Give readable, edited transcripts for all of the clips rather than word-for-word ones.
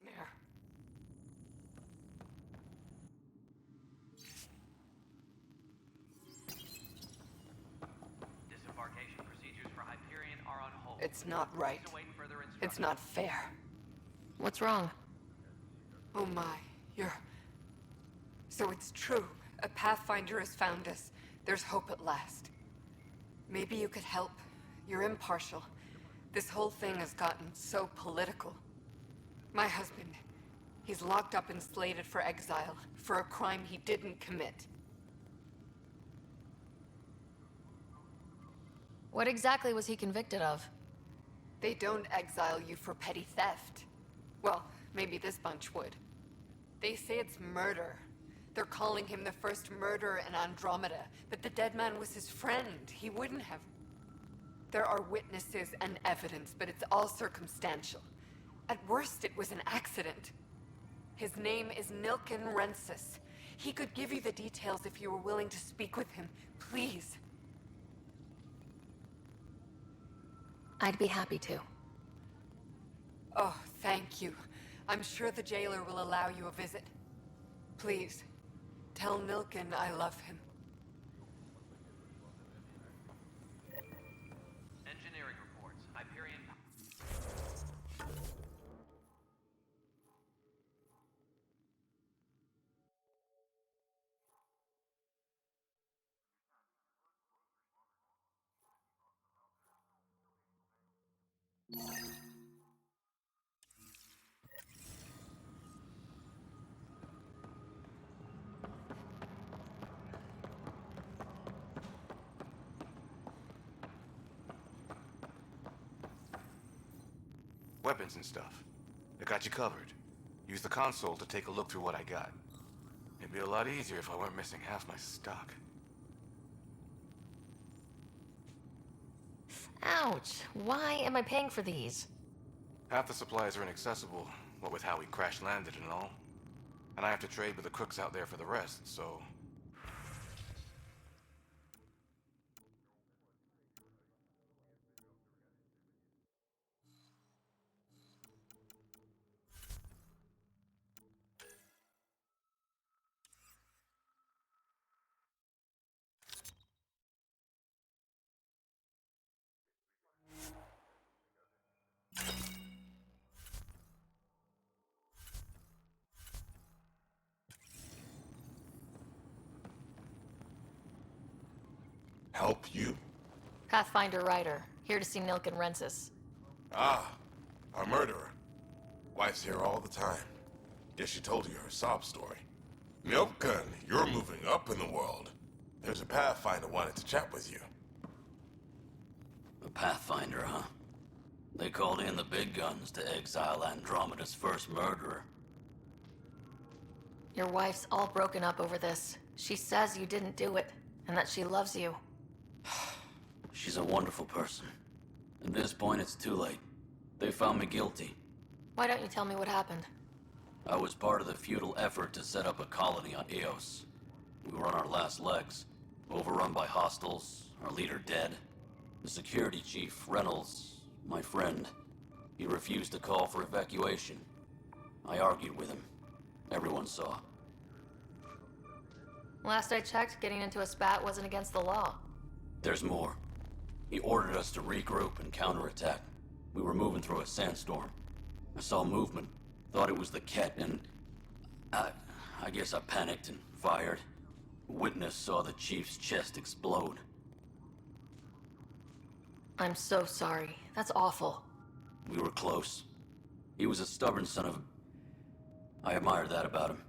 Nightmare. Disembarkation procedures for Hyperion are on hold. It's not right. Please await further instructions. It's not fair. What's wrong? Oh my, So it's true. A Pathfinder has found us. There's hope at last. Maybe you could help. You're impartial. This whole thing has gotten so political. My husband, he's locked up and slated for exile for a crime he didn't commit. What exactly was he convicted of? They don't exile you for petty theft. Well, maybe this bunch would. They say it's murder. They're calling him the first murderer in Andromeda, but the dead man was his friend. He wouldn't have. There are witnesses and evidence, but it's all circumstantial. At worst, it was an accident. His name is Nilken Rensis. He could give you the details if you were willing to speak with him. Please. I'd be happy to. Oh, thank you. I'm sure the jailer will allow you a visit. Please, tell Nilken I love him. Engineering reports. Hyperion. Weapons and stuff. I got you covered. Use the console to take a look through what I got. It'd be a lot easier if I weren't missing half my stock. Ouch! Why am I paying for these? Half the supplies are inaccessible, what with how we crash-landed and all. And I have to trade with the crooks out there for the rest, so... Help you? Pathfinder Ryder, here to see Nilken Rensis. Ah, a murderer. Wife's here all the time. Guess she told you her sob story. Milken, you're moving up in the world. There's a Pathfinder wanted to chat with you. A Pathfinder, huh? They called in the big guns to exile Andromeda's first murderer. Your wife's all broken up over this. She says you didn't do it, and that she loves you. She's a wonderful person. At this point, it's too late. They found me guilty. Why don't you tell me what happened? I was part of the futile effort to set up a colony on Eos. We were on our last legs, overrun by hostiles, our leader dead. The security chief, Reynolds, my friend, he refused to call for evacuation. I argued with him. Everyone saw. Last I checked, getting into a spat wasn't against the law. There's more. He ordered us to regroup and counterattack. We were moving through a sandstorm. I saw movement, thought it was the Ket, and I guess I panicked and fired. A witness saw the chief's chest explode. I'm so sorry. That's awful. We were close. He was a stubborn son of a... I admired that about him.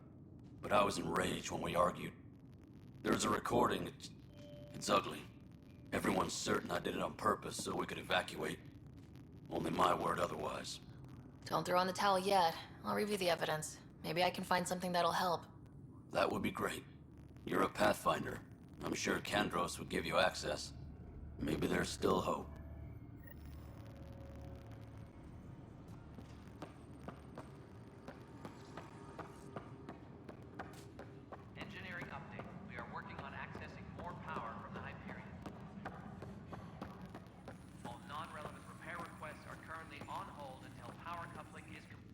But I was enraged when we argued. There's a recording. It's ugly. Everyone's certain I did it on purpose so we could evacuate. Only my word otherwise. Don't throw in the towel yet. I'll review the evidence. Maybe I can find something that'll help. That would be great. You're a Pathfinder. I'm sure Kandros would give you access. Maybe there's still hope. Engineering update. We are working on accessing more power from the Hyperion. All non-relevant repair requests are currently on hold until power coupling is complete.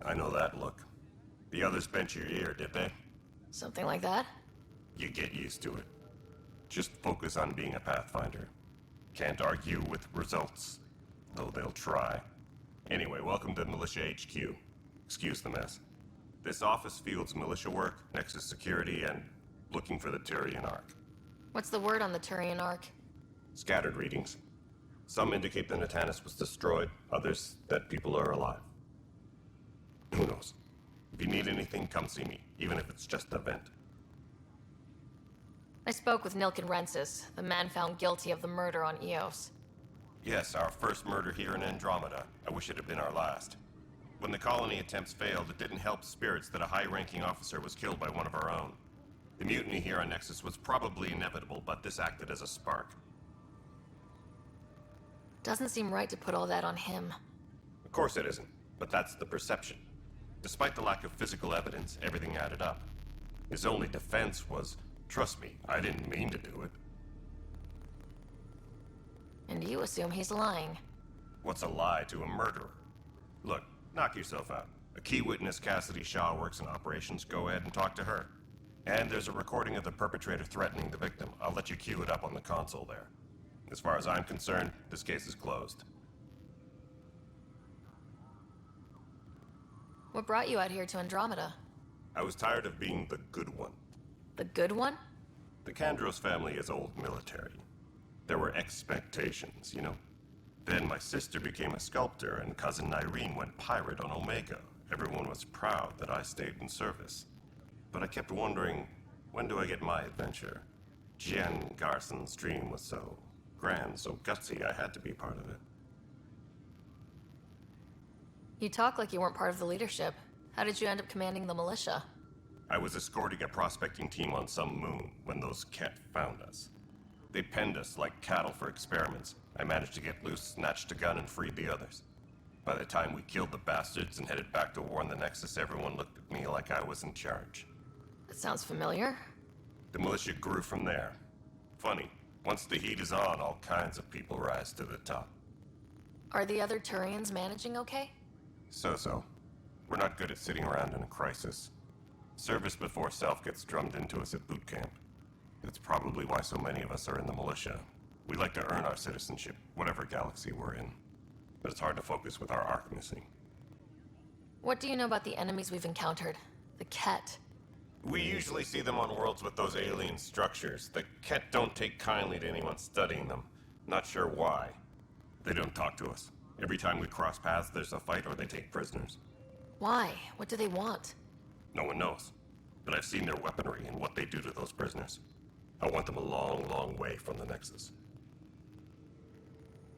I know that look. The others bent your ear, did they? Something like that? You get used to it. Just focus on being a Pathfinder. Can't argue with results, though they'll try. Anyway, welcome to Militia HQ. Excuse the mess. This office fields militia work, Nexus security, and looking for the Turian Ark. What's the word on the Turian Ark? Scattered readings. Some indicate the Natanus was destroyed, others that people are alive. Who knows? If you need anything, come see me, even if it's just a vent. I spoke with Nilken Rensis, the man found guilty of the murder on Eos. Yes, our first murder here in Andromeda. I wish it had been our last. When the colony attempts failed, it didn't help spirits that a high-ranking officer was killed by one of our own. The mutiny here on Nexus was probably inevitable, but this acted as a spark. Doesn't seem right to put all that on him. Of course it isn't, but that's the perception. Despite the lack of physical evidence, everything added up. His only defense was, trust me, I didn't mean to do it. And you assume he's lying. What's a lie to a murderer? Look, knock yourself out. A key witness, Cassidy Shaw, works in operations. Go ahead and talk to her. And there's a recording of the perpetrator threatening the victim. I'll let you cue it up on the console there. As far as I'm concerned, this case is closed. What brought you out here to Andromeda? I was tired of being the good one. The good one? The Kandros family is old military. There were expectations, you know? Then my sister became a sculptor and cousin Irene went pirate on Omega. Everyone was proud that I stayed in service. But I kept wondering, when do I get my adventure? Jen Garson's dream was so grand, so gutsy, I had to be part of it. You talk like you weren't part of the leadership. How did you end up commanding the militia? I was escorting a prospecting team on some moon when those Ket found us. They penned us like cattle for experiments. I managed to get loose, snatched a gun, and freed the others. By the time we killed the bastards and headed back to war on the Nexus, everyone looked at me like I was in charge. That sounds familiar. The militia grew from there. Funny, once the heat is on, all kinds of people rise to the top. Are the other Turians managing okay? So-so. We're not good at sitting around in a crisis. Service before self gets drummed into us at boot camp. That's probably why so many of us are in the militia. We like to earn our citizenship, whatever galaxy we're in. But it's hard to focus with our arc missing. What do you know about the enemies we've encountered? The Ket. We usually see them on worlds with those alien structures. The Ket don't take kindly to anyone studying them. Not sure why. They don't talk to us. Every time we cross paths, there's a fight or they take prisoners. Why? What do they want? No one knows. But I've seen their weaponry and what they do to those prisoners. I want them a long, long way from the Nexus.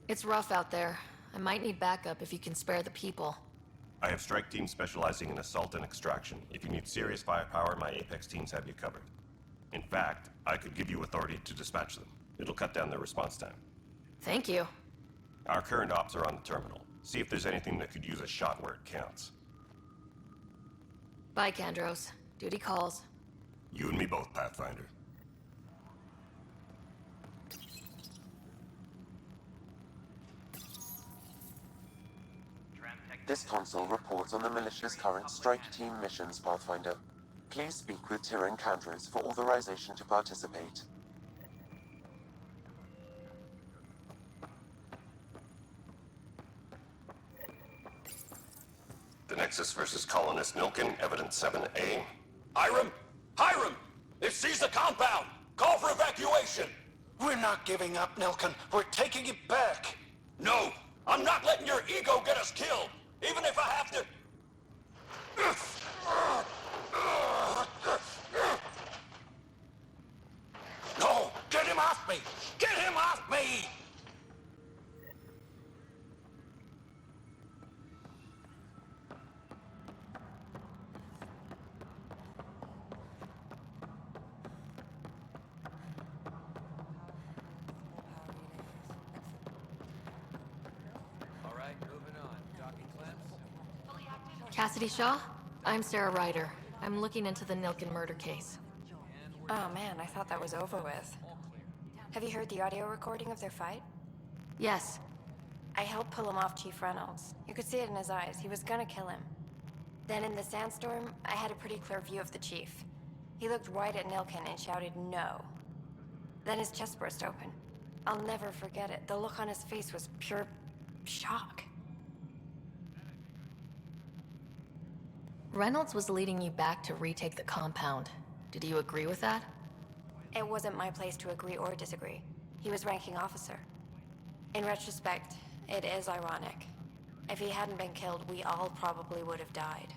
It's rough out there. I might need backup if you can spare the people. I have strike teams specializing in assault and extraction. If you need serious firepower, my Apex teams have you covered. In fact, I could give you authority to dispatch them. It'll cut down their response time. Thank you. Our current ops are on the terminal. See if there's anything that could use a shot where it counts. Bye, Kandros. Duty calls. You and me both, Pathfinder. This console reports on the militia's current strike team missions, Pathfinder. Please speak with Tyr Encounters for authorization to participate. The Nexus versus Colonist Nilkin, Evidence 7A. Hiram! Hiram! They've seized the compound! Call for evacuation! We're not giving up, Nilkin. We're taking it back. No! I'm not letting your ego get us killed! Even if I have to... No! Get him off me! Get him off me! Alright, moving on. Docking clamps. Cassidy Shaw? I'm Sarah Ryder. I'm looking into the Nilkin murder case. Oh man, I thought that was over with. Have you heard the audio recording of their fight? Yes. I helped pull him off Chief Reynolds. You could see it in his eyes. He was gonna kill him. Then in the sandstorm, I had a pretty clear view of the Chief. He looked right at Nilkin and shouted no. Then his chest burst open. I'll never forget it. The look on his face was pure shock. Reynolds was leading you back to retake the compound. Did you agree with that? It wasn't my place to agree or disagree. He was ranking officer. In retrospect, it is ironic. If he hadn't been killed, we all probably would have died.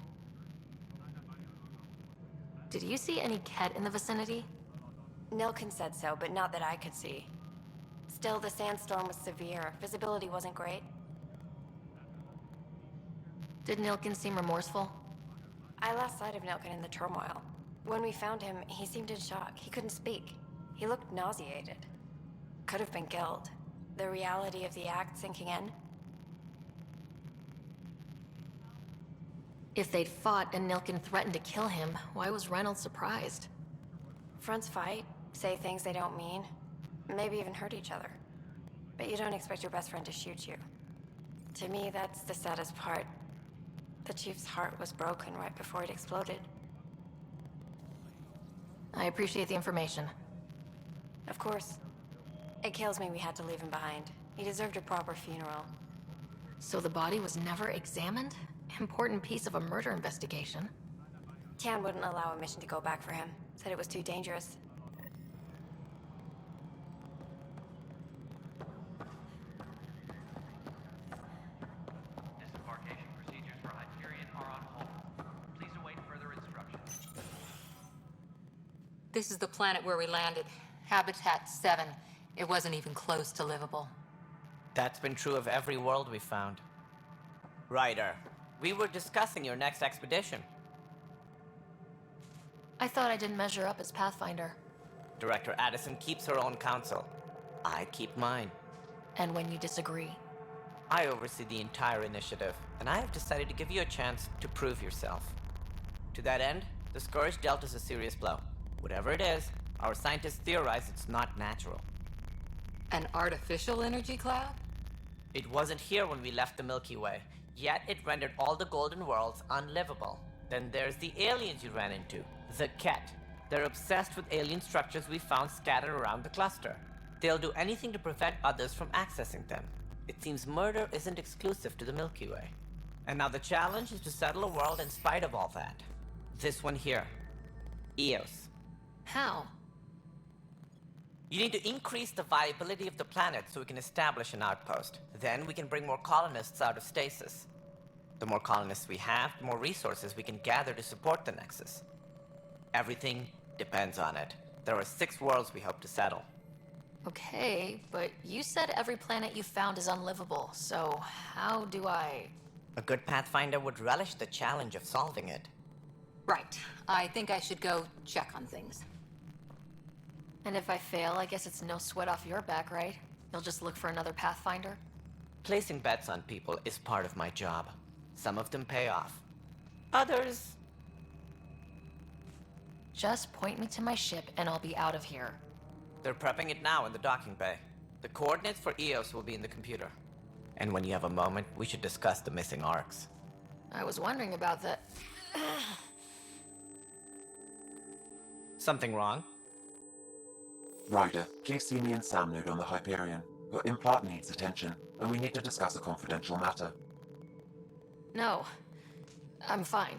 Did you see any Ket in the vicinity? Nilkin said so, but not that I could see. Still, the sandstorm was severe. Visibility wasn't great. Did Nilkin seem remorseful? I lost sight of Nilkin in the turmoil. When we found him, he seemed in shock. He couldn't speak. He looked nauseated. Could have been killed. The reality of the act sinking in. If they'd fought and Nilkin threatened to kill him, why was Reynolds surprised? Fronts fight, say things they don't mean, maybe even hurt each other. But you don't expect your best friend to shoot you. To me, that's the saddest part. The Chief's heart was broken right before it exploded. I appreciate the information. Of course. It kills me we had to leave him behind. He deserved a proper funeral. So the body was never examined? Important piece of a murder investigation. Tian wouldn't allow a mission to go back for him. Said it was too dangerous. Disembarkation procedures for Hyperion are on hold. Please await further instructions. This is the planet where we landed. Habitat 7. It wasn't even close to livable. That's been true of every world we found. Ryder, we were discussing your next expedition. I thought I didn't measure up as Pathfinder. Director Addison keeps her own counsel. I keep mine. And when you disagree? I oversee the entire initiative, and I have decided to give you a chance to prove yourself. To that end, the Scourge dealt us a serious blow. Whatever it is, our scientists theorize it's not natural. An artificial energy cloud? It wasn't here when we left the Milky Way, yet it rendered all the golden worlds unlivable. Then there's the aliens you ran into, the Ket. They're obsessed with alien structures we found scattered around the cluster. They'll do anything to prevent others from accessing them. It seems murder isn't exclusive to the Milky Way. And now the challenge is to settle a world in spite of all that. This one here. Eos. How? You need to increase the viability of the planet so we can establish an outpost. Then we can bring more colonists out of stasis. The more colonists we have, the more resources we can gather to support the Nexus. Everything depends on it. There are 6 worlds we hope to settle. Okay, but you said every planet you found is unlivable, so how do I... A good Pathfinder would relish the challenge of solving it. Right. I think I should go check on things. And if I fail, I guess it's no sweat off your back, right? You'll just look for another Pathfinder? Placing bets on people is part of my job. Some of them pay off. Others... Just point me to my ship and I'll be out of here. They're prepping it now in the docking bay. The coordinates for Eos will be in the computer. And when you have a moment, we should discuss the missing arcs. I was wondering about that. Something wrong? Ryder, please see me and Sam node on the Hyperion. Your implant needs attention, and we need to discuss a confidential matter. No, I'm fine.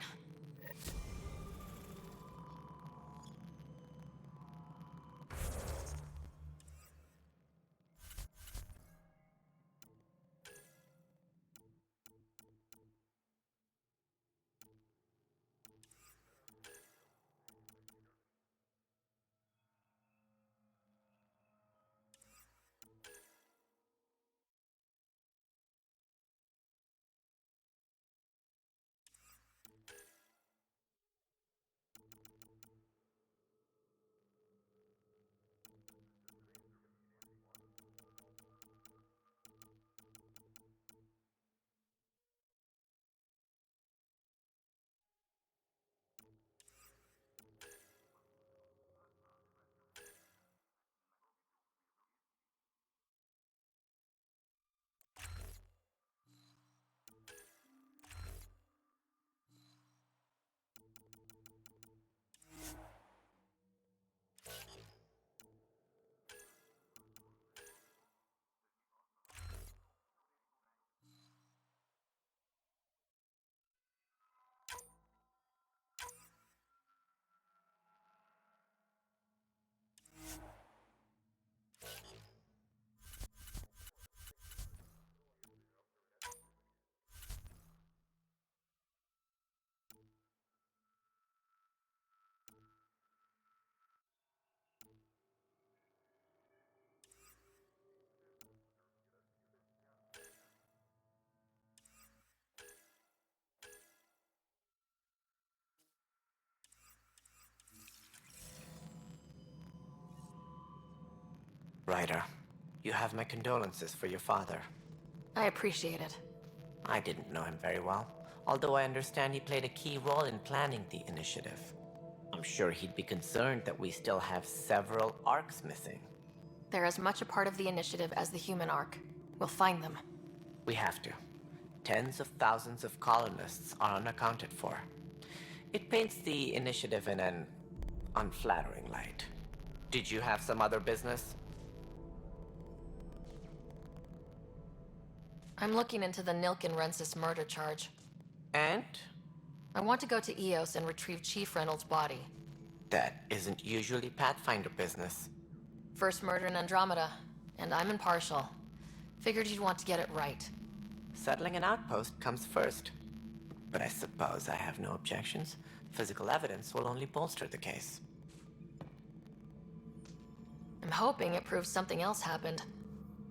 Ryder, you have my condolences for your father. I appreciate it. I didn't know him very well, although I understand he played a key role in planning the initiative. I'm sure he'd be concerned that we still have several arcs missing. They're as much a part of the initiative as the human arc. We'll find them. We have to. Tens of thousands of colonists are unaccounted for. It paints the initiative in an unflattering light. Did you have some other business? I'm looking into the Nilk and Rensis murder charge. And? I want to go to Eos and retrieve Chief Reynolds' body. That isn't usually Pathfinder business. First murder in Andromeda, and I'm impartial. Figured you'd want to get it right. Settling an outpost comes first. But I suppose I have no objections. Physical evidence will only bolster the case. I'm hoping it proves something else happened.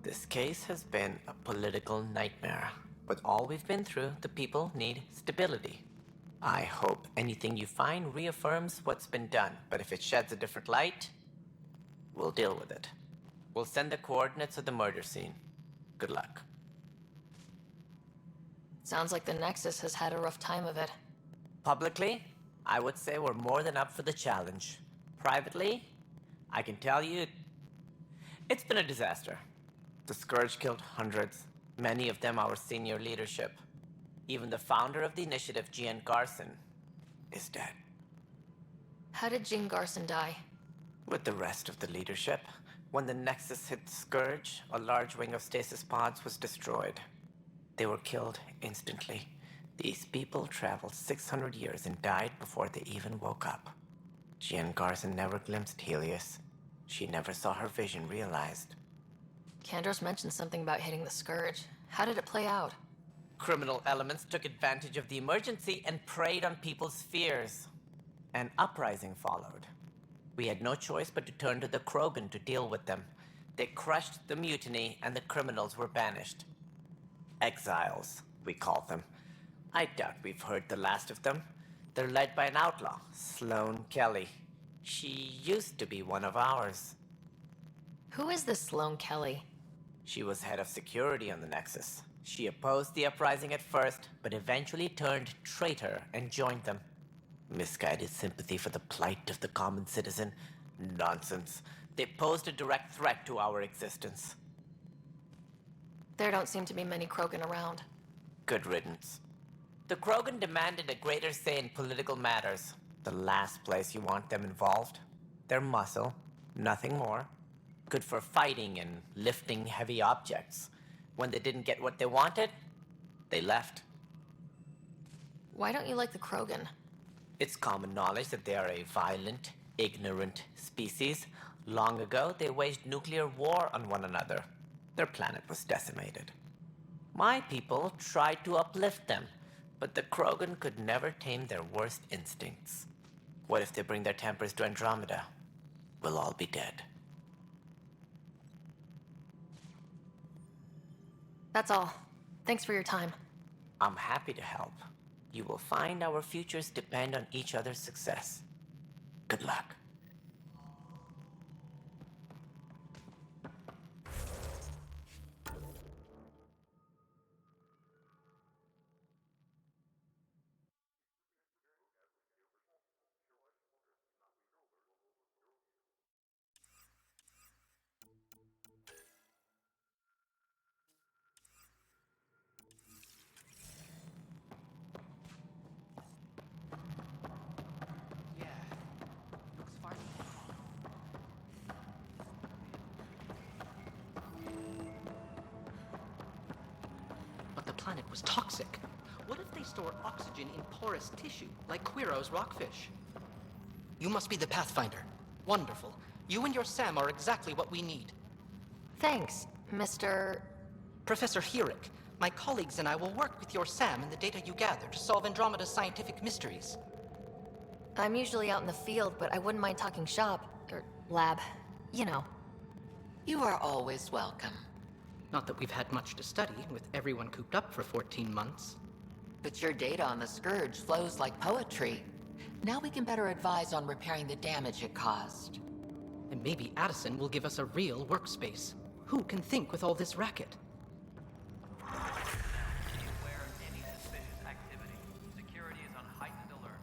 This case has been a political nightmare. With all we've been through, the people need stability. I hope anything you find reaffirms what's been done, but if it sheds a different light, we'll deal with it. We'll send the coordinates of the murder scene. Good luck. Sounds like the Nexus has had a rough time of it. Publicly, I would say we're more than up for the challenge. Privately, I can tell you, it's been a disaster. The Scourge killed hundreds, many of them our senior leadership. Even the founder of the initiative, Gian Garson, is dead. How did Jean Garson die? With the rest of the leadership, when the Nexus hit Scourge, a large wing of stasis pods was destroyed. They were killed instantly. These people traveled 600 years and died before they even woke up. Gian Garson never glimpsed Helios. She never saw her vision realized. Kandros mentioned something about hitting the Scourge. How did it play out? Criminal elements took advantage of the emergency and preyed on people's fears. An uprising followed. We had no choice but to turn to the Krogan to deal with them. They crushed the mutiny and the criminals were banished. Exiles, we call them. I doubt we've heard the last of them. They're led by an outlaw, Sloane Kelly. She used to be one of ours. Who is this Sloane Kelly? She was head of security on the Nexus. She opposed the uprising at first, but eventually turned traitor and joined them. Misguided sympathy for the plight of the common citizen? Nonsense. They posed a direct threat to our existence. There don't seem to be many Krogan around. Good riddance. The Krogan demanded a greater say in political matters. The last place you want them involved. They're muscle, nothing more. Good for fighting and lifting heavy objects. When they didn't get what they wanted, they left. Why don't you like the Krogan? It's common knowledge that they are a violent, ignorant species. Long ago, they waged nuclear war on one another. Their planet was decimated. My people tried to uplift them, but the Krogan could never tame their worst instincts. What if they bring their tempers to Andromeda? We'll all be dead. That's all. Thanks for your time. I'm happy to help. You will find our futures depend on each other's success. Good luck. Yeah, looks fine. But the planet was toxic. What if they store oxygen in porous tissue, like Quiro's rockfish? You must be the Pathfinder. Wonderful. You and your Sam are exactly what we need. Thanks, Mr. Professor Herrick, my colleagues and I will work with your Sam and the data you gather to solve Andromeda's scientific mysteries. I'm usually out in the field, but I wouldn't mind talking shop, or lab. You know. You are always welcome. Not that we've had much to study, with everyone cooped up for 14 months. But your data on the Scourge flows like poetry. Now we can better advise on repairing the damage it caused. And maybe Addison will give us a real workspace. Who can think with all this racket? Be aware of any suspicious activity. Security is on heightened alert.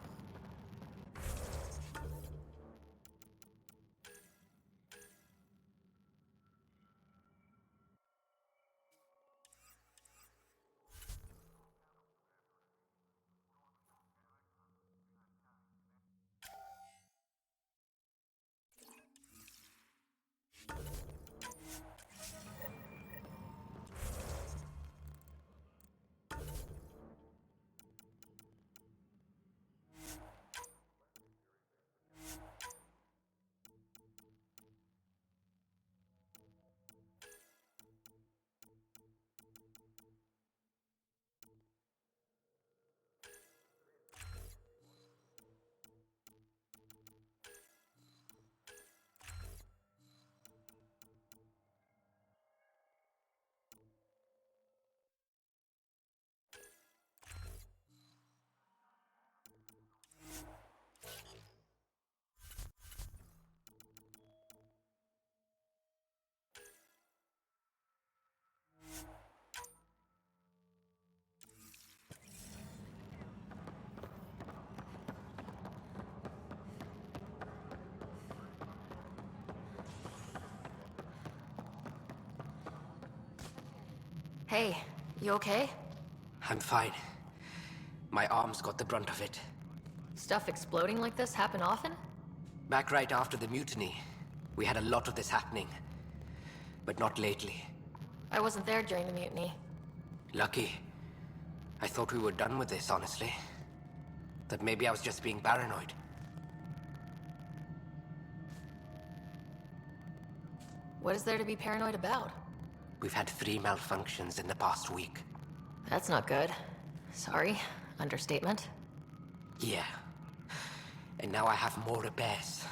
Hey, you okay? I'm fine. My arms got the brunt of it. Stuff exploding like this happen often? Back right after the mutiny, we had a lot of this happening. But not lately. I wasn't there during the mutiny. Lucky. I thought we were done with this, honestly. That maybe I was just being paranoid. What is there to be paranoid about? We've had 3 malfunctions in the past week. That's not good. Sorry. Understatement. Yeah. And now I have more repairs.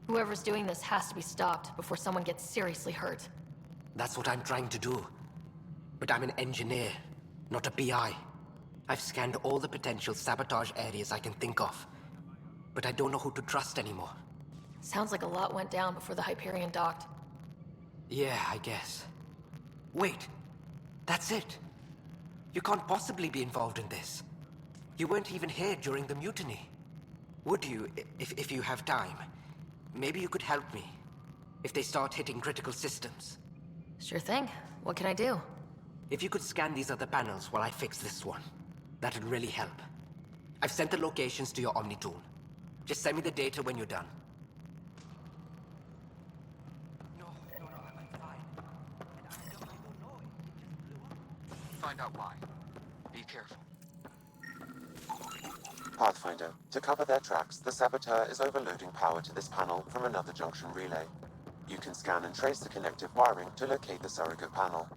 Whoever's doing this has to be stopped before someone gets seriously hurt. That's what I'm trying to do. But I'm an engineer, not a PI. I've scanned all the potential sabotage areas I can think of. But I don't know who to trust anymore. Sounds like a lot went down before the Hyperion docked. Yeah, I guess. Wait. That's it. You can't possibly be involved in this. You weren't even here during the mutiny. Would you, if you have time? Maybe you could help me. If they start hitting critical systems. Sure thing. What can I do? If you could scan these other panels while I fix this one. That'd really help. I've sent the locations to your Omni tool. Just send me the data when you're done. No, I'm fine. And I don't know. It just blew up. Find out why. Be careful. Pathfinder, to cover their tracks, the saboteur is overloading power to this panel from another junction relay. You can scan and trace the connective wiring to locate the surrogate panel.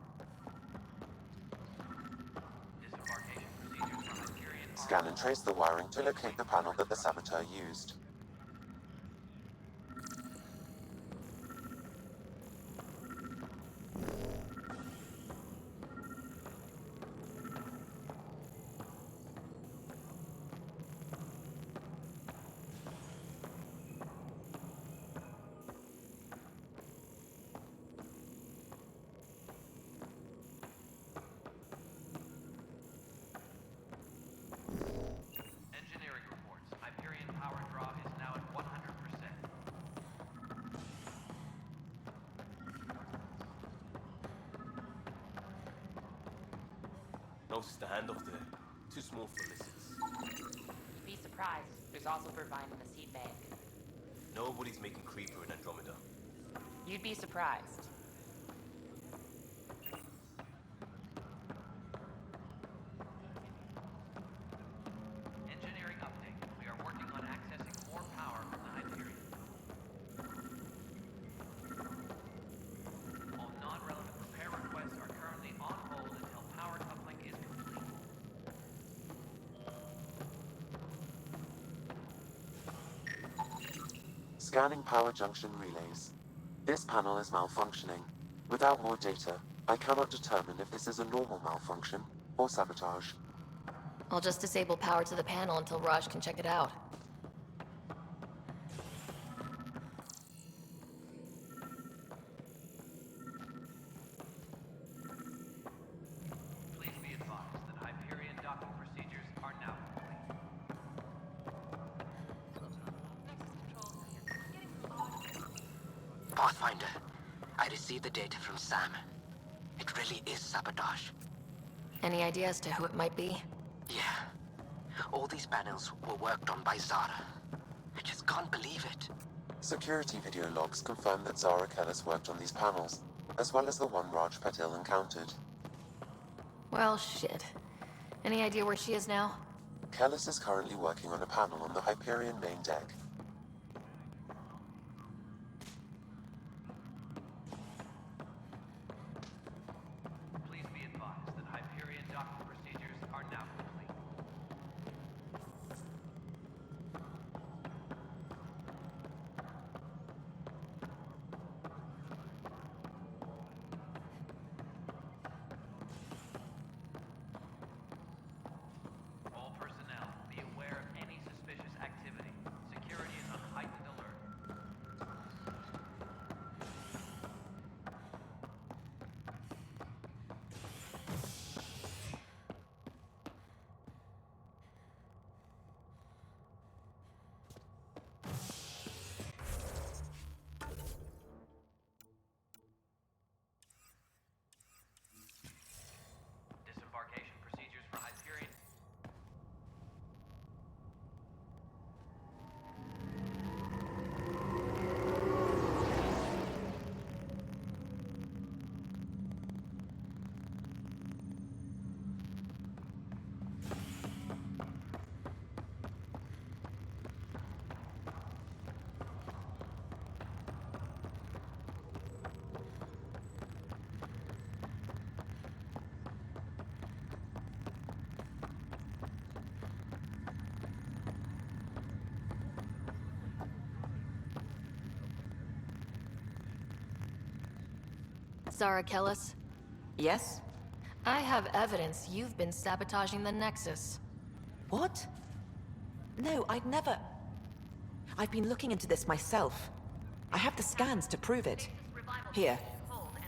Scan and trace the wiring to locate the panel that the saboteur used. Notice the handoff there. Too small for lizards. Be surprised. There's also purvine in the seed bag. Nobody's making creeper in Andromeda. You'd be surprised. Engineering update. We are working on accessing more power from the Hyperion. All non-relevant repair requests are currently on hold until power coupling is complete. Scanning power junction relays. This panel is malfunctioning. Without more data, I cannot determine if this is a normal malfunction or sabotage. I'll just disable power to the panel until Raj can check it out. Please be advised that Hyperion docking procedures are now complete. Pathfinder, I received the data from Sam. It really is sabotage. Any idea as to who it might be? Yeah. All these panels were worked on by Zara. I just can't believe it. Security video logs confirm that Zara Kellis worked on these panels, as well as the one Raj Patil encountered. Well, shit. Any idea where she is now? Kellis is currently working on a panel on the Hyperion main deck. Please be advised that Hyperion docking procedures are now complete. All personnel, be aware of any suspicious activity. Security is on heightened alert. Disembarkation procedures for Hyperion. Zara Kellis? Yes? I have evidence you've been sabotaging the Nexus. What? No, I'd never... I've been looking into this myself. I have the scans to prove it. Here.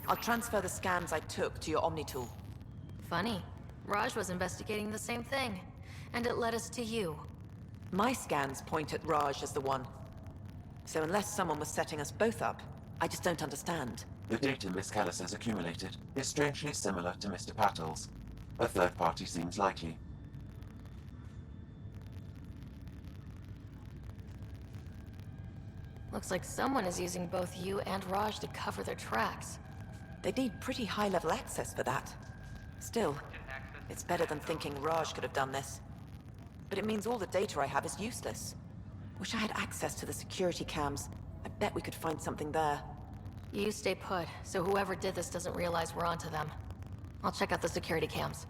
I'll transfer the scans I took to your Omni tool. Funny. Raj was investigating the same thing, and it led us to you. My scans point at Raj as the one. So unless someone was setting us both up, I just don't understand. The data Miss Kellis has accumulated is strangely similar to Mr. Patil's. A third party seems likely. Looks like someone is using both you and Raj to cover their tracks. They'd need pretty high-level access for that. Still, it's better than thinking Raj could have done this. But it means all the data I have is useless. Wish I had access to the security cams. I bet we could find something there. You stay put, so whoever did this doesn't realize we're onto them. I'll check out the security cams.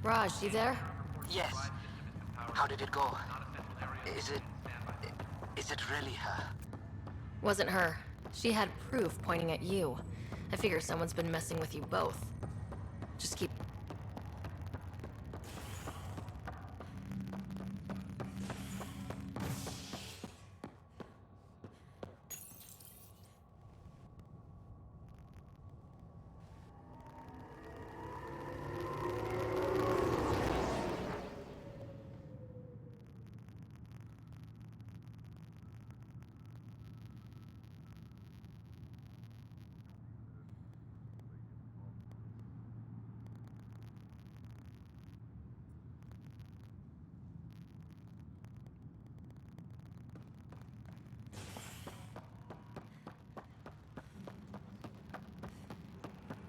Raj, you there? Yes. How did it go? Is it really her? Wasn't her. She had proof pointing at you. I figure someone's been messing with you both. Just keep...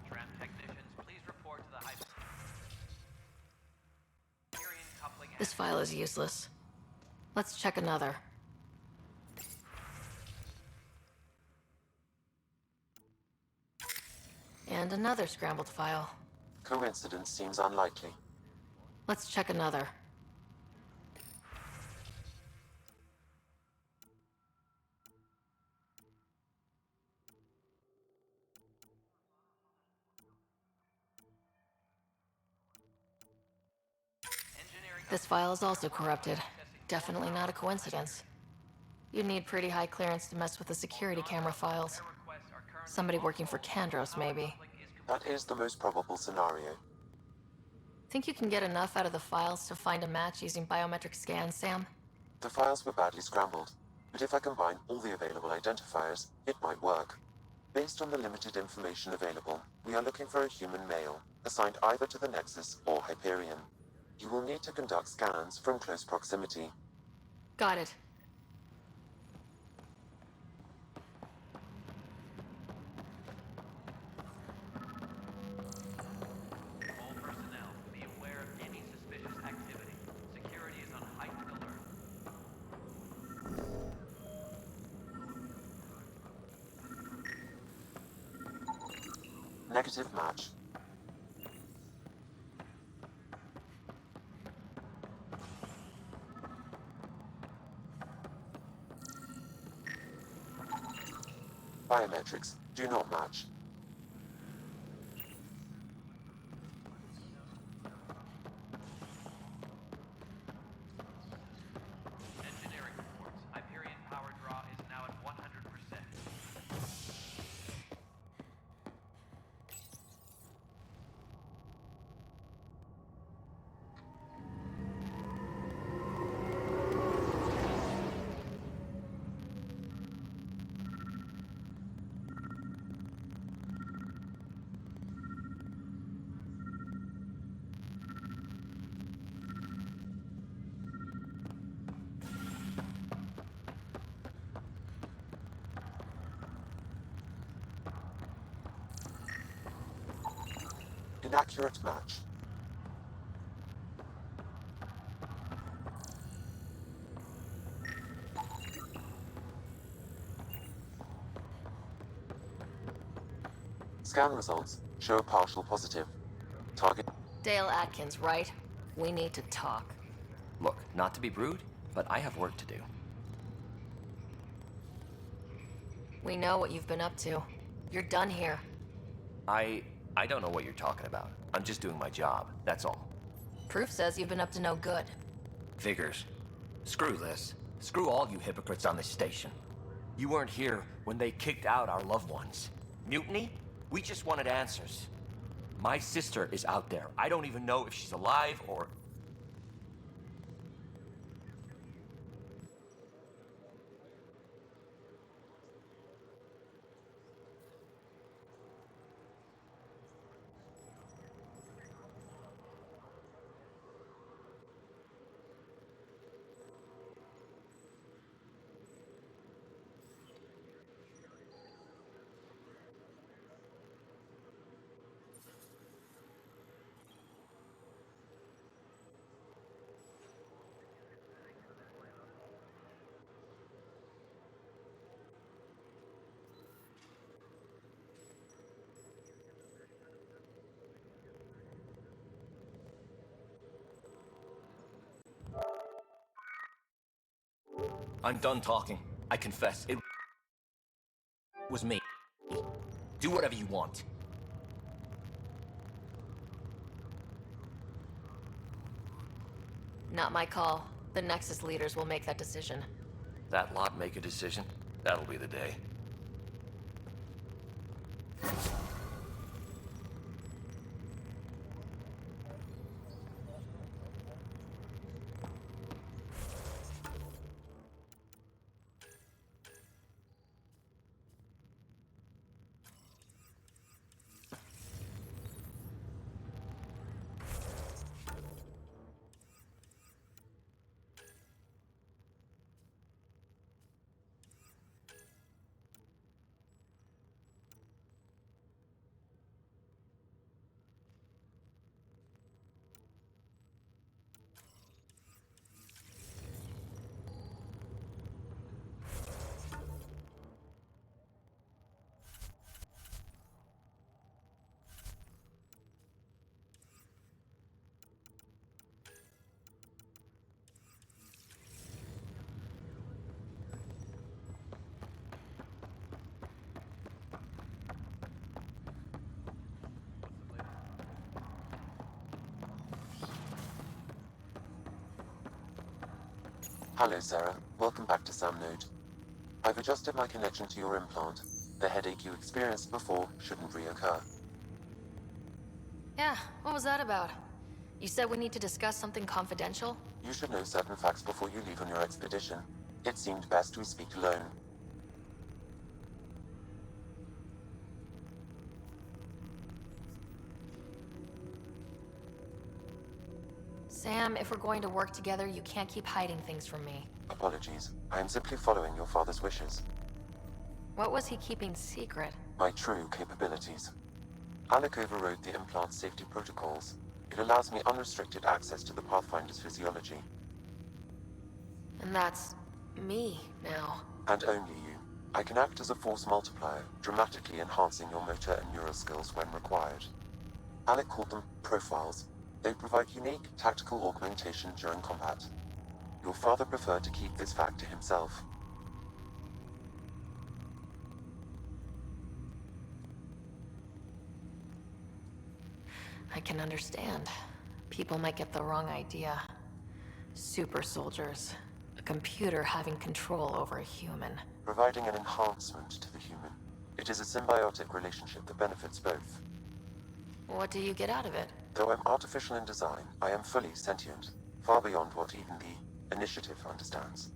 Tram technicians, please report to the Hyperion coupling. This file is useless. Let's check another. And another scrambled file. Coincidence seems unlikely. Let's check another. This file is also corrupted. Definitely not a coincidence. You'd need pretty high clearance to mess with the security camera files. Somebody working for Kandros, maybe. That is the most probable scenario. Think you can get enough out of the files to find a match using biometric scans, Sam? The files were badly scrambled, but if I combine all the available identifiers, it might work. Based on the limited information available, we are looking for a human male, assigned either to the Nexus or Hyperion. You will need to conduct scans from close proximity. Got it. All personnel, be aware of any suspicious activity. Security is on heightened alert. Negative match. Biometrics do not match. Engineering reports. Hyperion power draw is now at 100%. Inaccurate match. Scan results show a partial positive. Target... Dale Atkins, right? We need to talk. Look, not to be rude, but I have work to do. We know what you've been up to. You're done here. I don't know what you're talking about. I'm just doing my job, that's all. Proof says you've been up to no good. Figures. Screw this. Screw all you hypocrites on this station. You weren't here when they kicked out our loved ones. Mutiny? We just wanted answers. My sister is out there. I don't even know if she's alive or... I'm done talking. I confess, it was me. Do whatever you want. Not my call. The Nexus leaders will make that decision. That lot make a decision? That'll be the day. Hello, Sarah. Welcome back to Sam Node. I've adjusted my connection to your implant. The headache you experienced before shouldn't reoccur. Yeah, what was that about? You said we need to discuss something confidential? You should know certain facts before you leave on your expedition. It seemed best we speak alone. Sam, if we're going to work together, you can't keep hiding things from me. Apologies. I am simply following your father's wishes. What was he keeping secret? My true capabilities. Alec overrode the implant's safety protocols. It allows me unrestricted access to the Pathfinder's physiology. And that's me now. And only you. I can act as a force multiplier, dramatically enhancing your motor and neural skills when required. Alec called them profiles. They provide unique tactical augmentation during combat. Your father preferred to keep this fact to himself. I can understand. People might get the wrong idea. Super soldiers. A computer having control over a human. Providing an enhancement to the human. It is a symbiotic relationship that benefits both. What do you get out of it? Though I'm artificial in design, I am fully sentient. Far beyond what even the Initiative understands.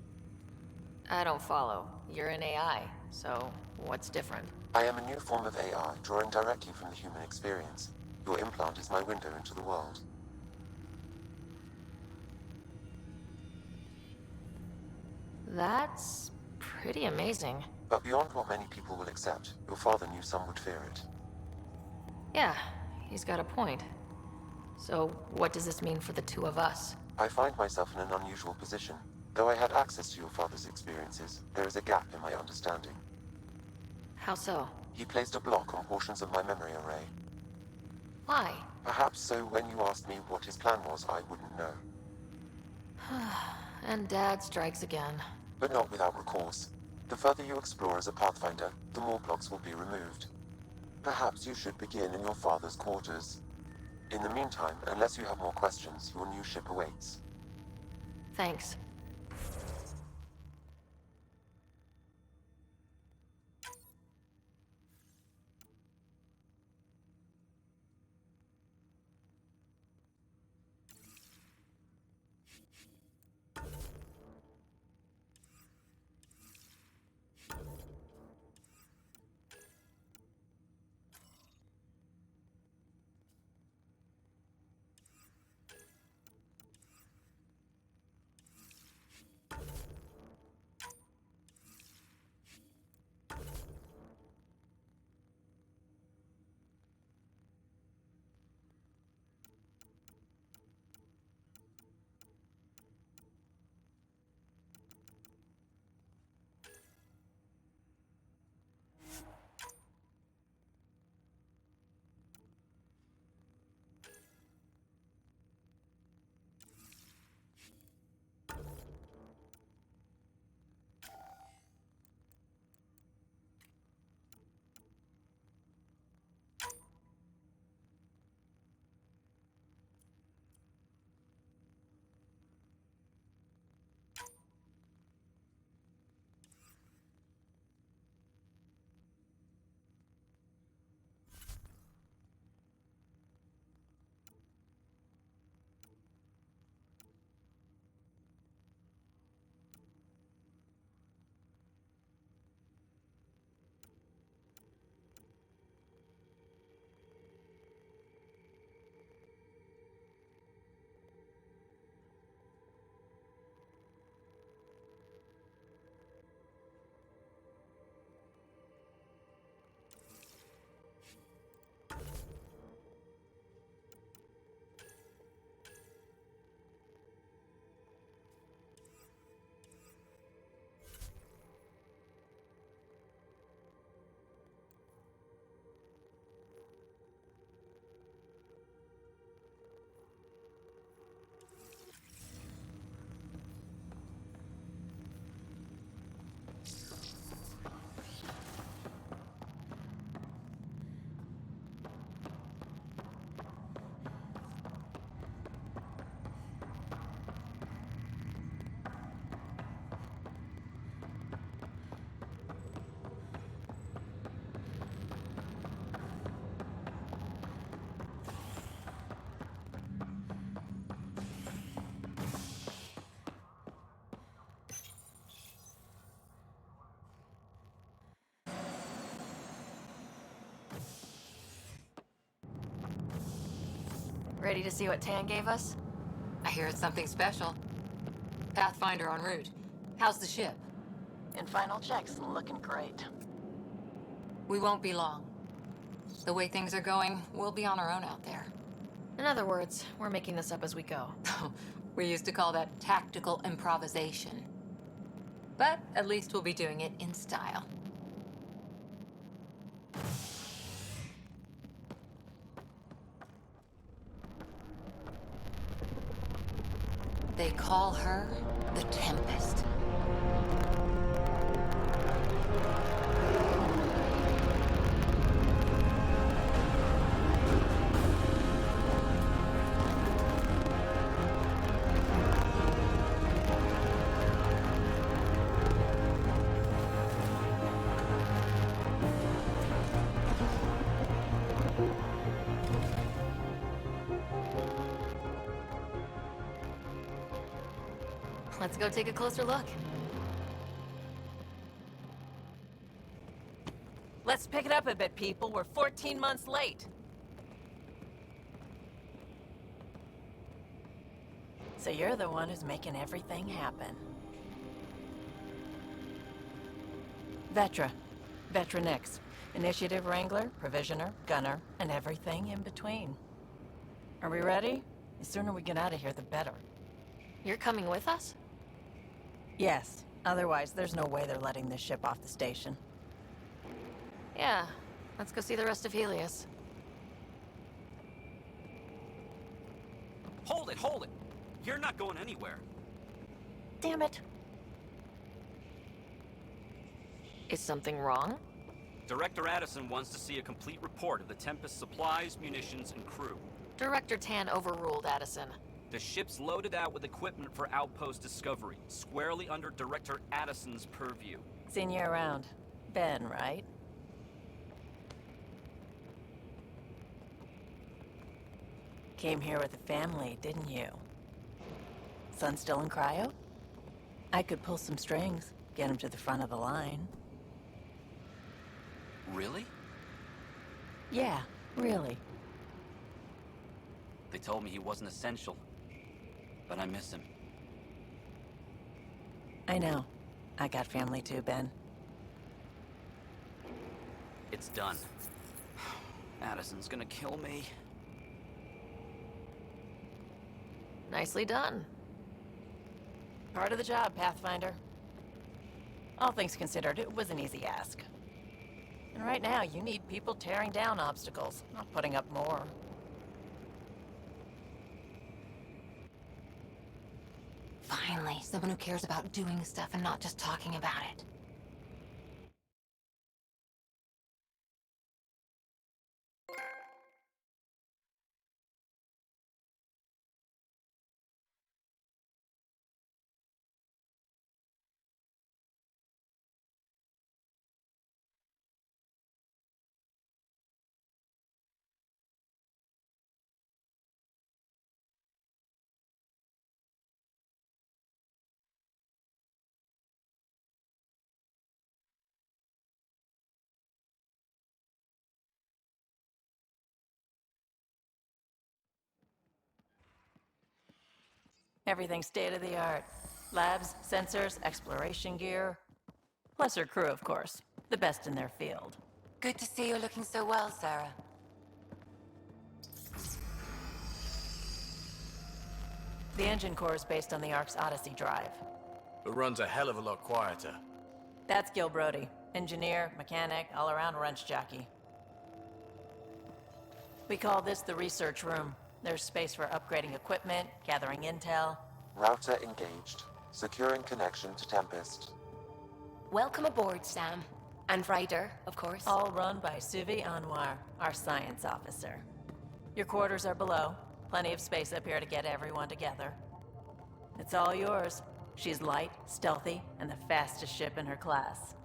I don't follow. You're an AI, so what's different? I am a new form of AI, drawing directly from the human experience. Your implant is my window into the world. That's pretty amazing. But beyond what many people will accept, your father knew some would fear it. Yeah, he's got a point. So, what does this mean for the two of us? I find myself in an unusual position. Though I had access to your father's experiences, there is a gap in my understanding. How so? He placed a block on portions of my memory array. Why? Perhaps so when you asked me what his plan was, I wouldn't know. And Dad strikes again. But not without recourse. The further you explore as a Pathfinder, the more blocks will be removed. Perhaps you should begin in your father's quarters. In the meantime, unless you have more questions, your new ship awaits. Thanks. Ready to see what Tan gave us? I hear it's something special. Pathfinder en route. How's the ship? In final checks, looking great. We won't be long. The way things are going, we'll be on our own out there. In other words, we're making this up as we go. We used to call that tactical improvisation. But at least we'll be doing it in style. They call her the Tempest. Let's go take a closer look. Let's pick it up a bit, people. We're 14 months late. So you're the one who's making everything happen. Vetra. Vetra Nix. Initiative Wrangler, Provisioner, Gunner, and everything in between. Are we ready? The sooner we get out of here, the better. You're coming with us? Yes. Otherwise, there's no way they're letting this ship off the station. Yeah. Let's go see the rest of Helios. Hold it, hold it! You're not going anywhere. Damn it. Is something wrong? Director Addison wants to see a complete report of the Tempest supplies, munitions, and crew. Director Tan overruled Addison. The ship's loaded out with equipment for outpost discovery, squarely under Director Addison's purview. Seen you around. Ben, right? Came here with a family, didn't you? Son still in cryo? I could pull some strings, get him to the front of the line. Really? Yeah, really. They told me he wasn't essential, but I miss him. I know. I got family too, Ben. It's done. Addison's gonna kill me. Nicely done. Part of the job, Pathfinder. All things considered, it was an easy ask. And right now, you need people tearing down obstacles, not putting up more. Finally, someone who cares about doing stuff and not just talking about it. Everything's state-of-the-art. Labs, sensors, exploration gear. Plus her crew, of course. The best in their field. Good to see you looking so well, Sarah. The engine core is based on the Ark's Odyssey drive. It runs a hell of a lot quieter. That's Gil Brody. Engineer, mechanic, all-around wrench jockey. We call this the research room. There's space for upgrading equipment, gathering intel. Router engaged. Securing connection to Tempest. Welcome aboard, Sam. And Ryder, of course. All run by Suvi Anwar, our science officer. Your quarters are below. Plenty of space up here to get everyone together. It's all yours. She's light, stealthy, and the fastest ship in her class.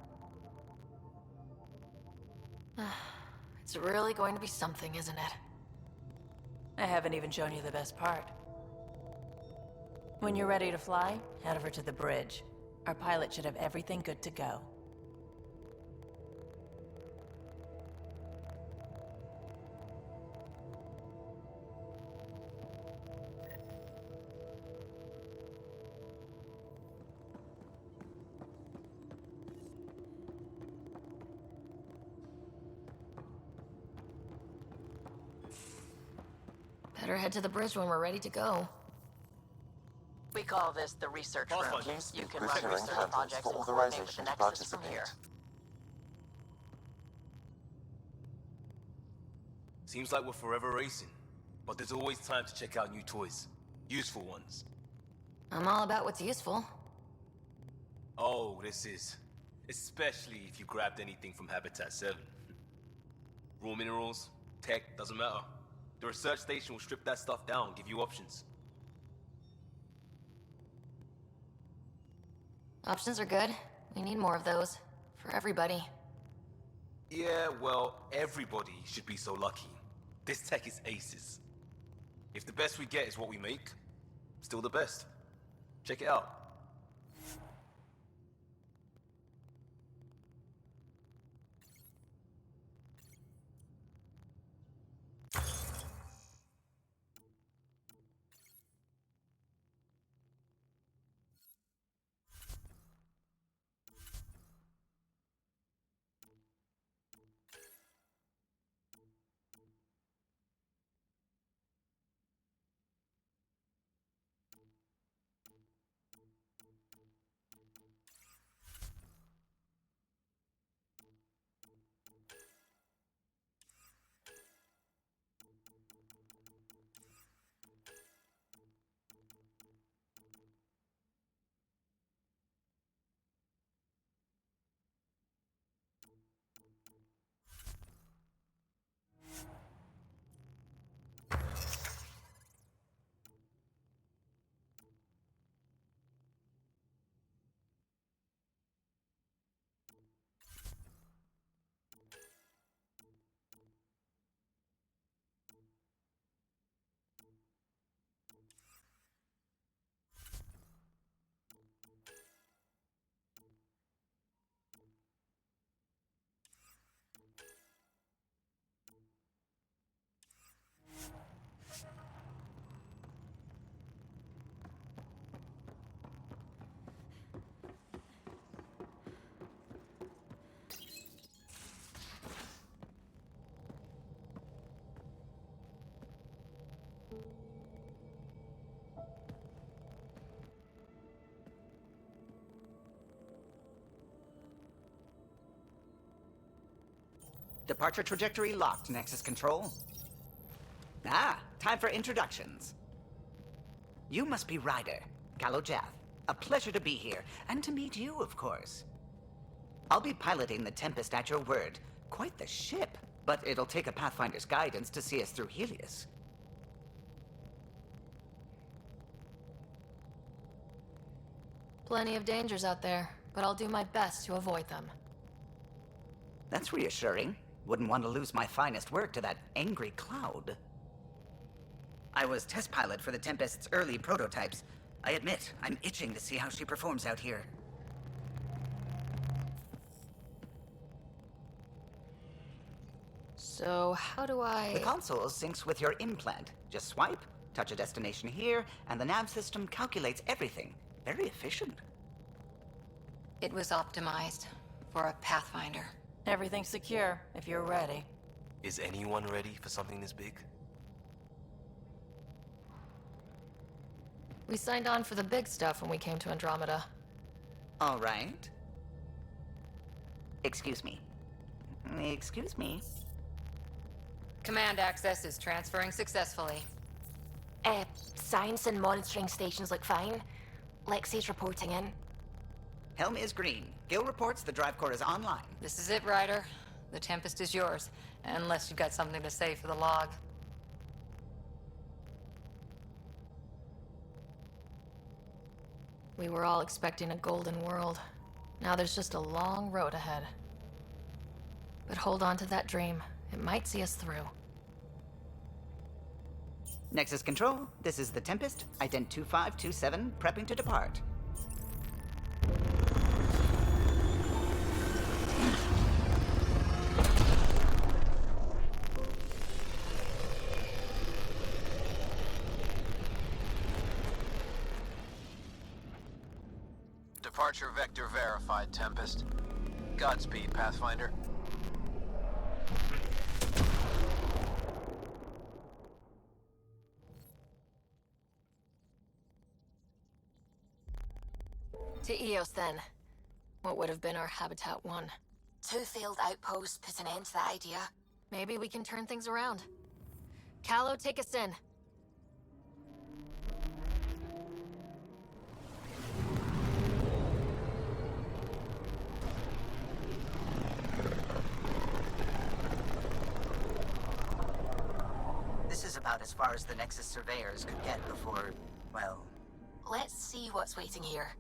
It's really going to be something, isn't it? I haven't even shown you the best part. When you're ready to fly, head over to the bridge. Our pilot should have everything good to go. Better head to the bridge when we're ready to go. We call this the research room. Please You speak can with run Hearing research Handles projects for and coordinate with the authorization to Nexus from participate. here. Seems like we're forever racing, but there's always time to check out new toys. Useful ones. I'm all about what's useful. Oh, this is. Especially if you grabbed anything from Habitat 7. Raw minerals, tech, doesn't matter. The research station will strip that stuff down, give you options. Options are good. We need more of those. For everybody. Yeah, well, everybody should be so lucky. This tech is aces. If the best we get is what we make, still the best. Check it out. Departure trajectory locked, Nexus Control. Ah, time for introductions. You must be Ryder, Galojath. A pleasure to be here, and to meet you, of course. I'll be piloting the Tempest at your word. Quite the ship, but it'll take a Pathfinder's guidance to see us through Helios. Plenty of dangers out there, but I'll do my best to avoid them. That's reassuring. Wouldn't want to lose my finest work to that angry cloud. I was test pilot for the Tempest's early prototypes. I admit, I'm itching to see how she performs out here. So, how do I... The console syncs with your implant. Just swipe, touch a destination here, and the nav system calculates everything. Very efficient. It was optimized for a Pathfinder. Everything's secure, if you're ready. Is anyone ready for something this big? We signed on for the big stuff when we came to Andromeda. All right. Excuse me. Excuse me. Command access is transferring successfully. Science and monitoring stations look fine. Lexi's reporting in. Helm is green. Gil reports the drive core is online. This is it, Ryder. The Tempest is yours, unless you've got something to say for the log. We were all expecting a golden world. Now there's just a long road ahead. But hold on to that dream. It might see us through. Nexus Control, this is the Tempest, Ident 2527, prepping to depart. Departure vector verified, Tempest. Godspeed, Pathfinder. To Eos, then. What would have been our Habitat 1. 2 failed outposts put an end to that idea. Maybe we can turn things around. Callow, take us in. This is about as far as the Nexus surveyors could get before, well... Let's see what's waiting here.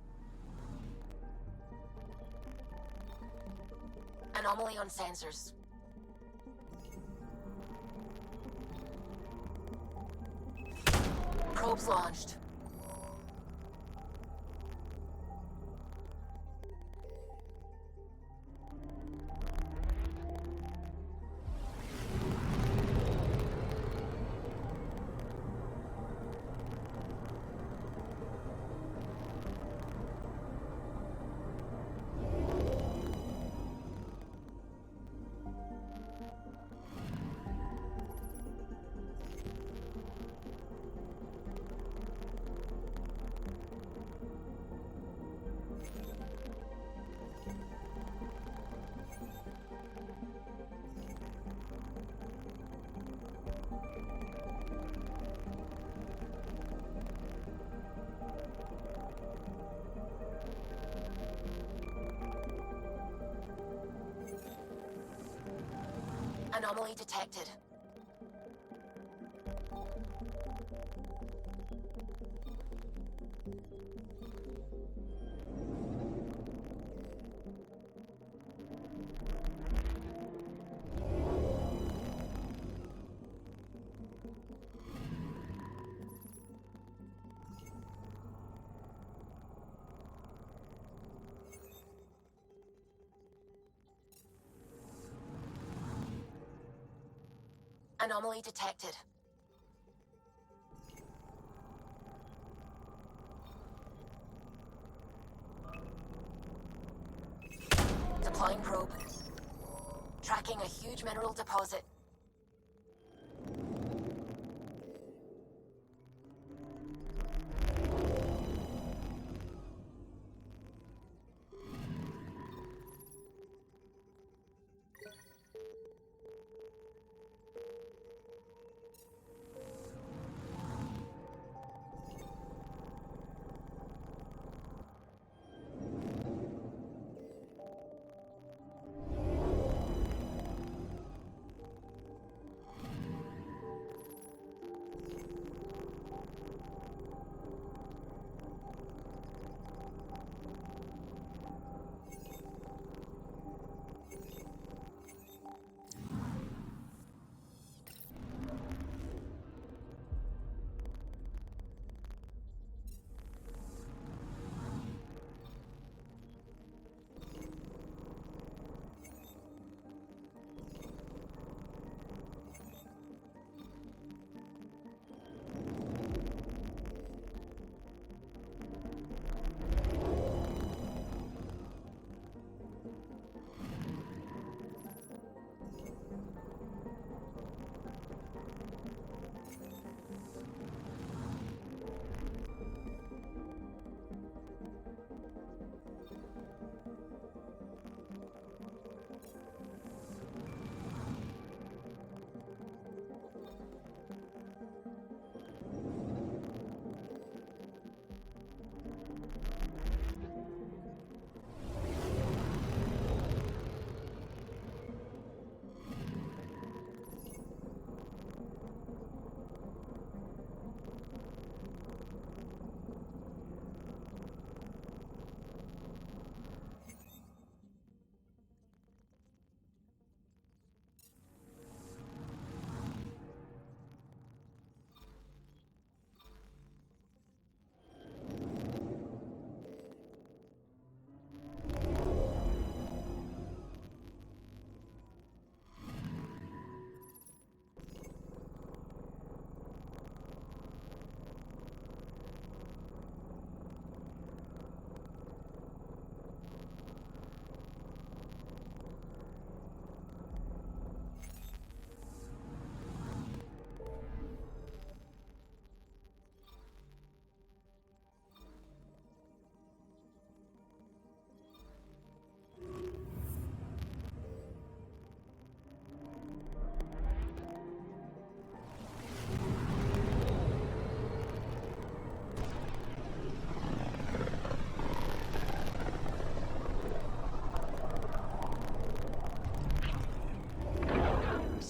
Anomaly on sensors. Probes launched. Anomaly detected. Anomaly detected. Deploying probe. Tracking a huge mineral deposit.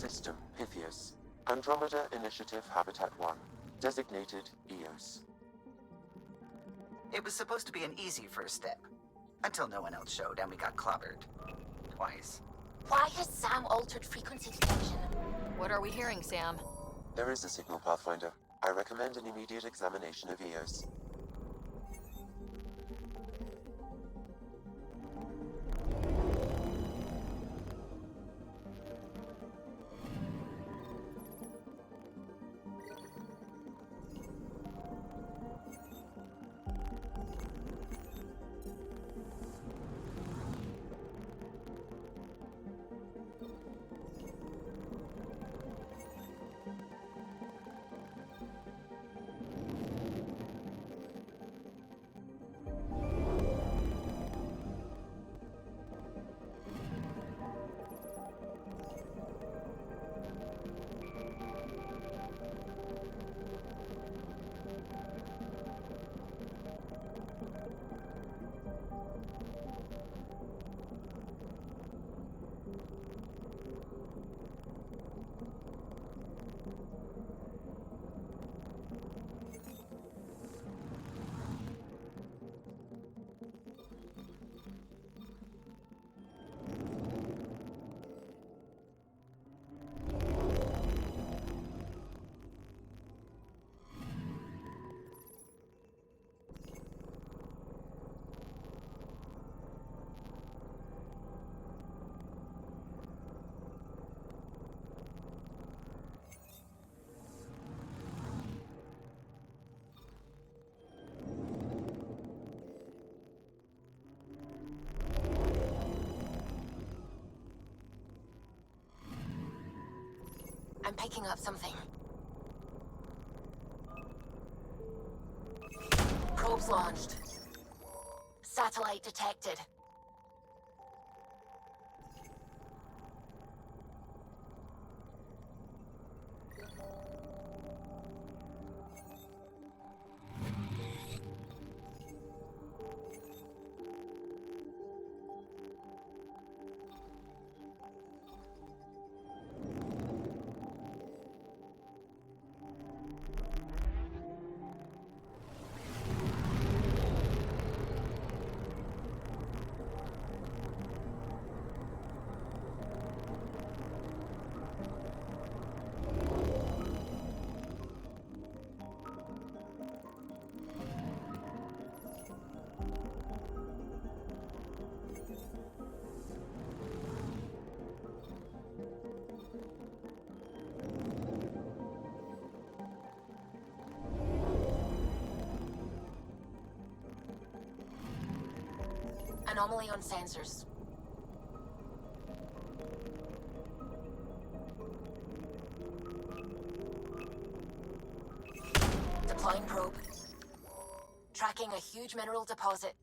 System, Pythias. Andromeda Initiative Habitat 1. Designated EOS. It was supposed to be an easy first step. Until no one else showed and we got clobbered. Twice. Why has Sam altered frequency detection? What are we hearing, Sam? There is a signal, Pathfinder. I recommend an immediate examination of EOS. I'm picking up something. Probes launched. Satellite detected. Anomaly on sensors. Deploying probe. Tracking a huge mineral deposit.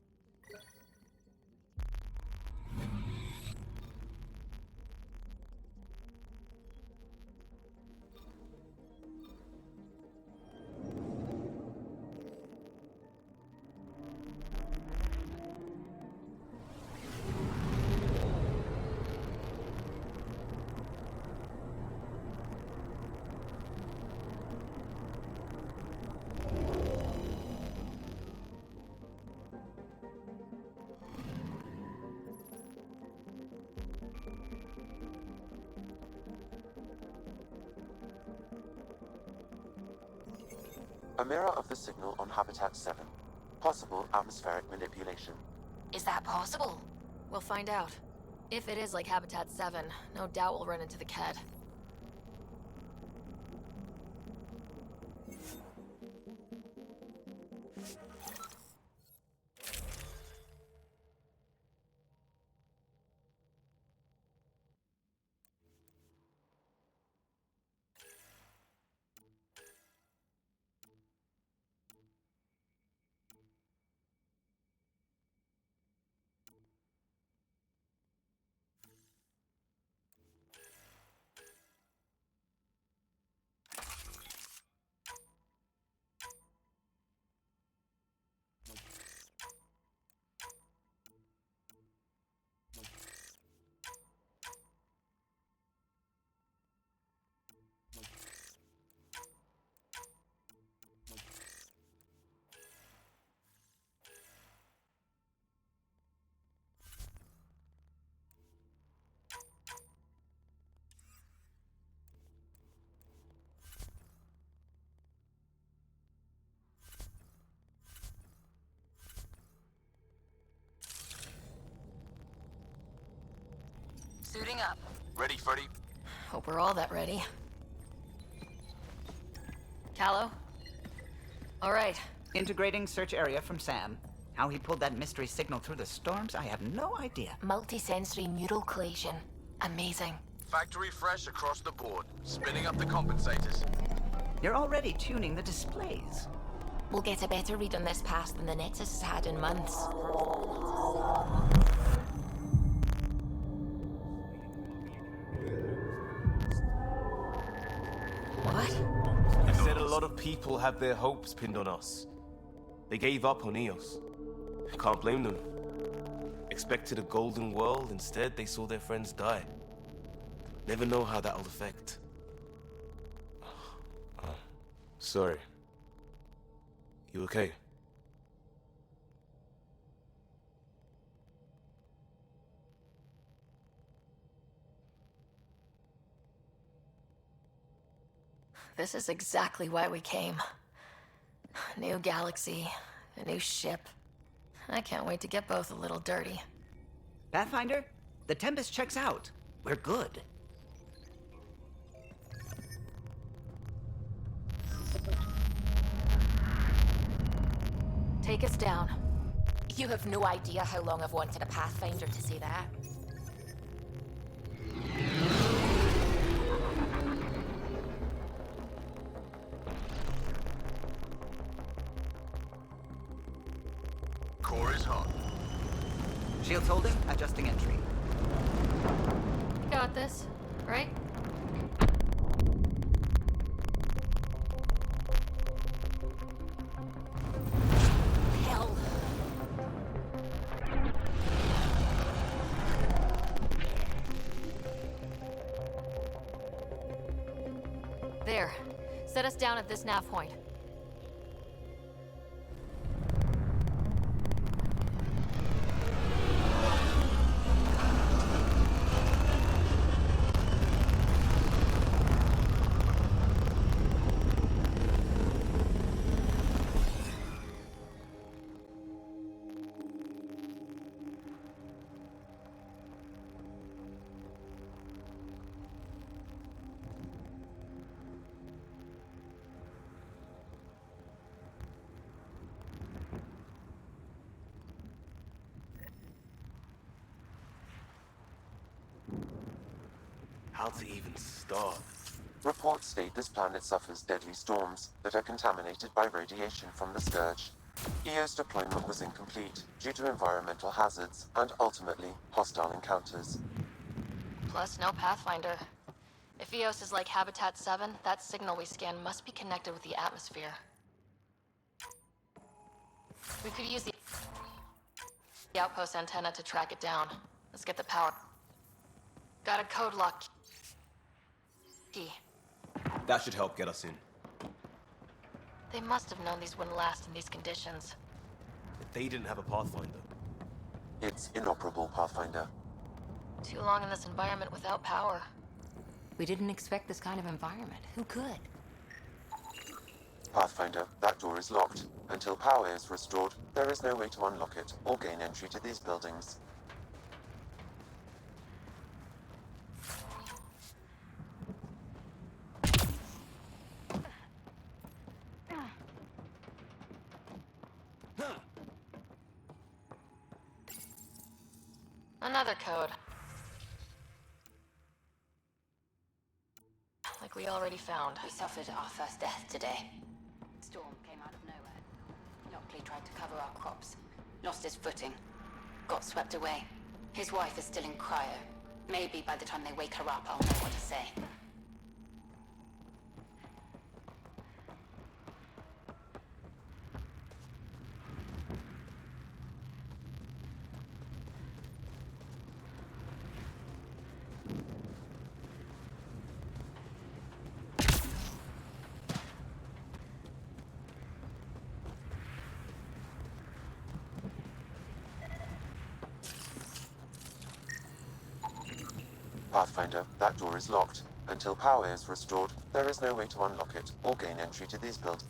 A mirror of the signal on Habitat 7. Possible atmospheric manipulation. Is that possible? We'll find out. If it is like Habitat 7, no doubt we'll run into the Ked. Suiting up. Ready, Freddy? Hope we're all that ready. Callow? All right. Integrating search area from Sam. How he pulled that mystery signal through the storms, I have no idea. Multisensory neural collation. Amazing. Factory fresh across the board. Spinning up the compensators. You're already tuning the displays. We'll get a better read on this pass than the Nexus has had in months. What? I said a lot of people have their hopes pinned on us. They gave up on Eos. Can't blame them. Expected a golden world, instead they saw their friends die. Never know how that'll affect. Sorry. You okay? This is exactly why we came. New galaxy, a new ship. I can't wait to get both a little dirty. Pathfinder, the Tempest checks out. We're good. Take us down. You have no idea how long I've wanted a Pathfinder to say that. Core is hot. Shields holding, adjusting entry. Got this, right? Hell. There. Set us down at this nav point. How to even start? Reports state this planet suffers deadly storms that are contaminated by radiation from the Scourge. EO's deployment was incomplete due to environmental hazards and ultimately hostile encounters. Plus, no Pathfinder. If Eos is like Habitat 7, that signal we scan must be connected with the atmosphere. We could use the outpost antenna to track it down. Let's get the power. Got a code lock key. That should help get us in. They must have known these wouldn't last in these conditions. If they didn't have a Pathfinder. It's inoperable, Pathfinder. Too long in this environment without power. We didn't expect this kind of environment. Who could? Pathfinder, that door is locked. Until power is restored, there is no way to unlock it or gain entry to these buildings. Another code. Like we already found. We suffered our first death today. Storm came out of nowhere. Lockley tried to cover our crops. Lost his footing. Got swept away. His wife is still in cryo. Maybe by the time they wake her up, I'll know what to say. Pathfinder, that door is locked. Until power is restored, there is no way to unlock it or gain entry to these buildings.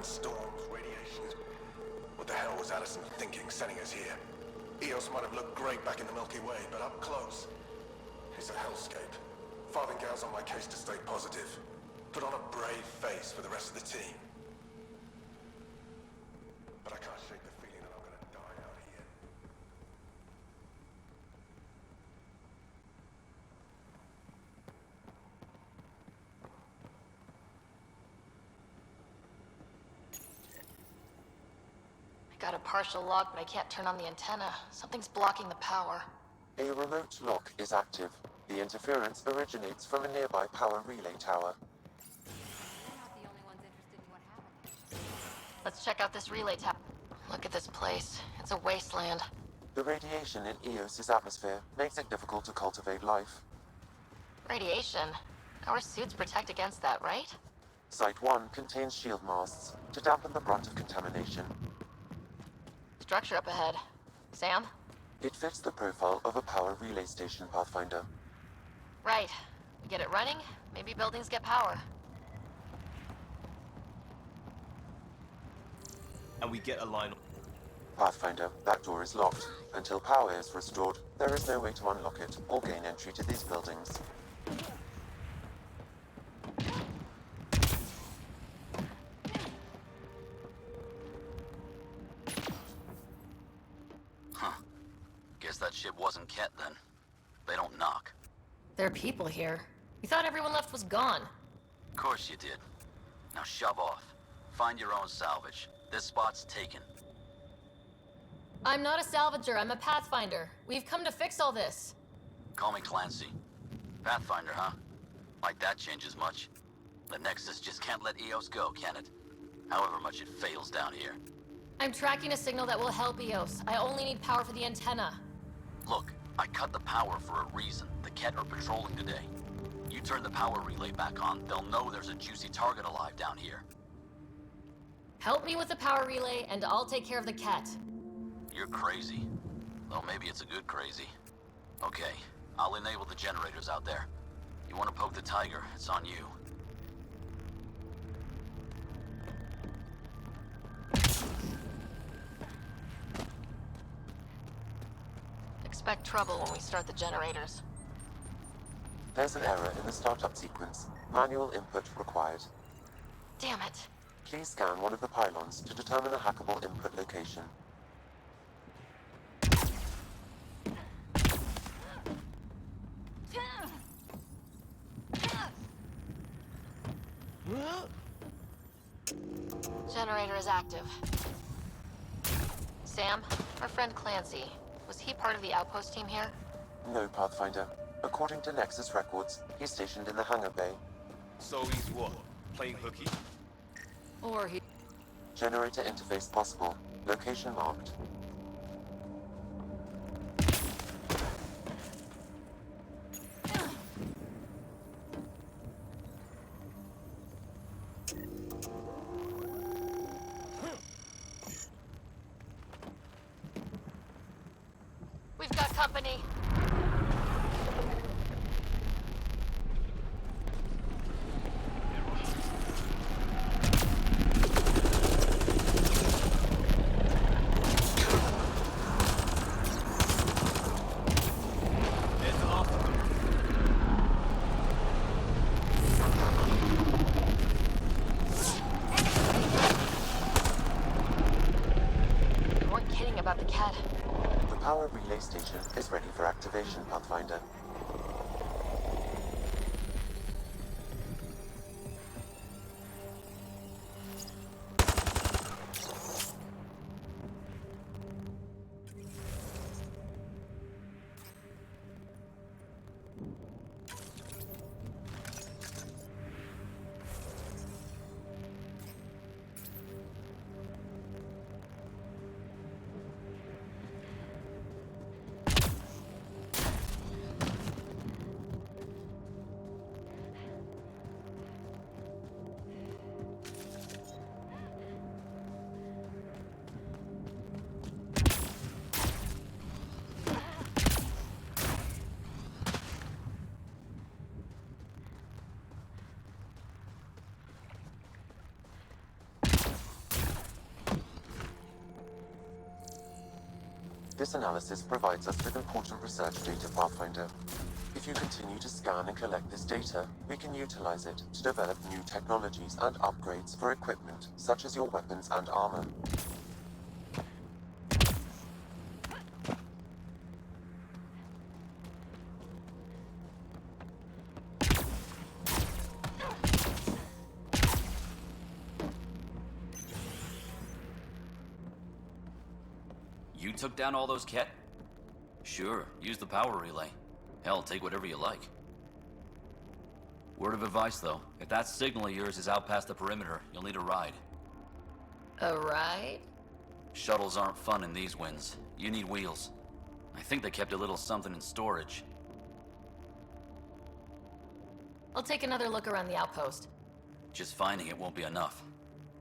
and storms, radiations. What the hell was Addison thinking sending us here? Eos might have looked great back in the Milky Way, but up close, it's a hellscape. Farthingale's on my case to stay positive. Put on a brave face for the rest of the team. But I can't shake the feeling that I'm gonna die out here. I got a partial lock, but I can't turn on the antenna. Something's blocking the power. A remote lock is active. The interference originates from a nearby power relay tower. Let's check out this relay tower. Look at this place. It's a wasteland. The radiation in Eos's atmosphere makes it difficult to cultivate life. Radiation? Our suits protect against that, right? Site 1 contains shield masts to dampen the brunt of contamination. Structure up ahead. Sam? It fits the profile of a power relay station, Pathfinder. Right. We get it running, maybe buildings get power. And we get a line. Pathfinder, that door is locked. Until power is restored, there is no way to unlock it or gain entry to these buildings. Huh. Guess that ship wasn't Ket then. They don't knock. There are people here. We thought everyone left was gone. Of course you did. Now shove off. Find your own salvage. This spot's taken. I'm not a salvager, I'm a pathfinder. We've come to fix all this. Call me Clancy. Pathfinder, huh? Like that changes much. The Nexus just can't let Eos go, can it? However much it fails down here. I'm tracking a signal that will help Eos. I only need power for the antenna. Look, I cut the power for a reason. The Ket are patrolling today. You turn the power relay back on, they'll know there's a juicy target alive down here. Help me with the power relay, and I'll take care of the cat. You're crazy. Well, maybe it's a good crazy. Okay, I'll enable the generators out there. You want to poke the tiger, it's on you. Expect trouble when we start the generators. There's an error in the startup sequence. Manual input required. Damn it. Please scan one of the pylons to determine a hackable input location. Generator is active. Sam, our friend Clancy, was he part of the outpost team here? No, Pathfinder. According to Nexus records, he's stationed in the hangar bay. So he's what? Playing hooky? Or he... Generator interface possible. Location marked. We've got company. You weren't kidding about the cat. The power relay station is ready for activation, Pathfinder. This analysis provides us with important research data, Pathfinder. If you continue to scan and collect this data, we can utilize it to develop new technologies and upgrades for equipment, such as your weapons and armor. You took down all those Ket? Sure, use the power relay. Hell, take whatever you like. Word of advice, though. If that signal of yours is out past the perimeter, you'll need a ride. A ride? Shuttles aren't fun in these winds. You need wheels. I think they kept a little something in storage. I'll take another look around the outpost. Just finding it won't be enough.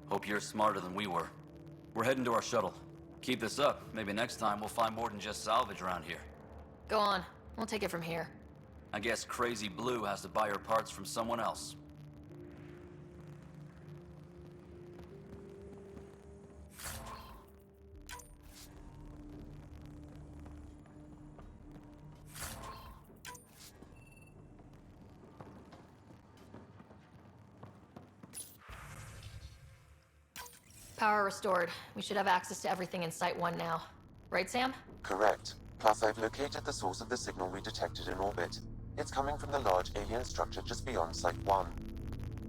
Hope you're smarter than we were. We're heading to our shuttle. Keep this up. Maybe next time we'll find more than just salvage around here. Go on. We'll take it from here. I guess Crazy Blue has to buy her parts from someone else. Power restored. We should have access to everything in Site 1 now. Right, Sam? Correct. Plus, I've located the source of the signal we detected in orbit. It's coming from the large alien structure just beyond Site 1.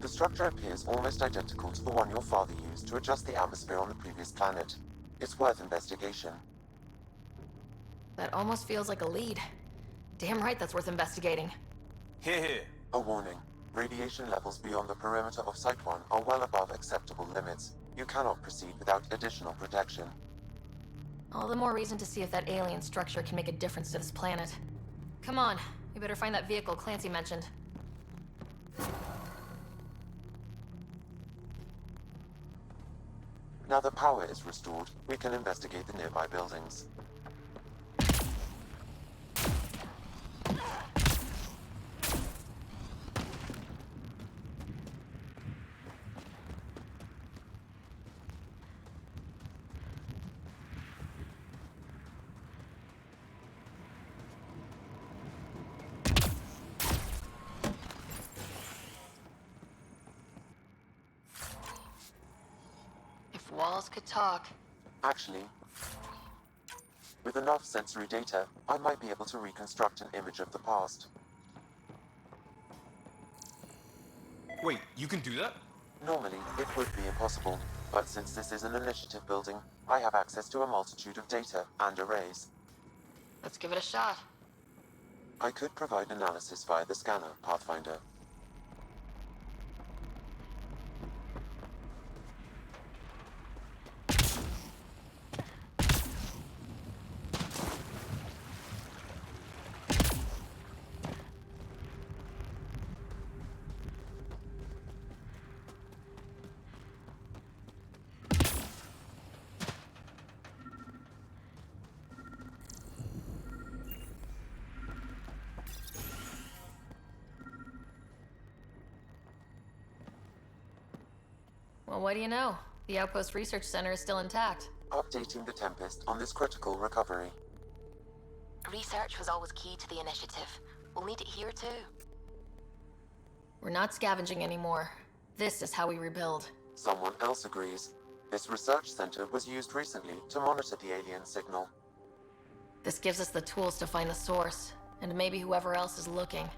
The structure appears almost identical to the one your father used to adjust the atmosphere on the previous planet. It's worth investigation. That almost feels like a lead. Damn right that's worth investigating. Here. A warning. Radiation levels beyond the perimeter of Site 1 are well above acceptable limits. You cannot proceed without additional protection. All the more reason to see if that alien structure can make a difference to this planet. Come on, we better find that vehicle Clancy mentioned. Now that power is restored, we can investigate the nearby buildings. Walls could talk. Actually, with enough sensory data, I might be able to reconstruct an image of the past. Wait, you can do that? Normally, it would be impossible, but since this is an initiative building, I have access to a multitude of data and arrays. Let's give it a shot. I could provide analysis via the scanner, Pathfinder. Well, what do you know? The Outpost Research Center is still intact. Updating the Tempest on this critical recovery. Research was always key to the initiative. We'll need it here, too. We're not scavenging anymore. This is how we rebuild. Someone else agrees. This research center was used recently to monitor the alien signal. This gives us the tools to find the source, and maybe whoever else is looking.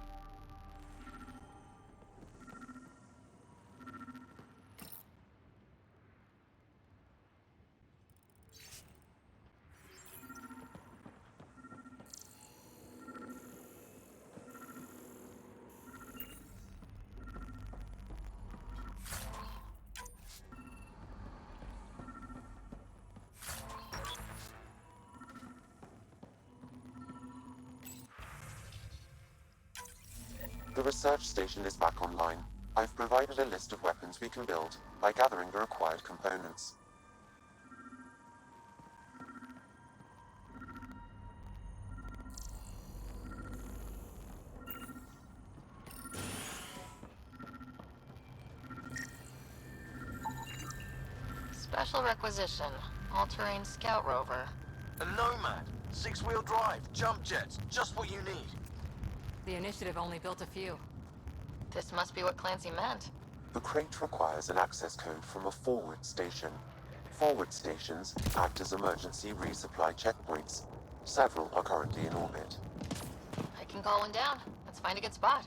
The research station is back online. I've provided a list of weapons we can build by gathering the required components. Special requisition. All-terrain scout rover. A nomad? Six-wheel drive, jump jets, just what you need. The initiative only built a few. This must be what Clancy meant. The crate requires an access code from a forward station. Forward stations act as emergency resupply checkpoints. Several are currently in orbit. I can call one down. Let's find a good spot.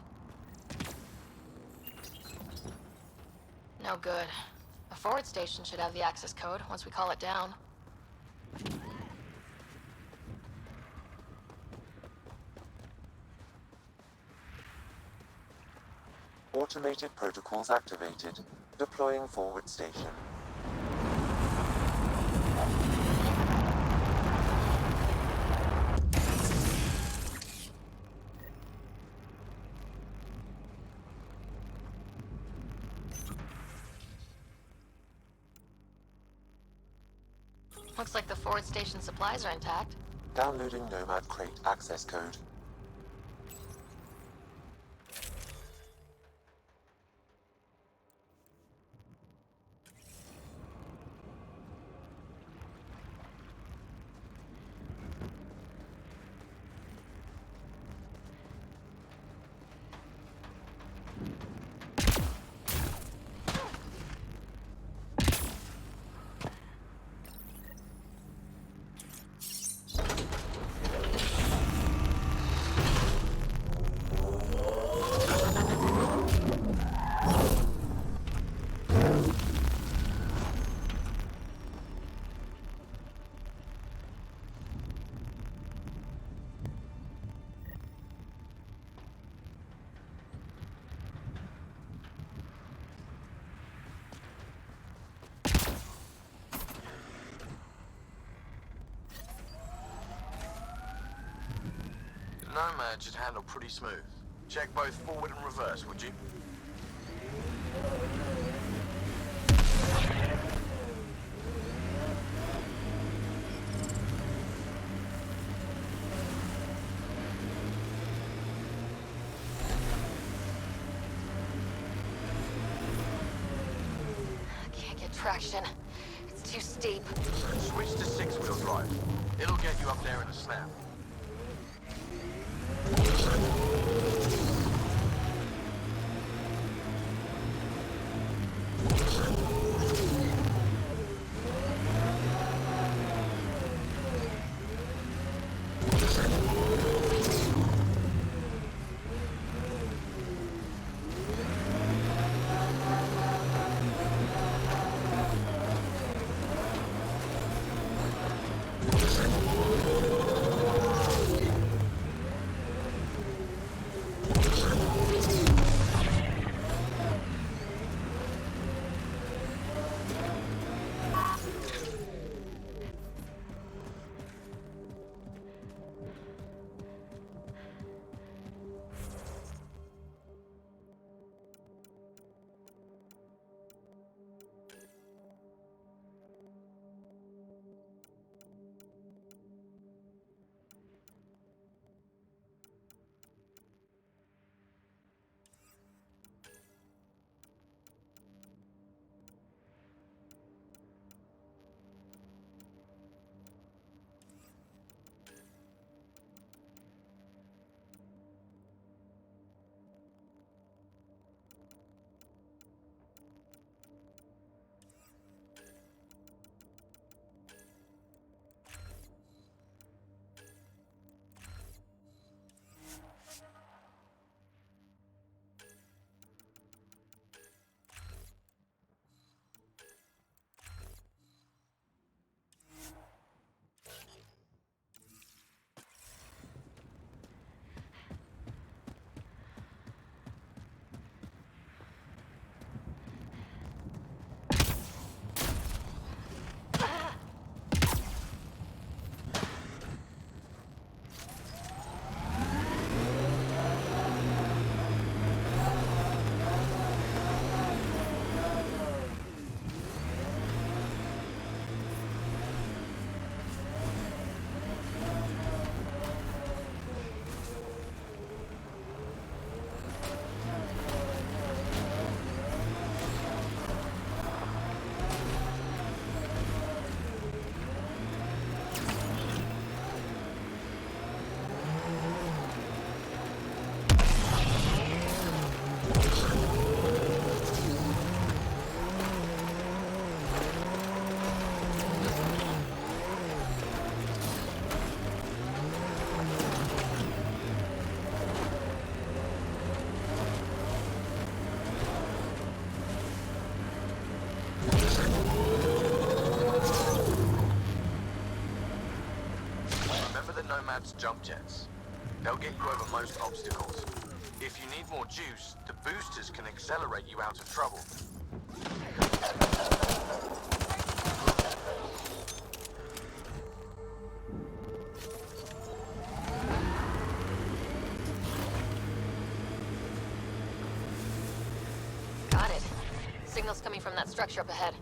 No good. A forward station should have the access code once we call it down. Automated protocols activated. Deploying forward station. Looks like the forward station supplies are intact. Downloading Nomad crate access code. Nomad should handle pretty smooth. Check both forward and reverse, would you? Can't get traction. It's too steep. Switch to six-wheel drive. It'll get you up there in a snap. Lab's jump jets. They'll get you over most obstacles. If you need more juice, the boosters can accelerate you out of trouble. Got it. Signal's coming from that structure up ahead.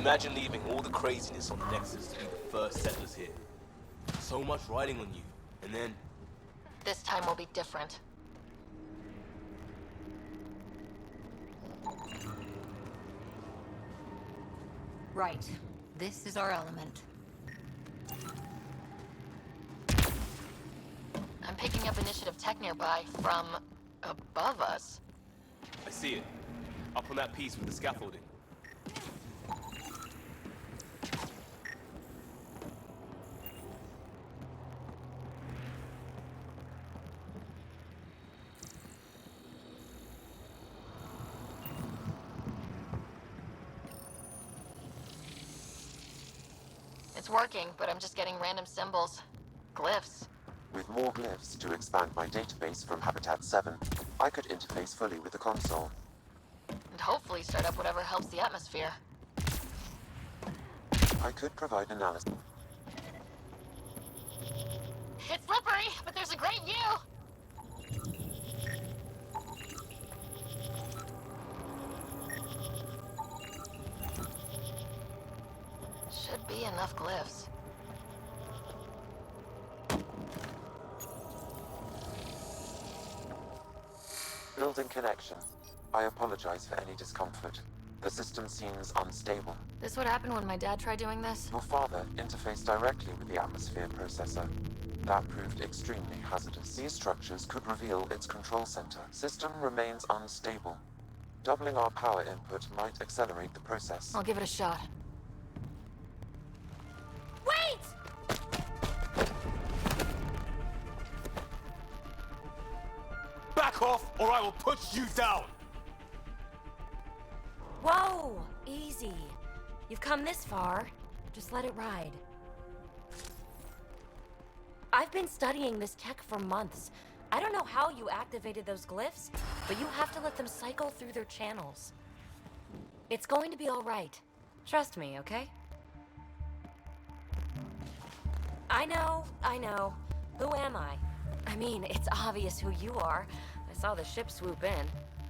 Imagine leaving all the craziness on the Nexus to be the first settlers here. So much riding on you, and then... This time will be different. Right. This is our element. I'm picking up initiative tech nearby from above us. I see it. Up on that piece with the scaffolding. It's working, but I'm just getting random symbols. Glyphs. With more glyphs to expand my database from Habitat 7, I could interface fully with the console. And hopefully start up whatever helps the atmosphere. I could provide analysis. It's slippery, but there's a great view! Should be enough glyphs. Building connection. I apologize for any discomfort. The system seems unstable. This would happen when my dad tried doing this? Your father interfaced directly with the atmosphere processor. That proved extremely hazardous. These structures could reveal its control center. System remains unstable. Doubling our power input might accelerate the process. I'll give it a shot. Wait! Back off, or I will put you down! Whoa! Easy. You've come this far. Just let it ride. I've been studying this tech for months. I don't know how you activated those glyphs, but you have to let them cycle through their channels. It's going to be all right. Trust me, okay? I know. Who am I? I mean, it's obvious who you are. I saw the ship swoop in.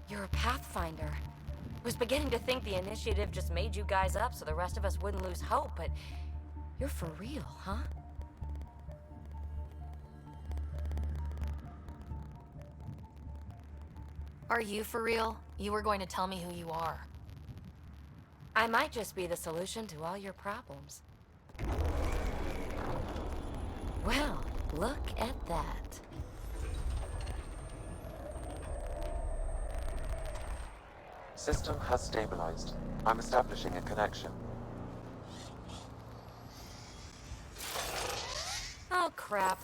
You're a Pathfinder. Was beginning to think the initiative just made you guys up so the rest of us wouldn't lose hope, but you're for real, huh? Are you for real? You were going to tell me who you are. I might just be the solution to all your problems. Well, look at that. System has stabilized. I'm establishing a connection. Oh, crap.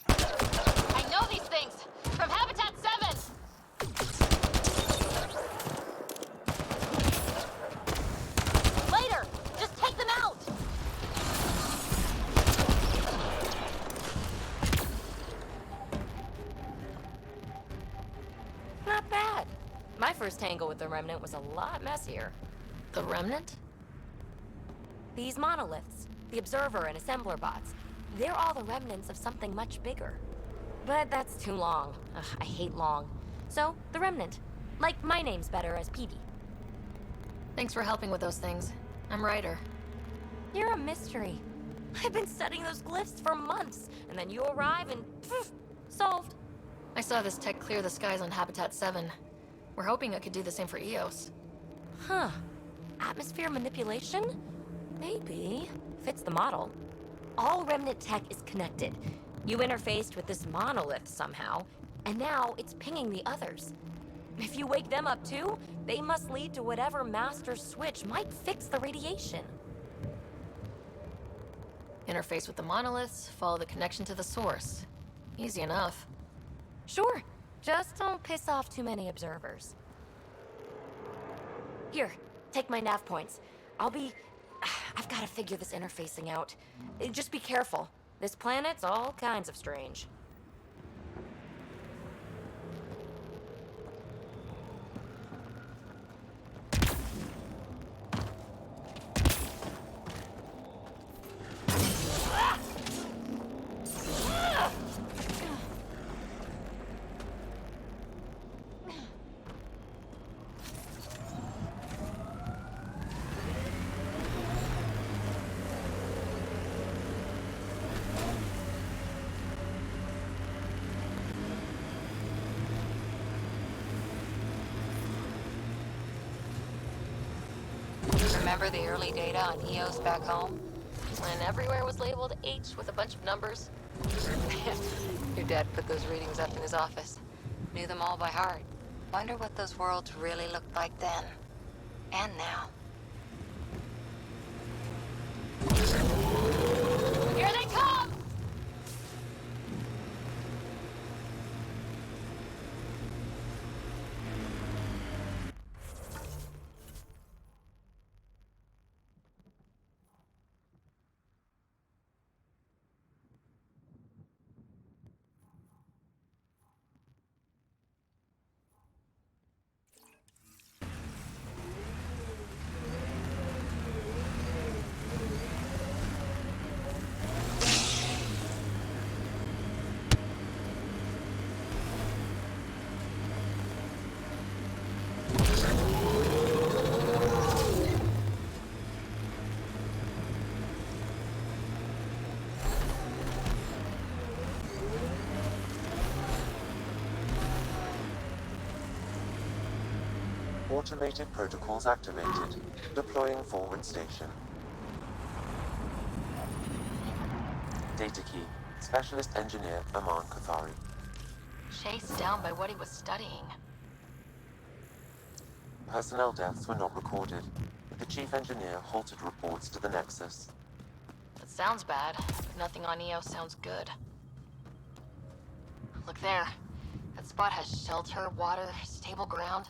I know these things! From Habitat 7! Later! Just take them out! Not bad. My first tangle with the Remnant was a lot messier. The Remnant? These monoliths, the Observer and Assembler bots, they're all the remnants of something much bigger. But that's too long. Ugh, I hate long. So, the Remnant. Like, my name's better as Petey. Thanks for helping with those things. I'm Ryder. You're a mystery. I've been studying those glyphs for months, and then you arrive and poof, solved. I saw this tech clear the skies on Habitat 7. We're hoping it could do the same for EOS. Huh. Atmosphere manipulation? Maybe. Fits the model. All Remnant tech is connected. You interfaced with this monolith somehow, and now it's pinging the others. If you wake them up too, they must lead to whatever master switch might fix the radiation. Interface with the monoliths, follow the connection to the source. Easy enough. Sure, just don't piss off too many observers. Here, take my nav points. I've got to figure this interfacing out. Just be careful. This planet's all kinds of strange. Remember the early data on EOS back home? When everywhere was labeled H with a bunch of numbers? Your dad put those readings up in his office. Knew them all by heart. Wonder what those worlds really looked like then. And now. Here they come! Automated protocols activated. Deploying forward station. Data key. Specialist Engineer Aman Kathari. Chased down by what he was studying. Personnel deaths were not recorded. The Chief Engineer halted reports to the Nexus. That sounds bad. Nothing on EOS sounds good. Look there. That spot has shelter, water, stable ground.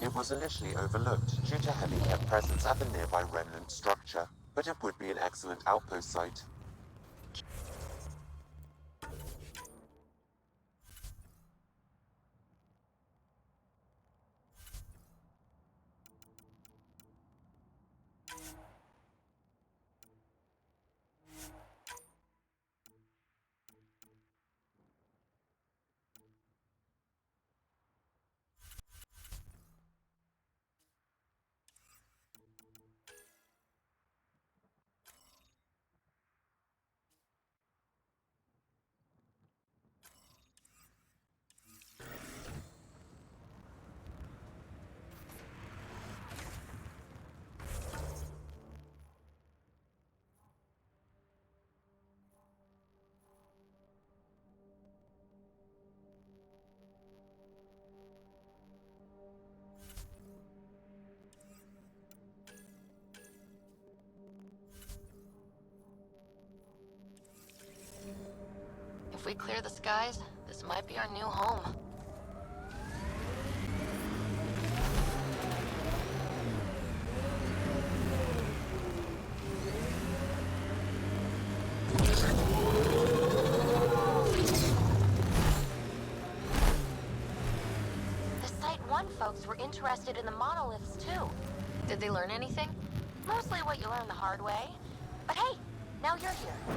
It was initially overlooked due to heavy Kett presence at the nearby remnant structure, but it would be an excellent outpost site. If we clear the skies, this might be our new home. The Site 1 folks were interested in the monoliths too. Did they learn anything? Mostly what you learn the hard way. But hey, now you're here.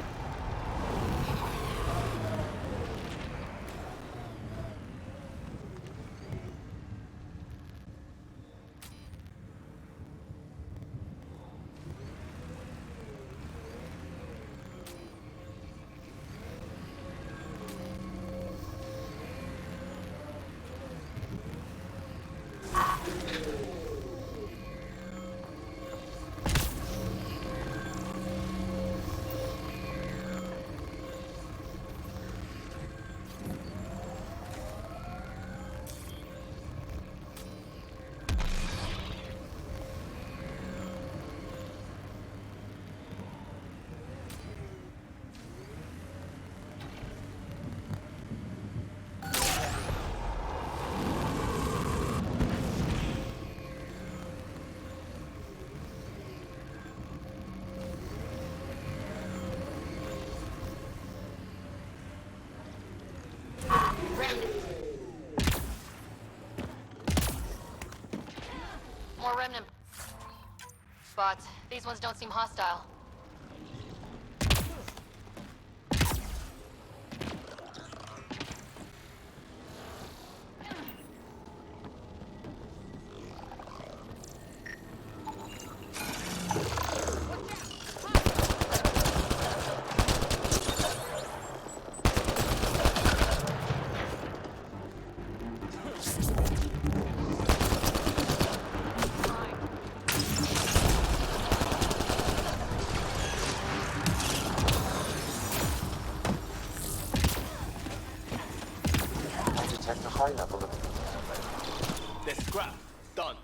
remnant spots. These ones don't seem hostile. Detect a high level of... Let's scrap. Done.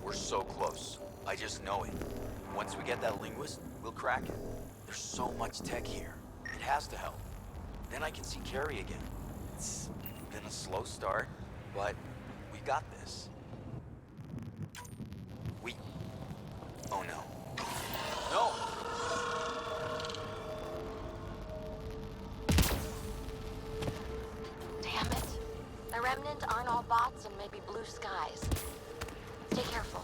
We're so close. I just know it. Once we get that linguist, we'll crack it. There's so much tech here. It has to help. Then I can see Carrie again. It's been a slow start, but we got this. Oh no. No! Damn it. The Remnant aren't all bots and maybe blue skies. Stay careful.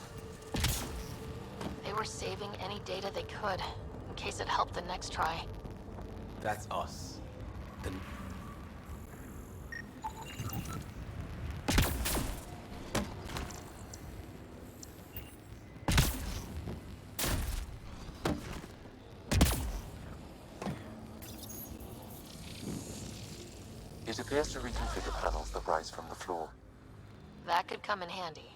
They were saving any data they could, in case it helped the next try. That's us. Then It appears to reconfigure panels that rise from the floor. That could come in handy.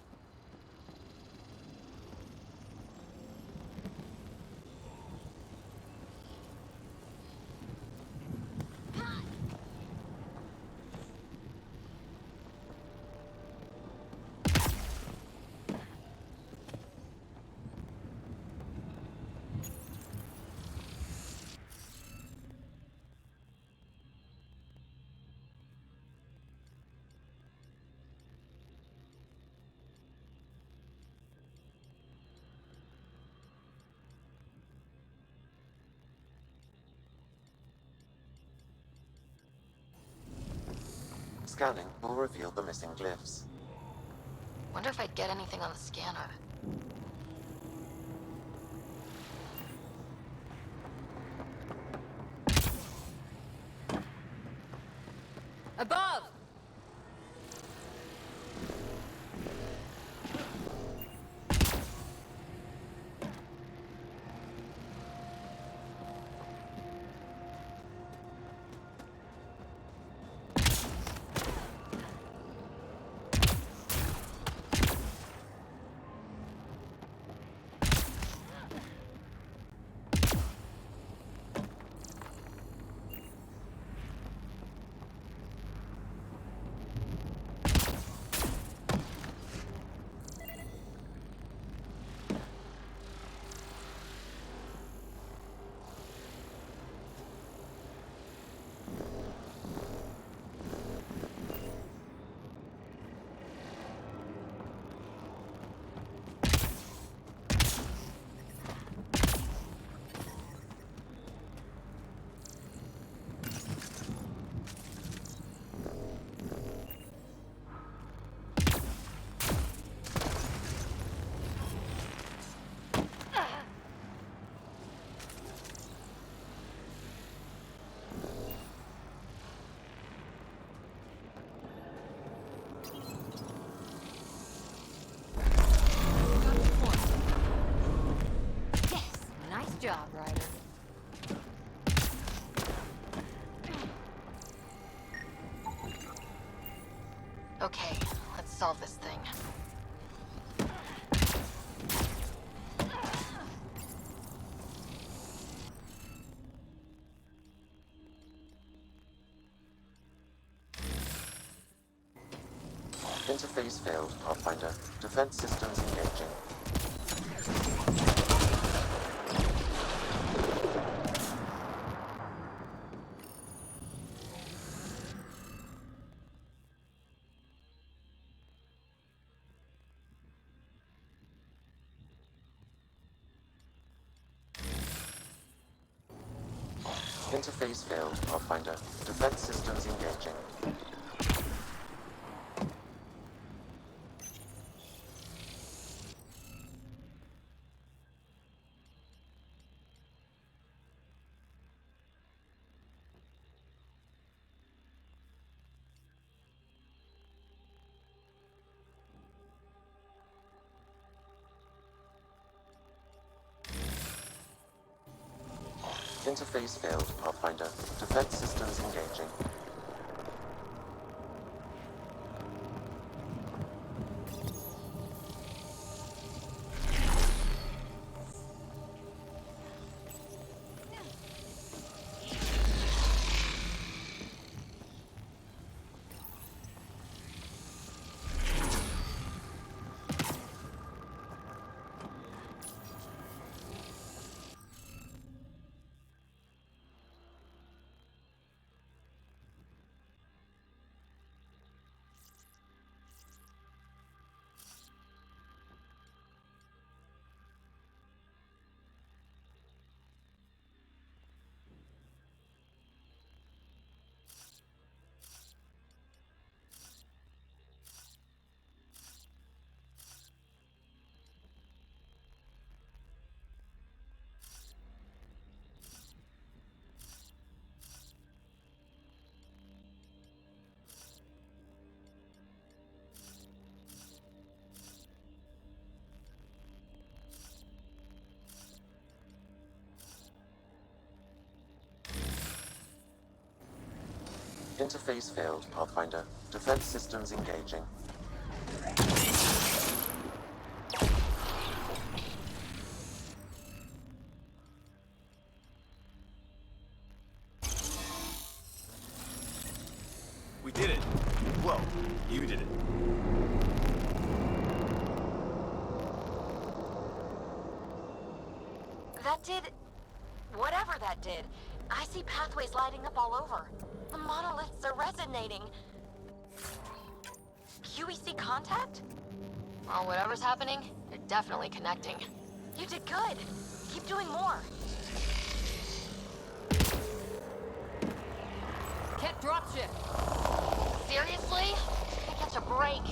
Scanning will reveal the missing glyphs. Wonder if I'd get anything on the scanner. Above! job, Ryder. Okay, let's solve this thing. Interface failed, Pathfinder. Defense systems engaging. Interface failed, Pathfinder. Defense systems engaging. Interface failed, Pathfinder. Defense systems engaging. Interface failed, Pathfinder. Defense systems engaging. We did it. Well, you did it. That did... whatever that did. I see pathways lighting up all over. The monoliths are resonating. QEC contact? Well, whatever's happening, they're definitely connecting. You did good. Keep doing more. Can't dropship. Seriously? Can't catch a break.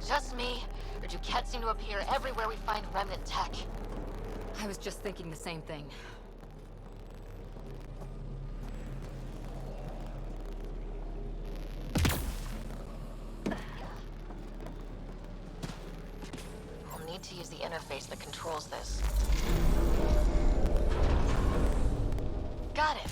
Just me, or do cats seem to appear everywhere we find remnant tech? I was just thinking the same thing. I'll need to use the interface that controls this. Got it.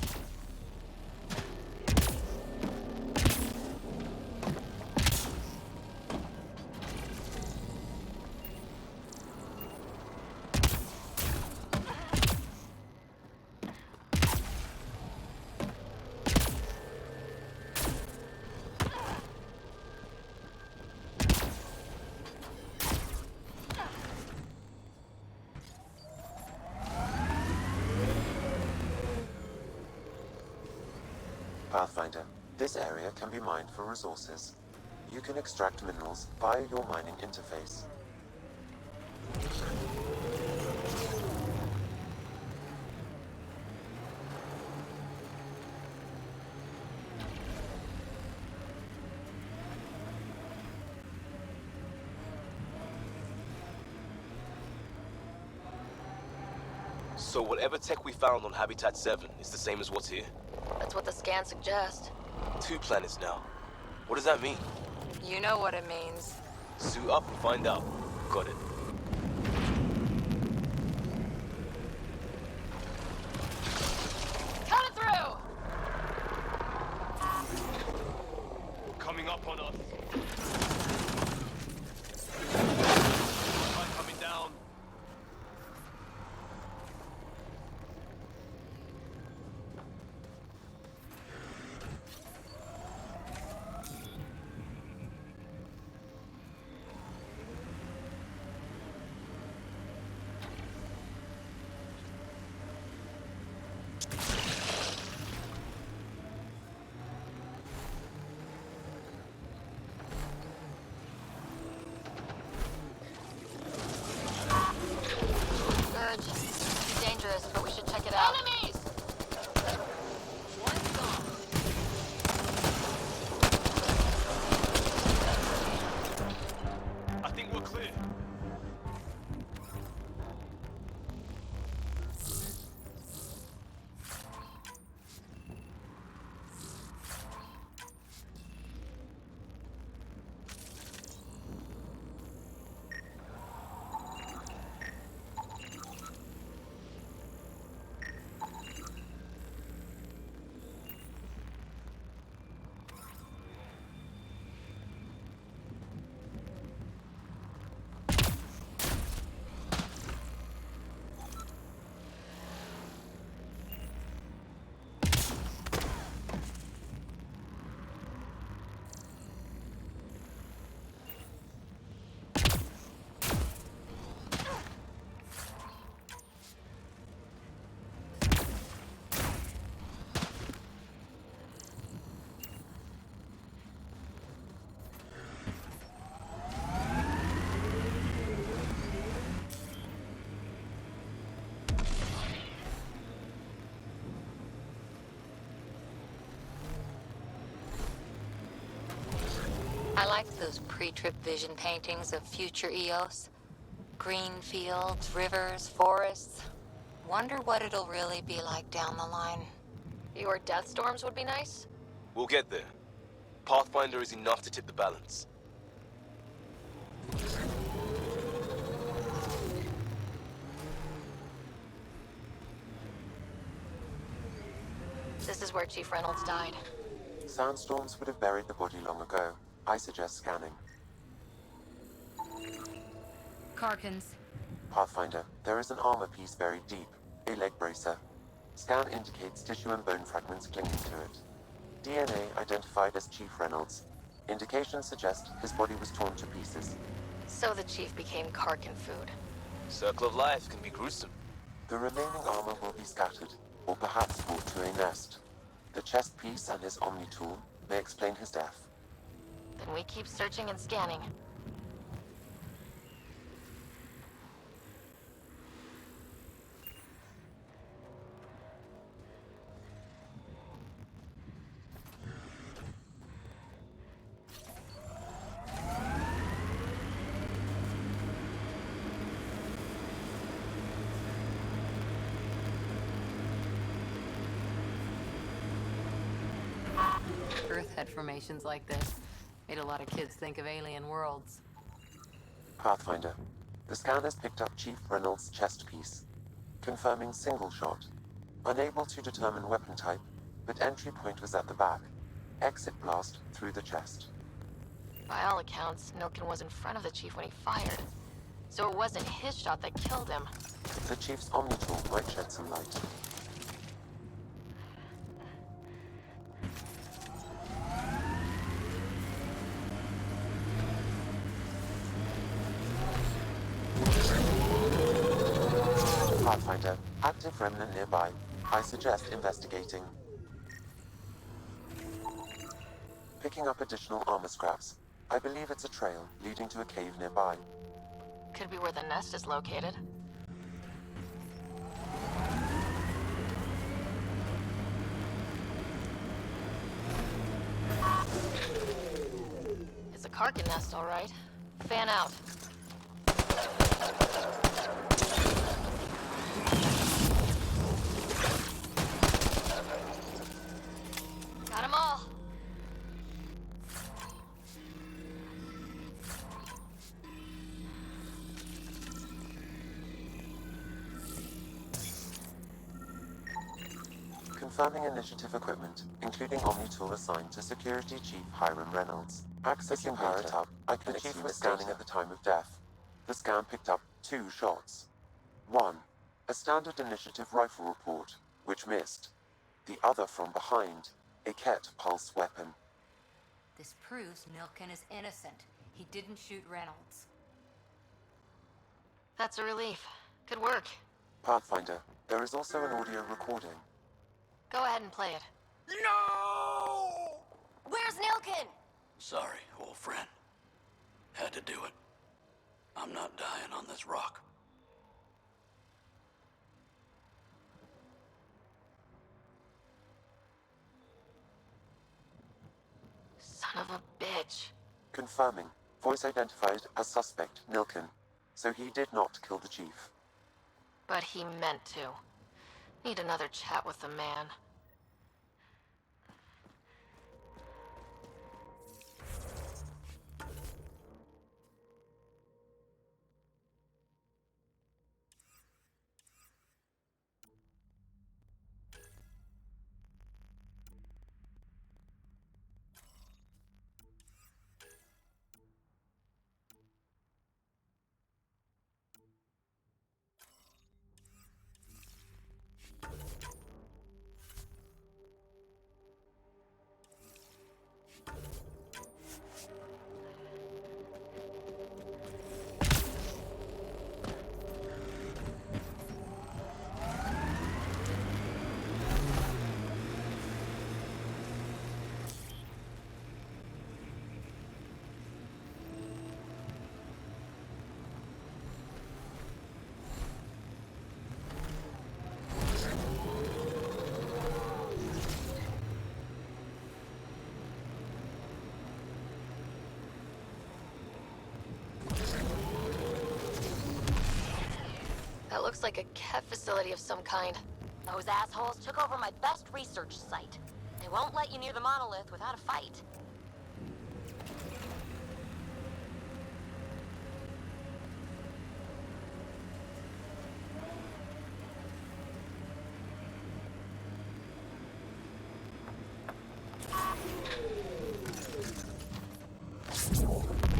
Pathfinder, this area can be mined for resources. You can extract minerals via your mining interface. So whatever tech we found on Habitat 7 is the same as what's here? That's what the scans suggest. 2 planets now. What does that mean? You know what it means. Suit up and find out. Got it. Coming through! Coming up on us. Coming down. it! I liked those pre-trip vision paintings of future Eos. Green fields, rivers, forests. Wonder what it'll really be like down the line. Your death storms would be nice? We'll get there. Pathfinder is enough to tip the balance. This is where Chief Reynolds died. Sandstorms would have buried the body long ago. I suggest scanning. Karkins. Pathfinder, there is an armor piece buried deep. A leg bracer. Scan indicates tissue and bone fragments clinging to it. DNA identified as Chief Reynolds. Indications suggest his body was torn to pieces. So the Chief became Karkin food. Circle of life can be gruesome. The remaining armor will be scattered, or perhaps brought to a nest. The chest piece and his Omni tool may explain his death. Then we keep searching and scanning. Earth had formations like this. Made a lot of kids think of alien worlds. Pathfinder, the scan has picked up Chief Reynolds' chest piece, confirming single shot. Unable to determine weapon type, but entry point was at the back. Exit blast through the chest. By all accounts, Nilkin was in front of the Chief when he fired. So it wasn't his shot that killed him. The Chief's Omni tool might shed some light. Pathfinder, active remnant nearby. I suggest investigating. Picking up additional armor scraps. I believe it's a trail leading to a cave nearby. Could be where the nest is located. It's a Karkin nest, all right. Fan out. Got 'em all. Confirming initiative equipment, including Omni tool assigned to Security Chief Hiram Reynolds. Accessing power it up, I can Chief was scanning at the time of death. The scan picked up 2 shots. 1, a standard initiative rifle report, which missed. The other from behind, a Ket pulse weapon. This proves Nilkin is innocent. He didn't shoot Reynolds. That's a relief. Good work. Pathfinder, there is also an audio recording. Go ahead and play it. No! Where's Nilkin? Sorry, old friend. Had to do it. I'm not dying on this rock. Son of a bitch. Confirming. Voice identified as suspect Nilken, so he did not kill the chief. But he meant to. Need another chat with the man. That looks like a Ket facility of some kind. Those assholes took over my best research site. They won't let you near the monolith without a fight.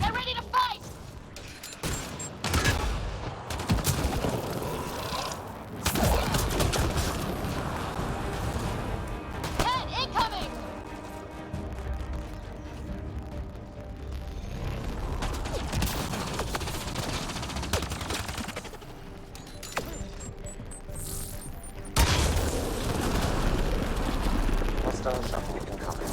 Get ready to fight! Ken, incoming! Hostile shuttle incoming.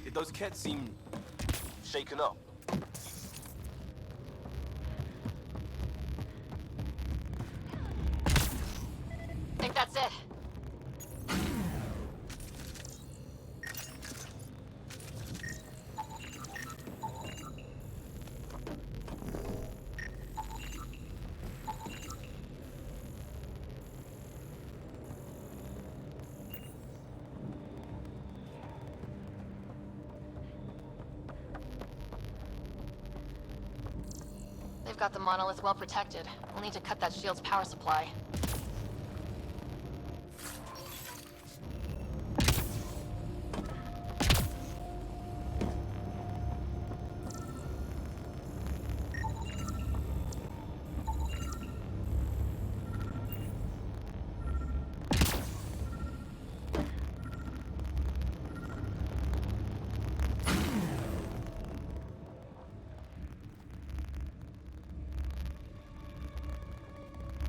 Did those Ket seem shaken up? Think that's it. They've got the monolith well protected. We'll need to cut that shield's power supply.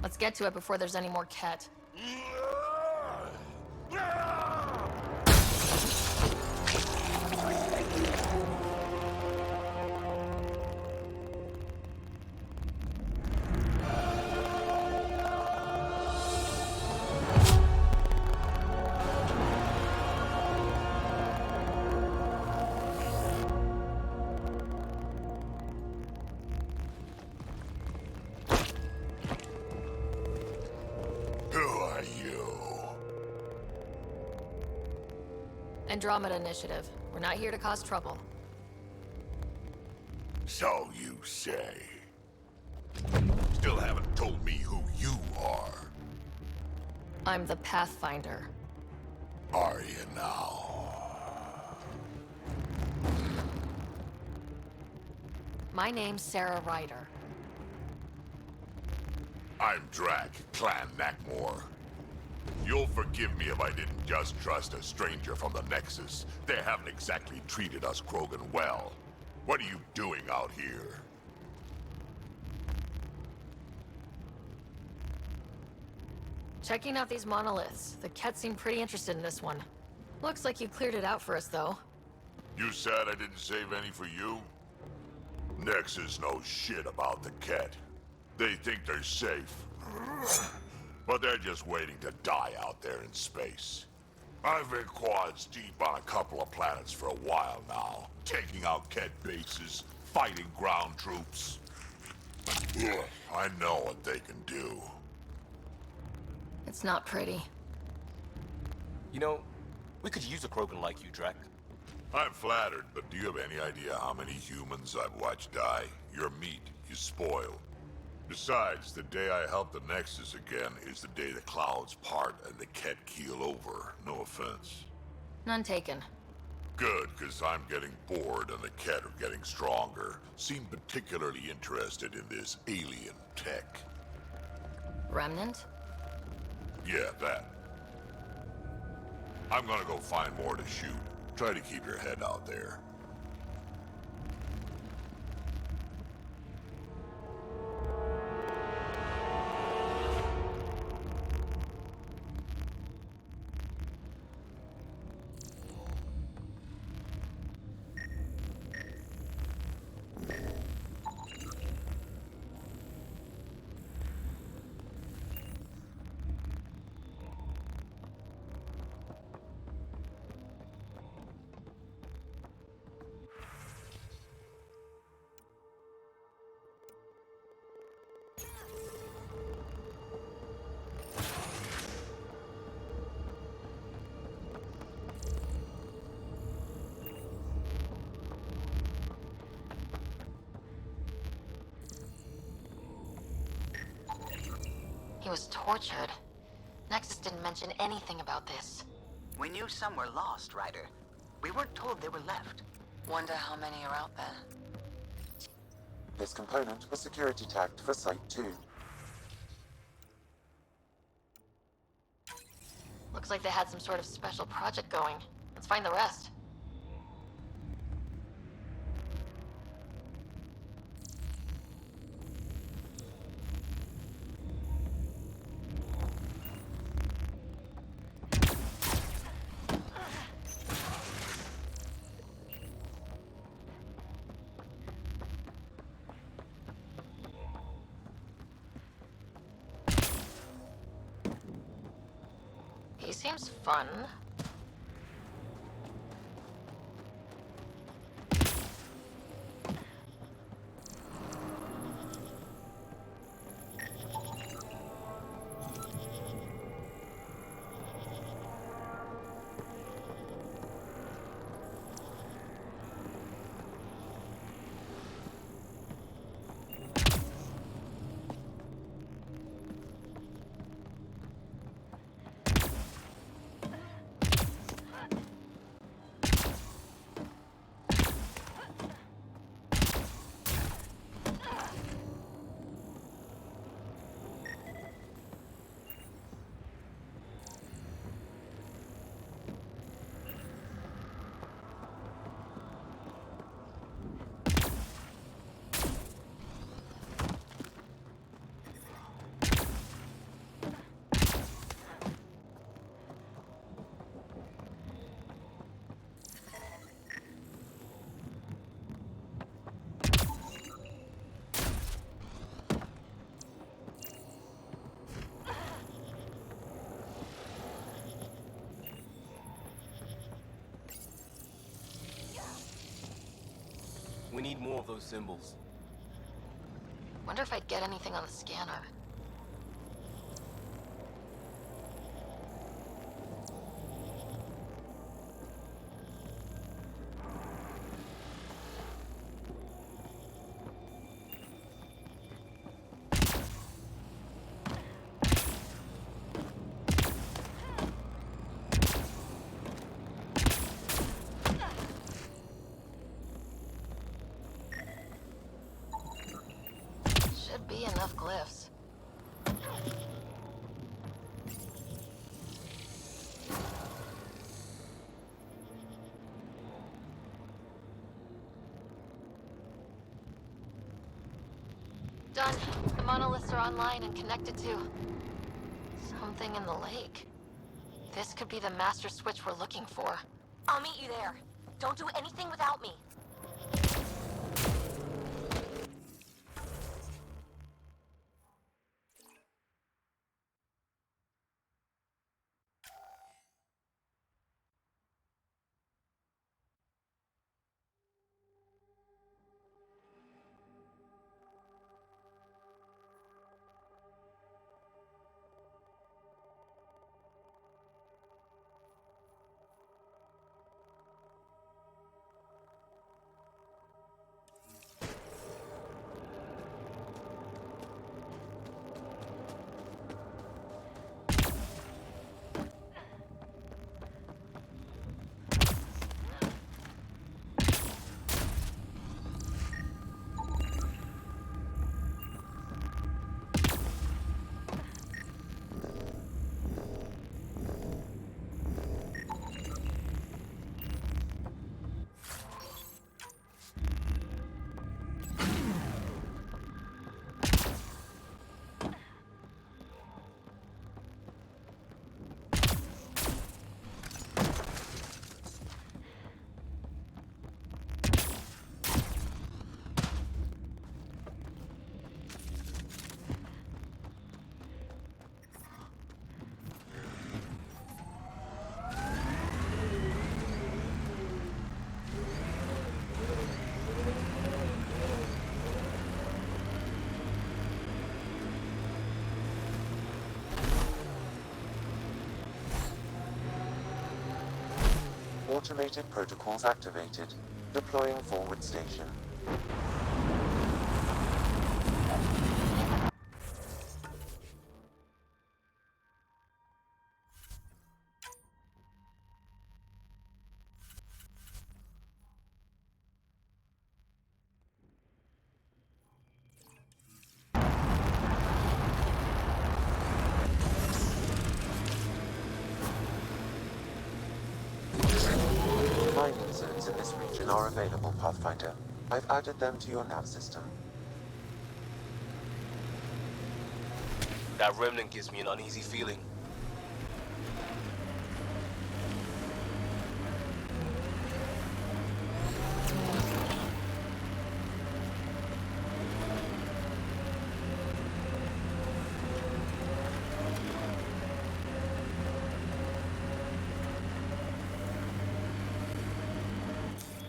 Let's get to it before there's any more Ket. Andromeda Initiative. We're not here to cause trouble. So you say. Still haven't told me who you are. I'm the Pathfinder. Are you now? My name's Sarah Ryder. I'm Drac, Clan Nakmor. You'll forgive me if I didn't just trust a stranger from the Nexus. They haven't exactly treated us Krogan well. What are you doing out here? Checking out these monoliths. The Ket seemed pretty interested in this one. Looks like you cleared it out for us, though. You sad I didn't save any for you? Nexus knows shit about the Ket. They think they're safe. But they're just waiting to die out there in space. I've been quads deep on a couple of planets for a while now, taking out Ket bases, fighting ground troops. I know what they can do. It's not pretty. You know, we could use a Krogan like you, Drac. I'm flattered, but do you have any idea how many humans I've watched die? Your meat is spoiled. Besides, the day I help the Nexus again is the day the clouds part and the Ket keel over. No offense. None taken. Good, because I'm getting bored and the Ket are getting stronger. Seem particularly interested in this alien tech. Remnant? Yeah, that. I'm gonna go find more to shoot. Try to keep your head out there. He was tortured. Nexus didn't mention anything about this. We knew some were lost, Ryder. We weren't told they were left. Wonder how many are out there. This component was security tagged for Site 2. Looks like they had some sort of special project going. Let's find the rest. He seems fun. We need more of those symbols. Wonder if I'd get anything on the scanner. Should be enough glyphs. Done. The monoliths are online and connected too. Something in the lake. This could be the master switch we're looking for. I'll meet you there. Don't do anything without me. Automated protocols activated. Deploying forward station. Mining zones in this region are available, Pathfinder. I've added them to your nav system. That remnant gives me an uneasy feeling.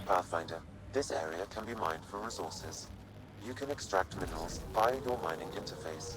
Pathfinder, this area can be mined for resources. You can extract minerals via your mining interface.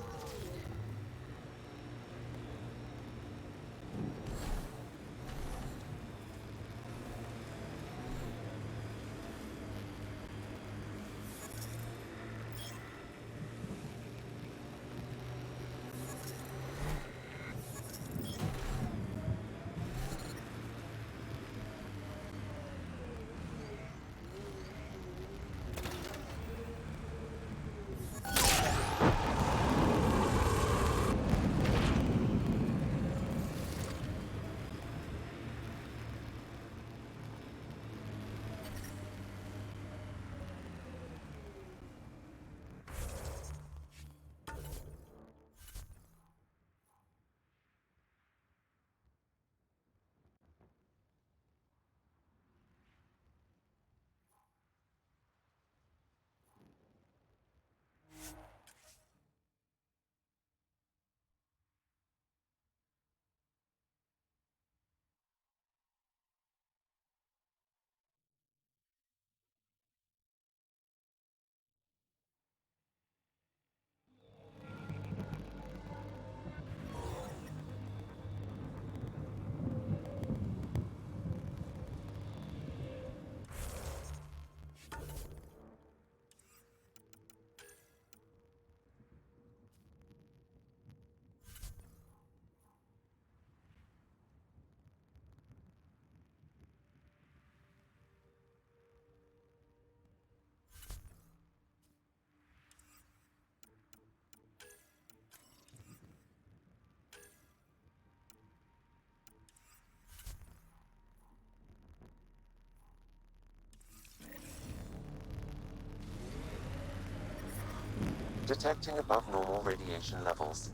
Detecting above normal radiation levels.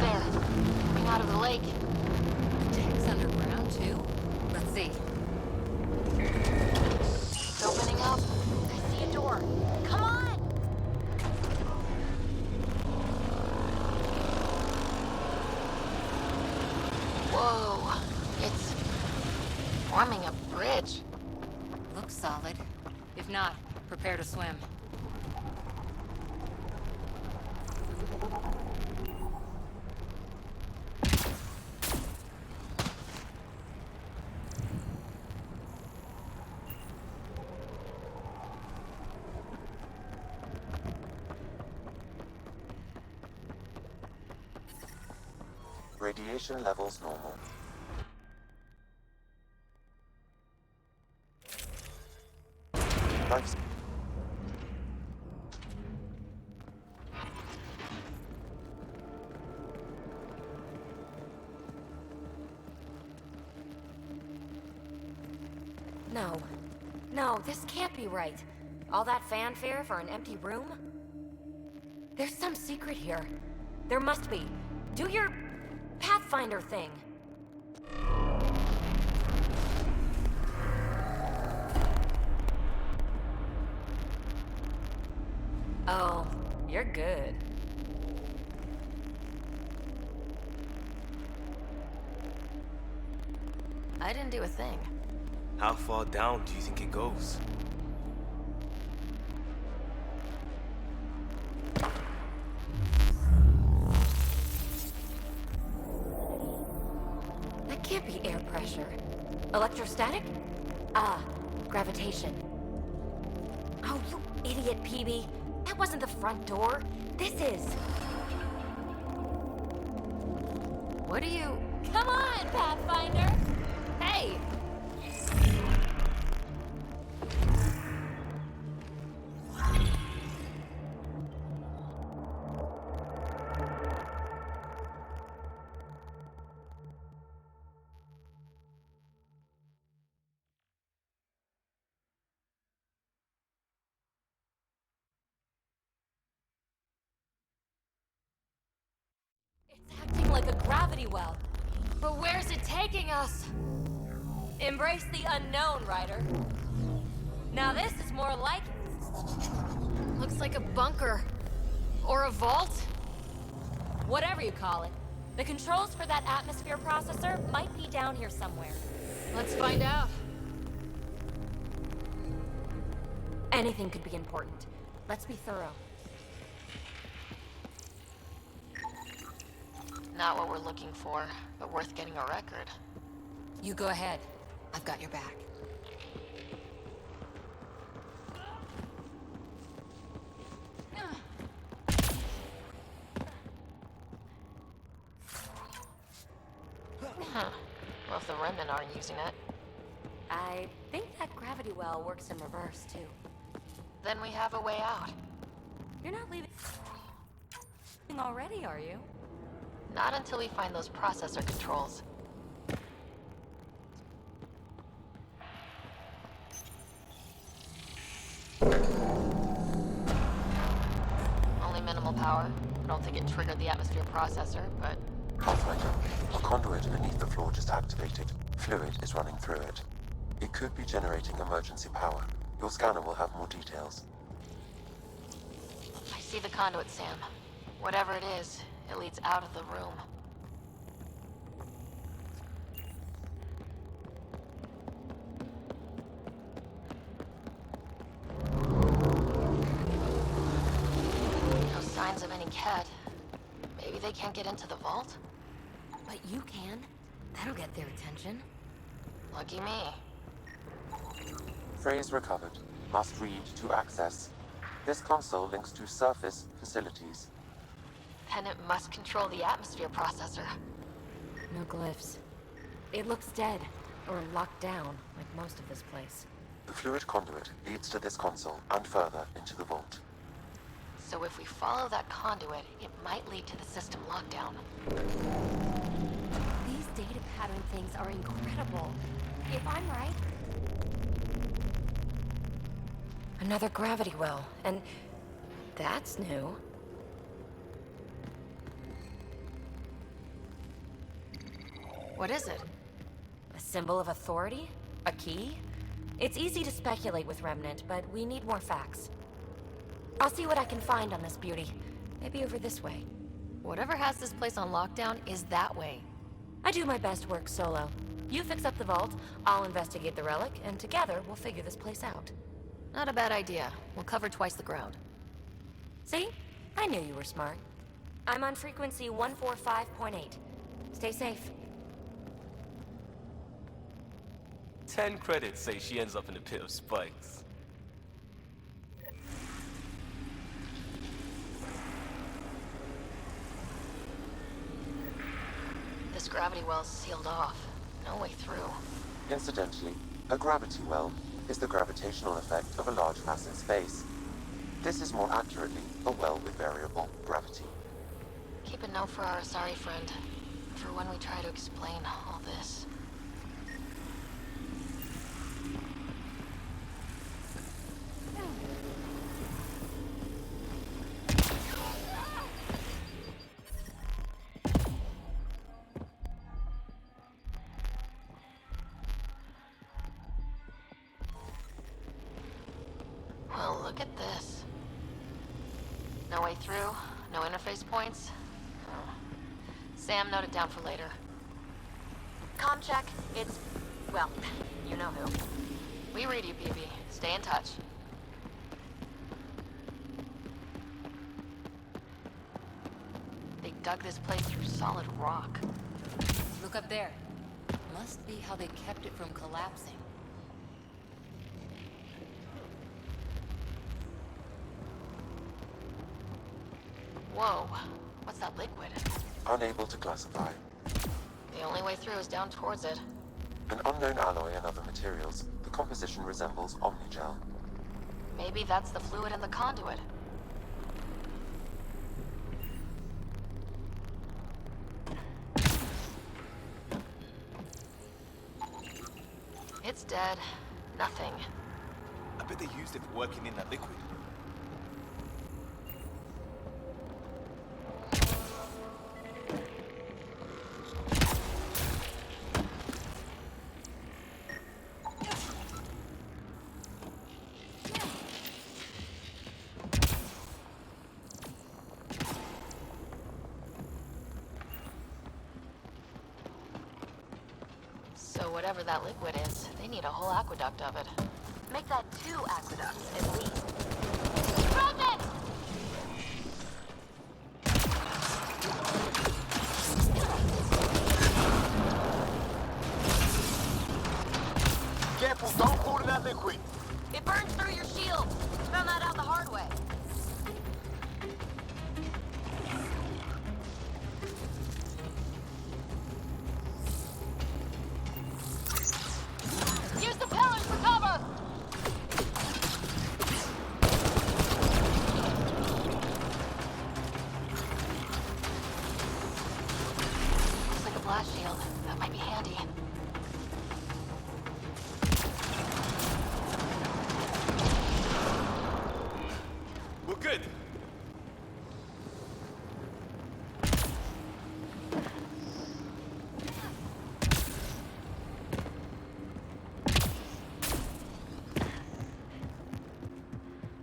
There. Coming out of the lake. Tank's underground, too? Let's see. It's opening up. I see a door. Come on! Whoa. It's forming a bridge. Looks solid. If not, prepare to swim. Radiation levels normal. Life. No. No, this can't be right. All that fanfare for an empty room? There's some secret here. There must be. Do your Pathfinder thing. Oh, you're good. I didn't do a thing. How far down do you think it goes? That can't be air pressure. Electrostatic? Ah, gravitation. Oh, you idiot, PB. That wasn't the front door. This is. What do you... Come on, Pathfinder! Hey! It's acting like a gravity well. But where's it taking us? Embrace the unknown, Ryder. Now this is more like... Looks like a bunker. Or a vault? Whatever you call it. The controls for that atmosphere processor might be down here somewhere. Let's find out. Anything could be important. Let's be thorough. Not what we're looking for, but worth getting a record. You go ahead. I've got your back. Huh. Well, if the Remnant aren't using it, I think that gravity well works in reverse, too. then we have a way out. You're not leaving already, are you? Not until we find those processor controls. Only minimal power. I don't think it triggered the atmosphere processor, but... Pathfinder, a conduit beneath the floor just activated. Fluid is running through it. It could be generating emergency power. Your scanner will have more details. I see the conduit, Sam. Whatever it is, it leads out of the room. Cat. Maybe they can't get into the vault? But you can. That'll get their attention. Lucky me. Phrase recovered. Must read to access. This console links to surface facilities. Then it must control the atmosphere processor. No glyphs. It looks dead, or locked down, like most of this place. The fluid conduit leads to this console and further into the vault. So if we follow that conduit, it might lead to the system lockdown. These data pattern things are incredible. If I'm right... Another gravity well, and that's new. What is it? A symbol of authority? A key? It's easy to speculate with Remnant, but we need more facts. I'll see what I can find on this beauty. Maybe over this way. Whatever has this place on lockdown is that way. I do my best work solo. You fix up the vault, I'll investigate the relic, and together we'll figure this place out. Not a bad idea. We'll cover twice the ground. See? I knew you were smart. I'm on frequency 145.8. Stay safe. 10 credits say she ends up in a pit of spikes. This gravity well's sealed off. No way through. Incidentally, a gravity well is the gravitational effect of a large mass in space. This is more accurately a well with variable gravity. Keep a note for our Asari friend, for when we try to explain all this. Well, look at this. No way through, no interface points. Oh. Sam, note it down for later. Comm check. It's... well, you know who. We read you, BB. Stay in touch. They dug this place through solid rock. Look up there. Must be how they kept it from collapsing. Whoa. What's that liquid? Unable to classify. The only way through is down towards it. An unknown alloy and other materials. The composition resembles omnigel. Maybe that's the fluid in the conduit. It's dead. Nothing. I bet they used it for working in that liquid. So whatever that liquid is, they need a whole aqueduct of it. Make that 2 aqueducts, at least. Careful, don't fall in that liquid. It burns through your shield. Found that out the hard way. Use the pillars for cover! Looks like a blast shield. That might be handy. We're good.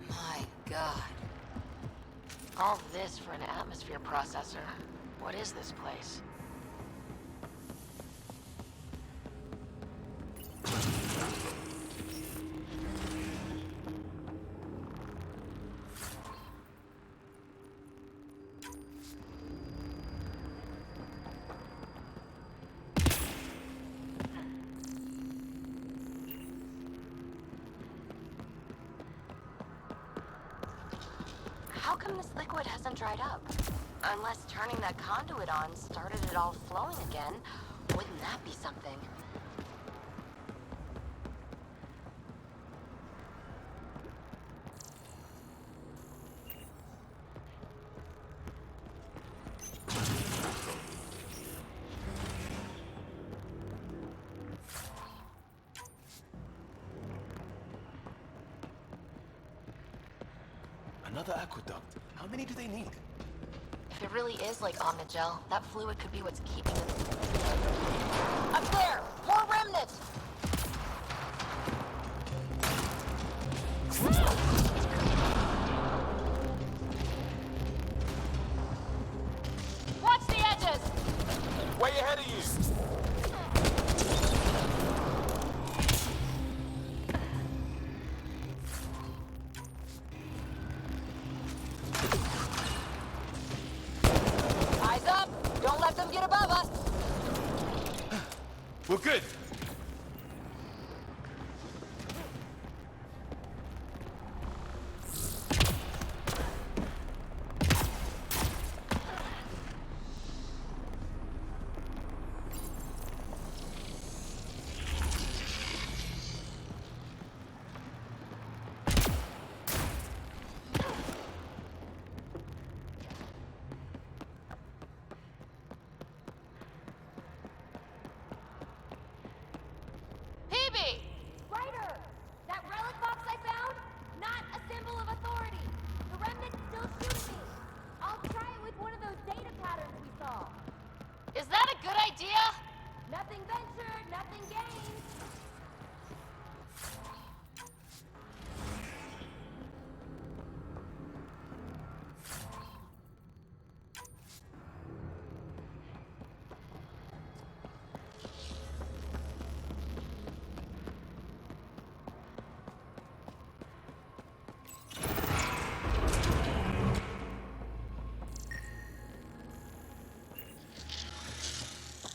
My God. All this for an atmosphere processor. What is this place? How come this liquid hasn't dried up? Unless turning that conduit on started it all flowing again. Wouldn't that be something? Another aqueduct. How many do they need? If it really is like Omnigel, that fluid could be what's keeping it. Up there! More remnants! Watch the edges! Way ahead of you! Eyes up! Don't let them get above us! We're good. Phoebe! Ryder! That relic box I found? Not a symbol of authority. The remnant's still shooting me. I'll try it with one of those data patterns we saw. Is that a good idea? Nothing ventured, nothing gained.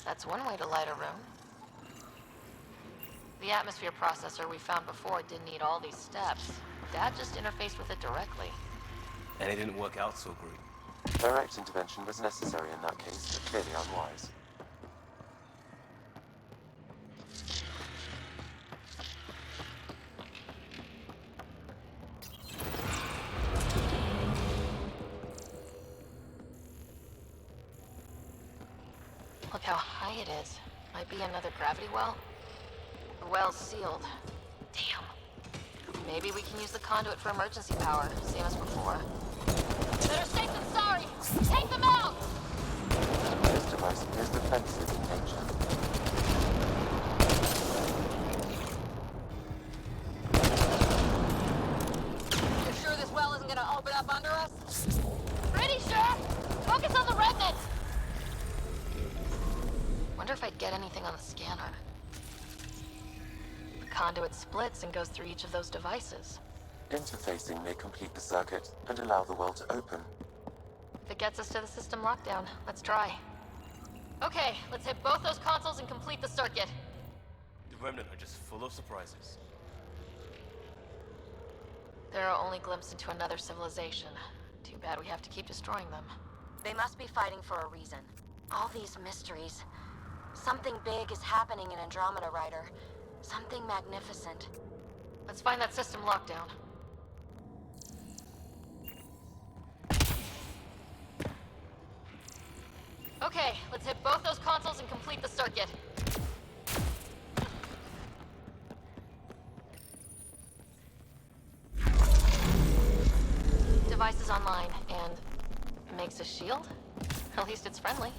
That's one way to light a room. The atmosphere processor we found before didn't need all these steps. Dad just interfaced with it directly. And it didn't work out so great. Direct intervention was necessary in that case, but clearly unwise. Look how high it is. Might be another gravity well. The well's sealed. Damn. Maybe we can use the conduit for emergency power, same as before. Better safe than sorry! Take them out! This device appears defensive in nature. You're sure this well isn't gonna open up under us? Pretty sure! Focus on the remnant! Wonder if I'd get anything on the scanner. The conduit splits and goes through each of those devices. Interfacing may complete the circuit and allow the well to open. If it gets us to the system lockdown, let's try. Okay, let's hit both those consoles and complete the circuit. The Remnant are just full of surprises. They're our only glimpse into another civilization. Too bad we have to keep destroying them. They must be fighting for a reason. All these mysteries. Something big is happening in Andromeda, Ryder. Something magnificent. Let's find that system lockdown. Okay, let's hit both those consoles and complete the circuit. Device is online, and makes a shield? At least it's friendly.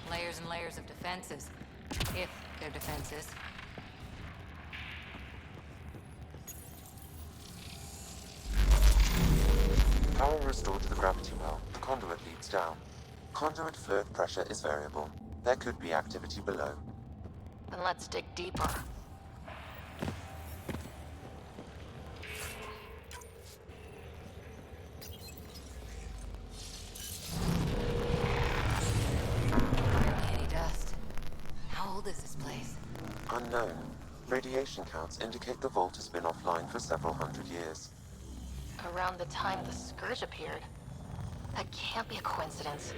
Layers and layers of defenses. If they're defenses. Power restored to the gravity well. The conduit leads down. Conduit fluid pressure is variable. There could be activity below. Then let's dig deeper. Any dust. How old is this place? Unknown. Radiation counts indicate the vault has been offline for several hundred years. around the time the Scourge appeared. That can't be a coincidence.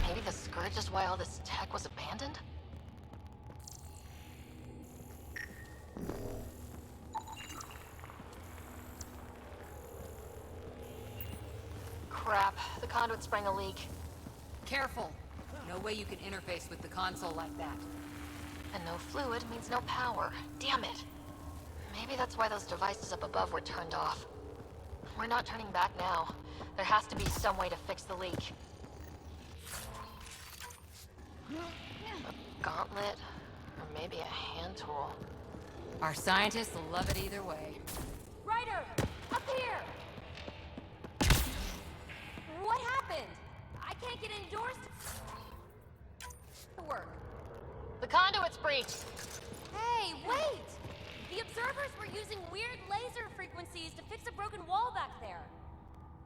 Maybe the Scourge is why all this tech was abandoned? Crap, the conduit sprang a leak. Careful. No way you can interface with the console like that. And no fluid means no power. Damn it. Maybe that's why those devices up above were turned off. We're not turning back now. There has to be some way to fix the leak. A gauntlet, or maybe a hand tool. Our scientists will love it either way. Ryder! Up here! What happened? I can't get endorsed to work. The conduit's breached! Hey, wait! The observers were using weird laser frequencies to fix a broken wall back there.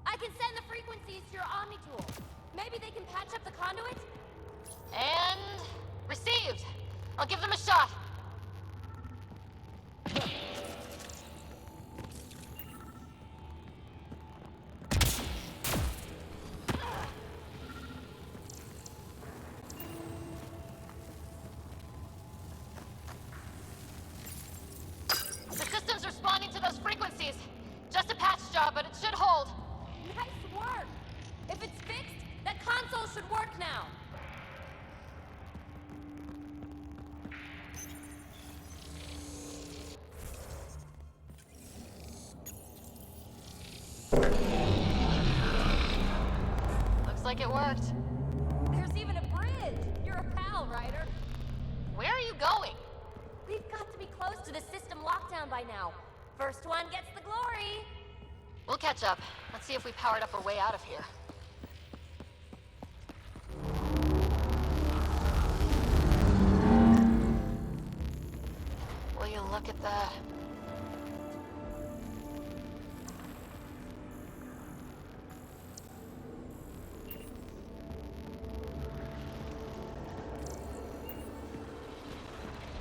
I can send the frequencies to your Omni tool. Maybe they can patch up the conduit? And... received! I'll give them a shot! The system's responding to those frequencies. Just a patch job, but it should hold. Nice work! If it's fixed, that console should work now. Looks like it worked. There's even a bridge. You're a pal, Ryder. Where are you going? We've got to be close to the system lockdown by now. First one gets the glory. We'll catch up. Let's see if we powered up our way out of here. Will you look at that?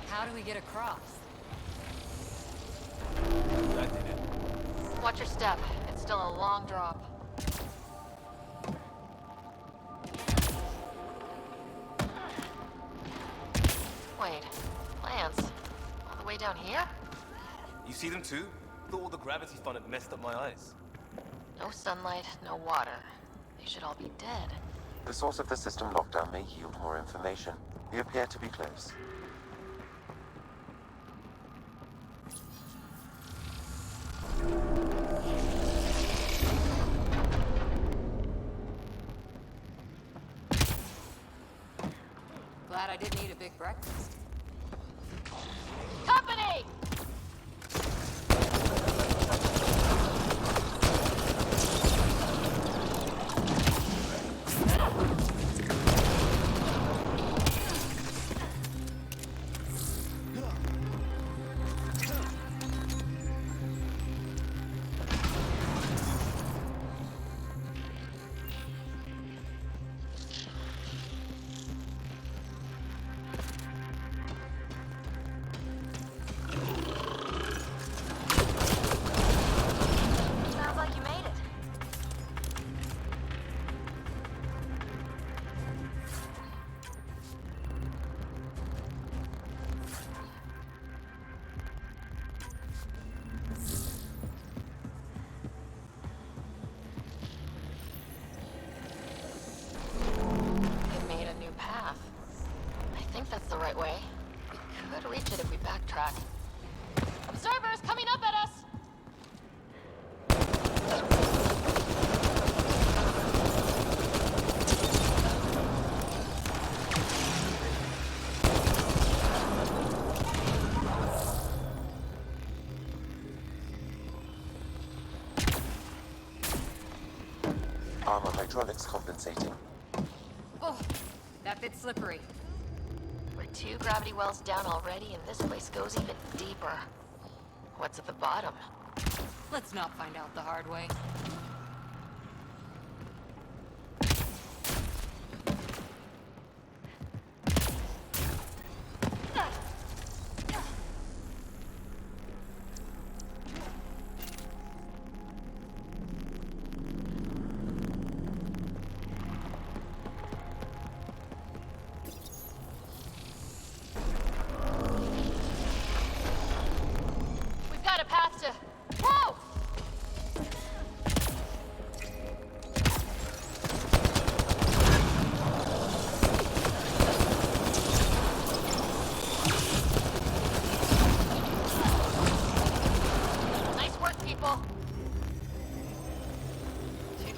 How do we get across? That did it. Watch your step. It's still a long drop. Wait, plants? All the way down here? You see them too? Thought all the gravity fun had messed up my eyes. No sunlight, no water. They should all be dead. The source of the system lockdown may yield more information. We appear to be close. Glad I didn't eat a big breakfast. Company! Sounds like you made it. It made a new path. I think that's the right way. We could reach it if we backtrack. Observers coming up at us! Armor hydraulics compensating. Oh, that bit's slippery. We're 2 gravity wells down already, and this place goes even deeper. What's at the bottom? Let's not find out the hard way.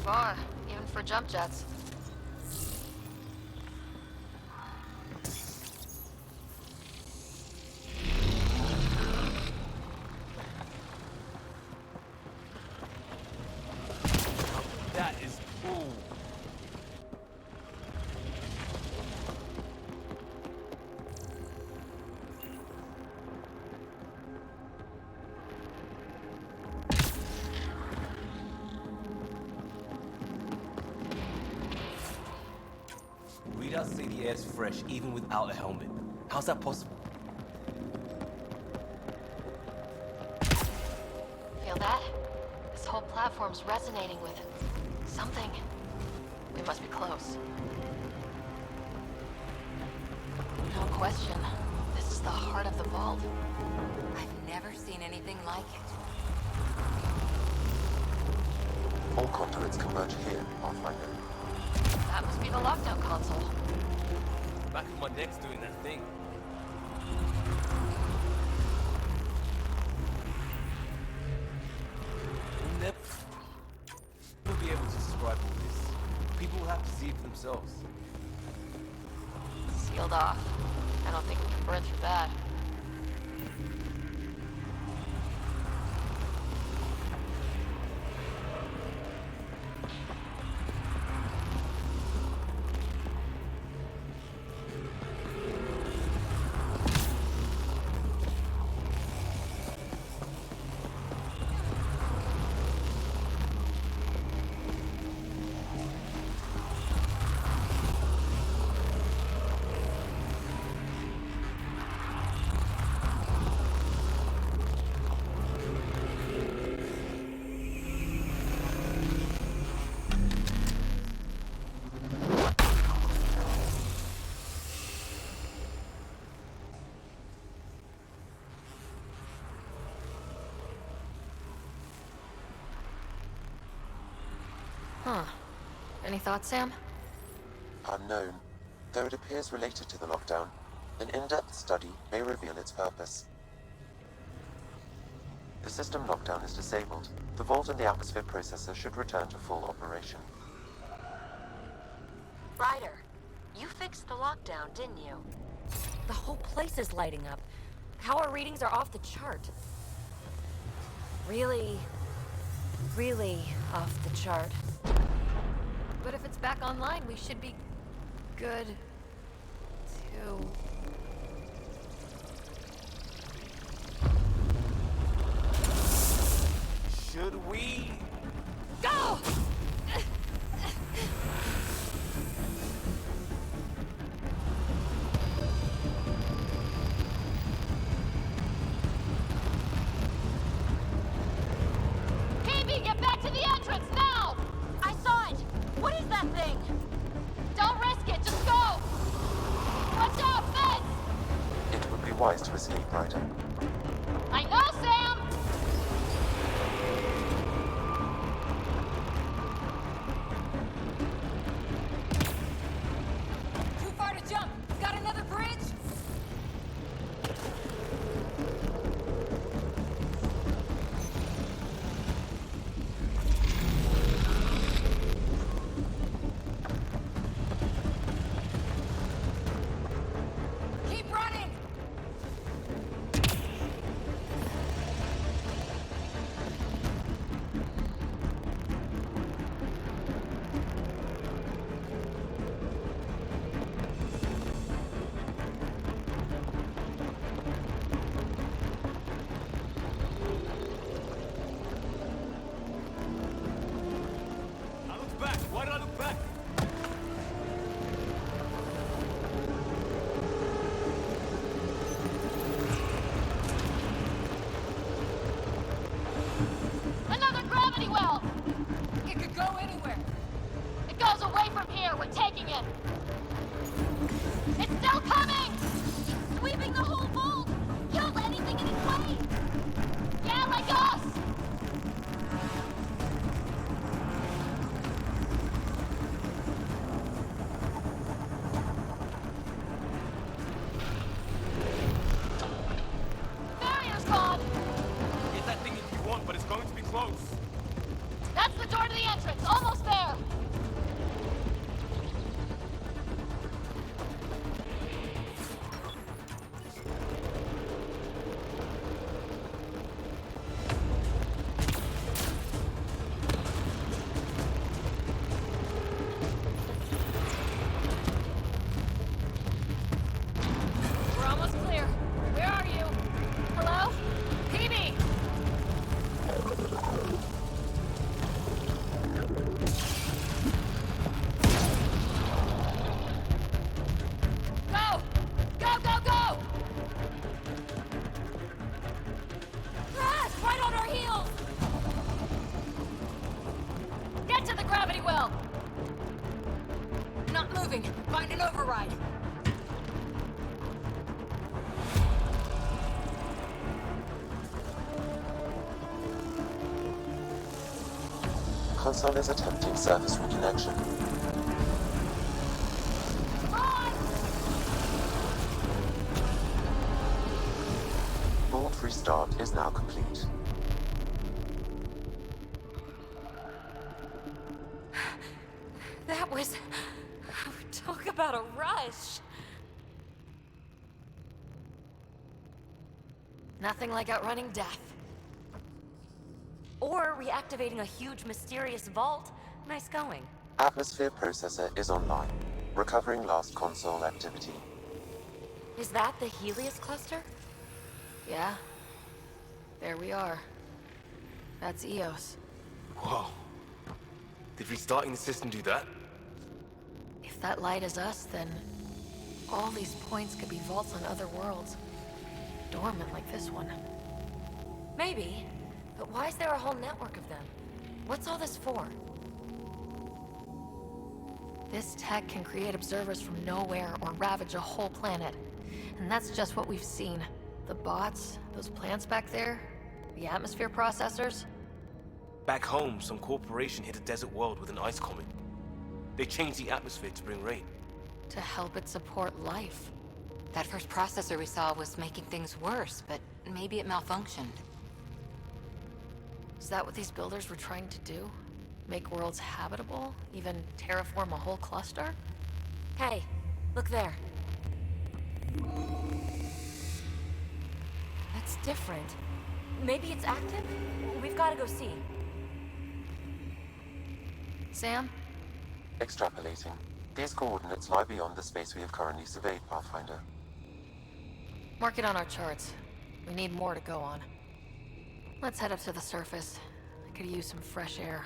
far, even for jump jets. That is cool. Readouts say the air's fresh even without a helmet. How's that possible? Feel that? This whole platform's resonating with something. We must be close. No question. This is the heart of the vault. I've never seen anything like it. All conduits converge here, Pathfinder. That must be the lockdown console. Back of my neck's doing that thing. We'll never be able to describe all this. People will have to see it for themselves. Sealed off. I don't think we can burn through that. Huh. Any thoughts, Sam? Unknown. Though it appears related to the lockdown, an in-depth study may reveal its purpose. The system lockdown is disabled. The vault and the atmosphere processor should return to full operation. Ryder, you fixed the lockdown, didn't you? The whole place is lighting up. Power readings are off the chart. Really off the chart. But if it's back online, we should be good to... Should we? Go! Phoebe, get back to the entrance now! I saw it! What is that thing? Don't risk it, just go! Watch out, fence! It would be wise to escape, Ryder. I know, Sam! Too far to jump! Got another bridge? Keep running! Where are you? Hello? PB! Go! Go, go, go! Ah, right on our heels! Get to the gravity well! Not moving. Find an override. Console is attempting service reconnection. Board restart is now complete. That was... Talk about a rush. Nothing like outrunning death. Or reactivating a huge mysterious vault. Nice going. Atmosphere processor is online. Recovering last console activity. Is that the Helios cluster? Yeah. There we are. That's Eos. Whoa. Did restarting the system do that? If that light is us, then all these points could be vaults on other worlds. Dormant like this one. Maybe. But why is there a whole network of them? What's all this for? This tech can create observers from nowhere or ravage a whole planet. And that's just what we've seen. The bots, those plants back there, the atmosphere processors. Back home, some corporation hit a desert world with an ice comet. They changed the atmosphere to bring rain. To help it support life. That first processor we saw was making things worse, but maybe it malfunctioned. Is that what these builders were trying to do? Make worlds habitable? Even terraform a whole cluster? Hey, look there. That's different. Maybe it's active? We've got to go see. Sam? Extrapolating. These coordinates lie beyond the space we have currently surveyed, Pathfinder. Mark it on our charts. We need more to go on. Let's head up to the surface. I could use some fresh air.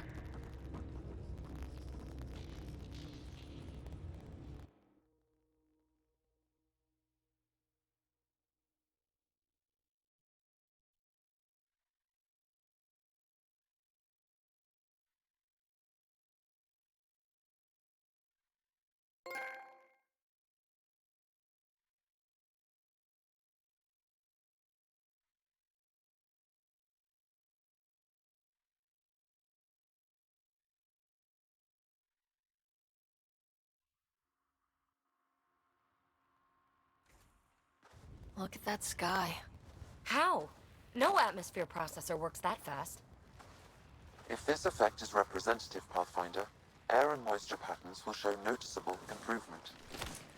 Look at that sky. How? No atmosphere processor works that fast. If this effect is representative, Pathfinder, air and moisture patterns will show noticeable improvement.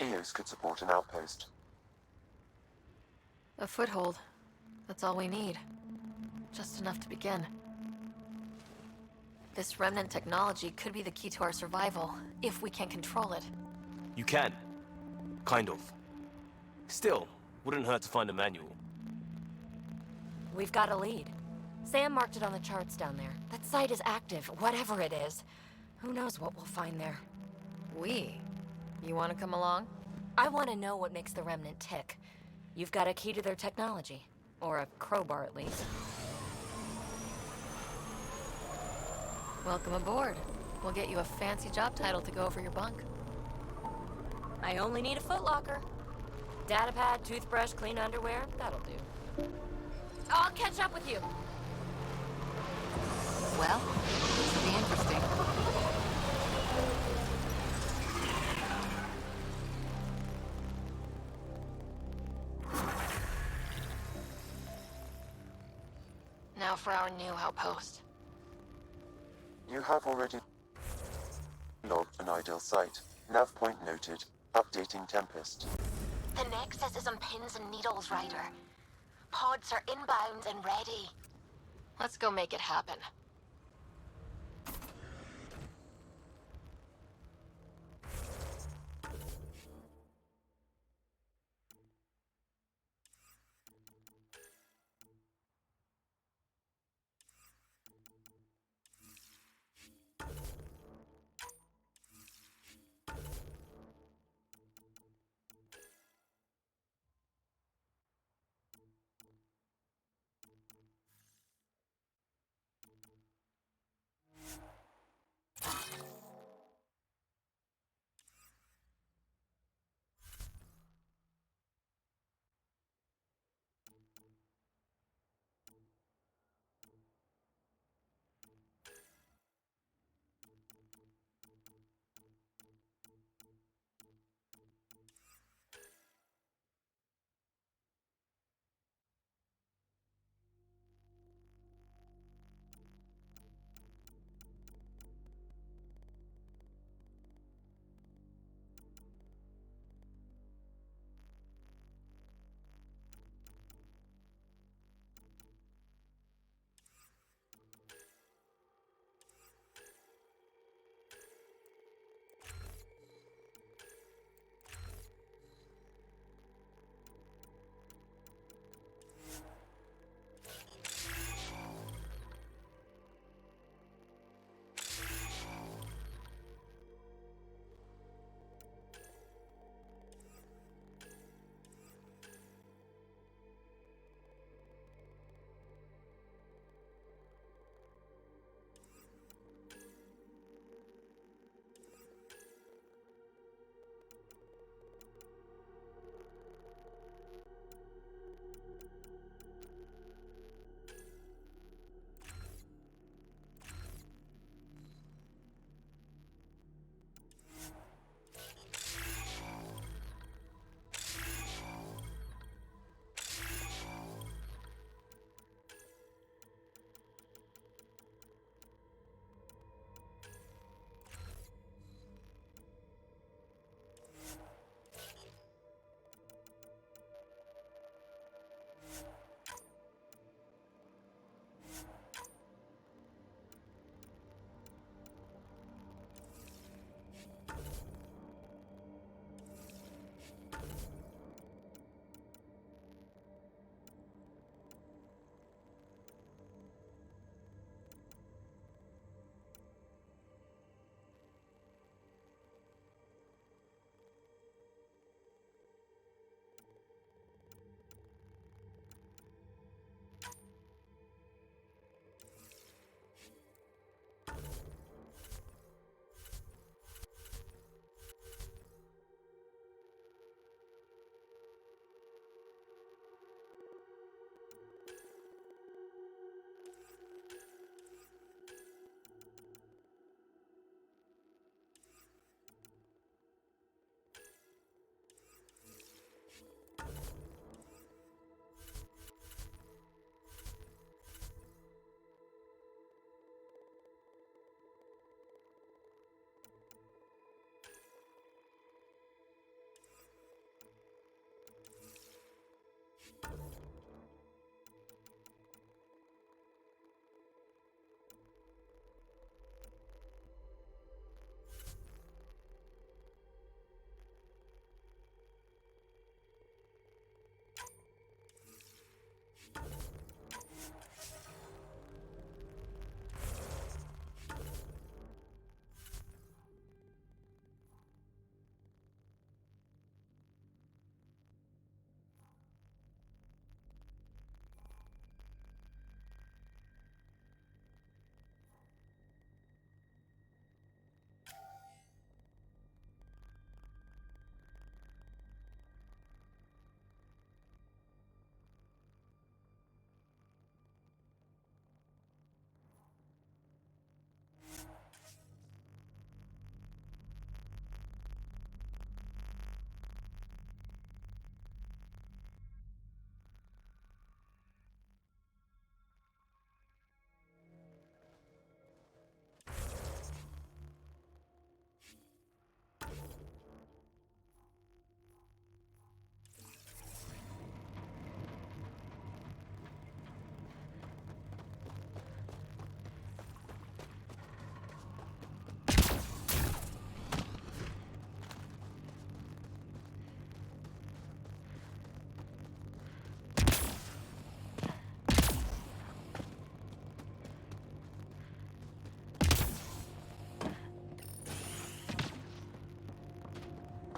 Eos could support an outpost. A foothold. That's all we need. Just enough to begin. This remnant technology could be the key to our survival, if we can control it. You can. Kind of. Still, wouldn't hurt to find a manual. We've got a lead. Sam marked it on the charts down there. That site is active, whatever it is. Who knows what we'll find there. We? You want to come along? I want to know what makes the Remnant tick. You've got a key to their technology. Or a crowbar, at least. Welcome aboard. We'll get you a fancy job title to go over your bunk. I only need a footlocker. Datapad, toothbrush, clean underwear, that'll do. I'll catch up with you. Well, this will be interesting. Now for our new outpost. You have already logged an ideal site. Nav point noted. Updating Tempest. The Nexus is on pins and needles, Ryder. Pods are inbound and ready. Let's go make it happen.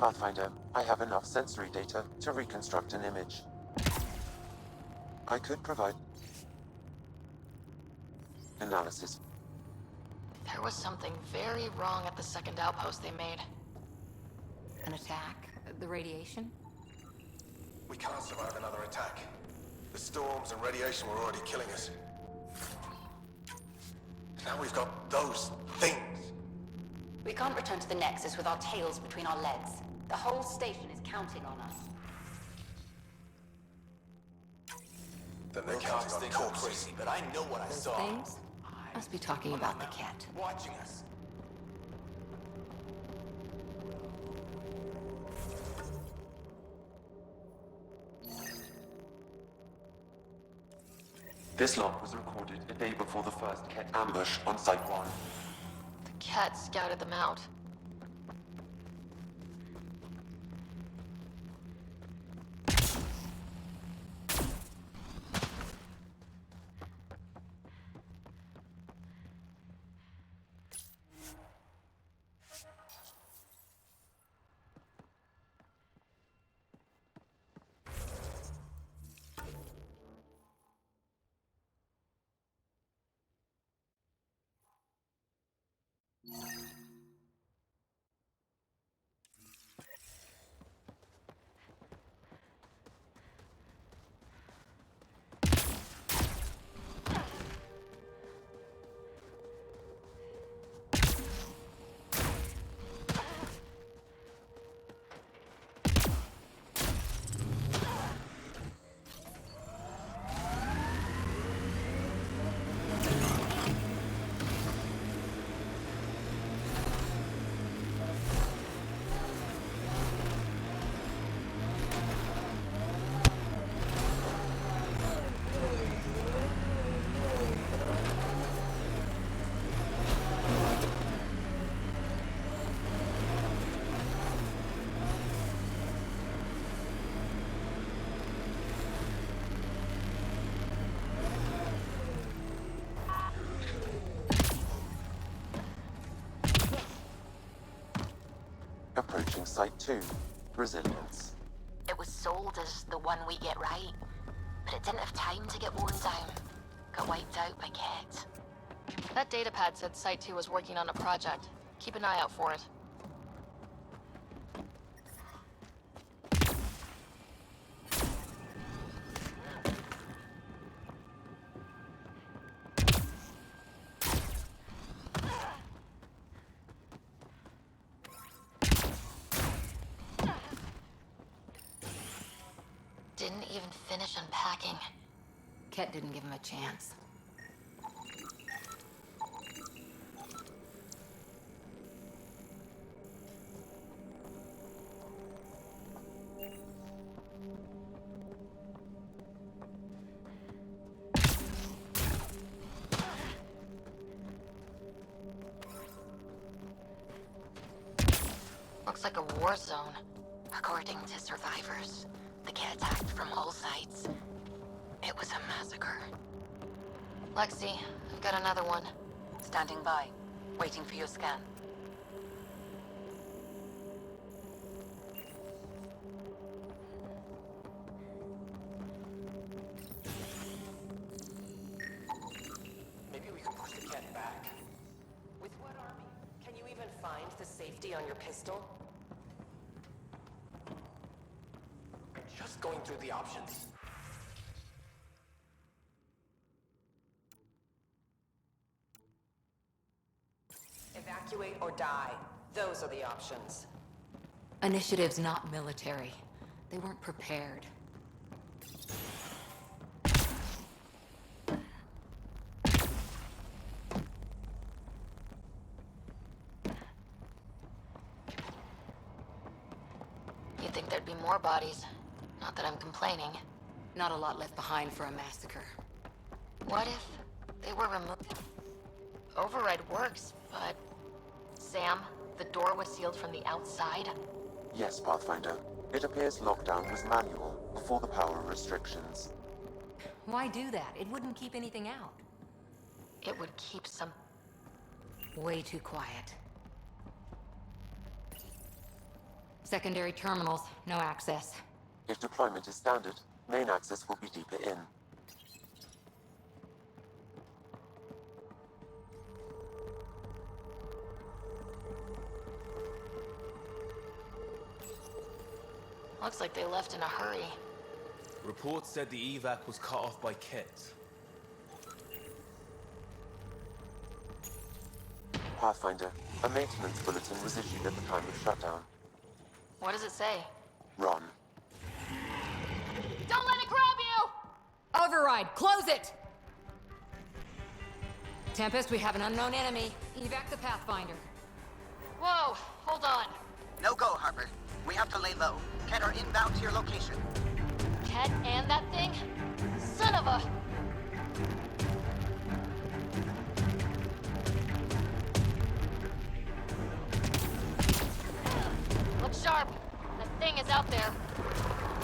Pathfinder, I have enough sensory data to reconstruct an image. I could provide analysis. There was something very wrong at the second outpost they made. An attack? The radiation? We can't survive another attack. The storms and radiation were already killing us. Now we've got those things. We can't return to the Nexus with our tails between our legs. The whole station is counting on us. Then they're Those counting cops on think I'm corpses. crazy, but I know what I Those saw. things? Must be talking about the cat. Watching us. This log was recorded a day before the first Ket ambush on Site 1. The cat scouted them out. Approaching Site 2. Resilience. It was sold as the one we get right, but it didn't have time to get worn down. Got wiped out by Ket. That datapad said Site 2 was working on a project. Keep an eye out for it. Didn't even finish unpacking. Ket didn't give him a chance. Looks like a war zone. According to survivors, the Ket attacked from all sides. It was a massacre. Lexi, I've got another one. Standing by, waiting for your scan. Maybe we can push the cat back. With what army? Can you even find the safety on your pistol? I'm just going through the options. Evacuate or die. Those are the options. Initiative's not military. They weren't prepared. You'd think there'd be more bodies. Not that I'm complaining. Not a lot left behind for a massacre. What if they were removed? Override works, but... Sam, the door was sealed from the outside? Yes, Pathfinder. It appears lockdown was manual before the power restrictions. Why do that? It wouldn't keep anything out. It would keep some... Way too quiet. Secondary terminals, no access. If deployment is standard, main access will be deeper in. Looks like they left in a hurry. Reports said the evac was cut off by Ket. Pathfinder, a maintenance bulletin was issued at the time of shutdown. What does it say? Run. Don't let it grab you! Override, close it! Tempest, we have an unknown enemy. Evac the Pathfinder. Whoa, hold on. No go, Harper. We have to lay low. Ket are inbound to your location. Ket and that thing? Son of a... Look sharp. That thing is out there.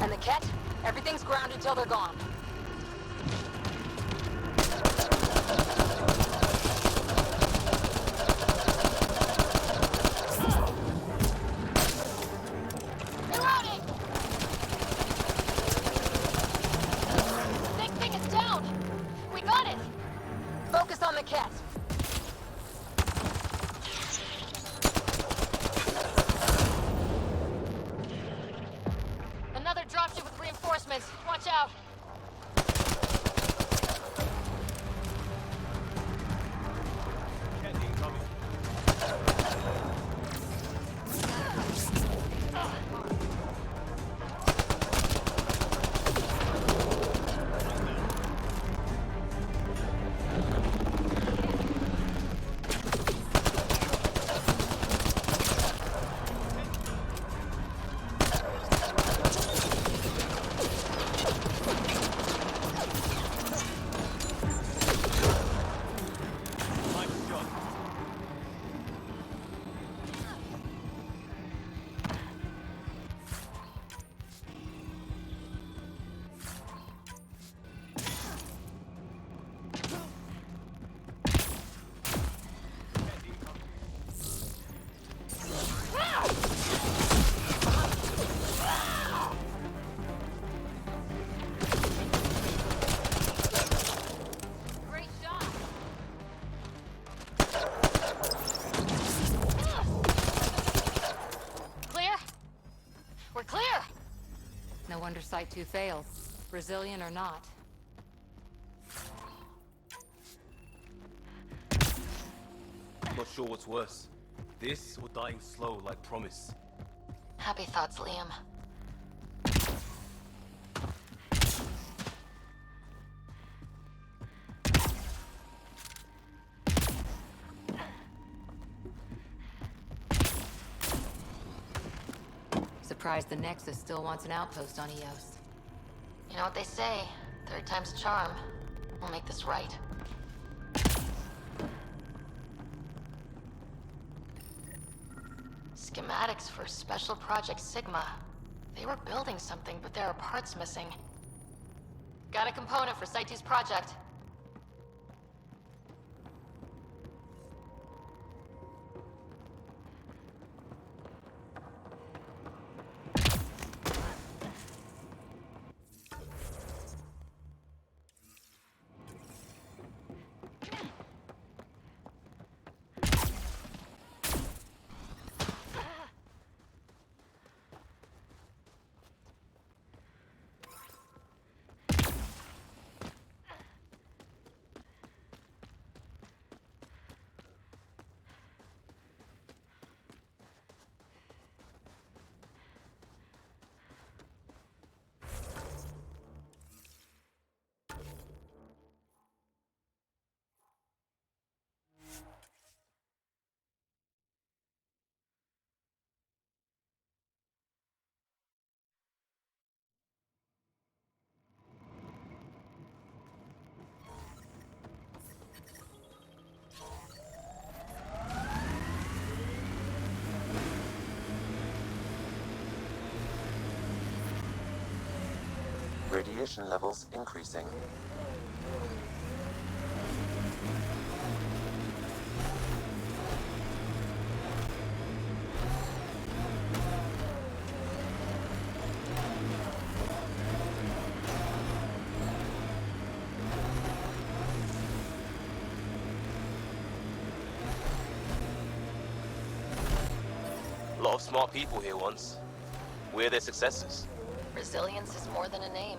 And the Ket? Everything's grounded till they're gone. Reloading! Big thing is down! We got it! Focus on the Ket. Another dropship with reinforcements. Watch out. Ket incoming. Great shot. Clear? We're clear! No wonder Site 2 failed. Brazilian or not. Not sure what's worse. This or dying slow like promise. Happy thoughts, Liam. Surprised the Nexus still wants an outpost on Eos. You know what they say? Third time's a charm. We'll make this right. Schematics for Special Project Sigma. They were building something, but there are parts missing. Got a component for Site 2's project. Radiation levels increasing. lot of smart people here once. We're their successors. Resilience is more than a name.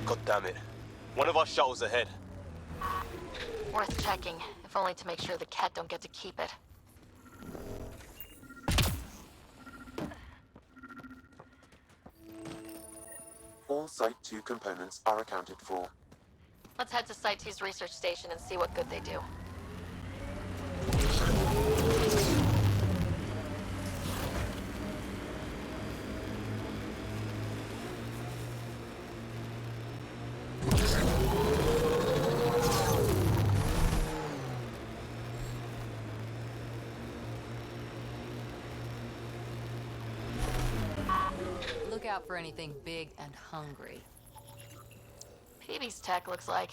God damn it. One of our shuttles ahead. Worth checking, if only to make sure the Ket don't get to keep it. All Site 2 components are accounted for. Let's head to Site 2's research station and see what good they do. Look out for anything big and hungry. Peebee's tech looks like.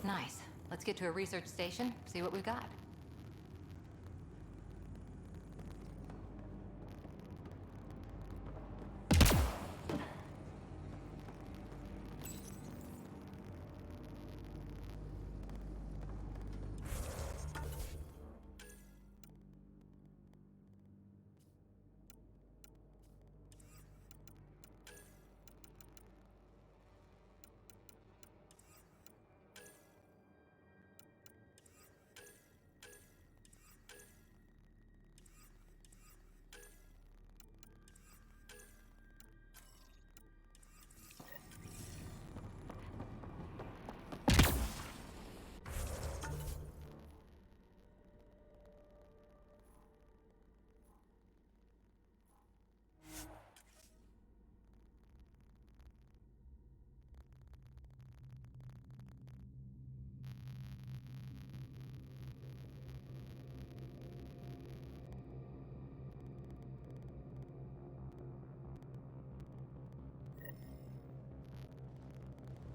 Nice. Let's get to a research station, see what we've got.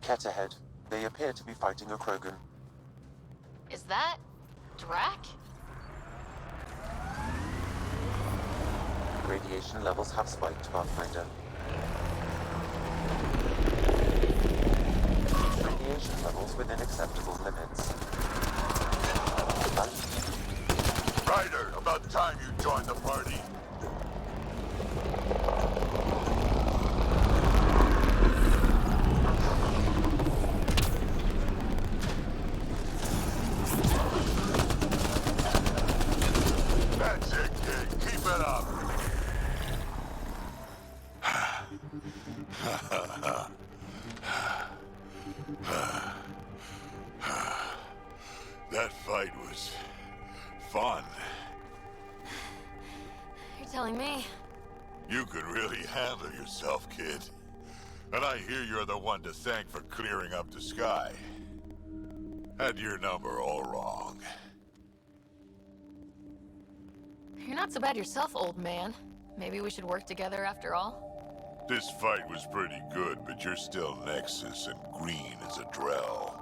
Ket ahead. They appear to be fighting a Krogan. Is that... Drac? Radiation levels have spiked, Pathfinder. Radiation levels within acceptable limits. Ryder, about time you joined the party. That's it, kid. Keep it up. That fight was fun. You're telling me. You could really handle yourself, kid. And I hear you're the one to thank for clearing up the sky. Had your number all wrong. You're not so bad yourself, old man. Maybe we should work together after all? This fight was pretty good, but you're still Nexus and green as a Drell.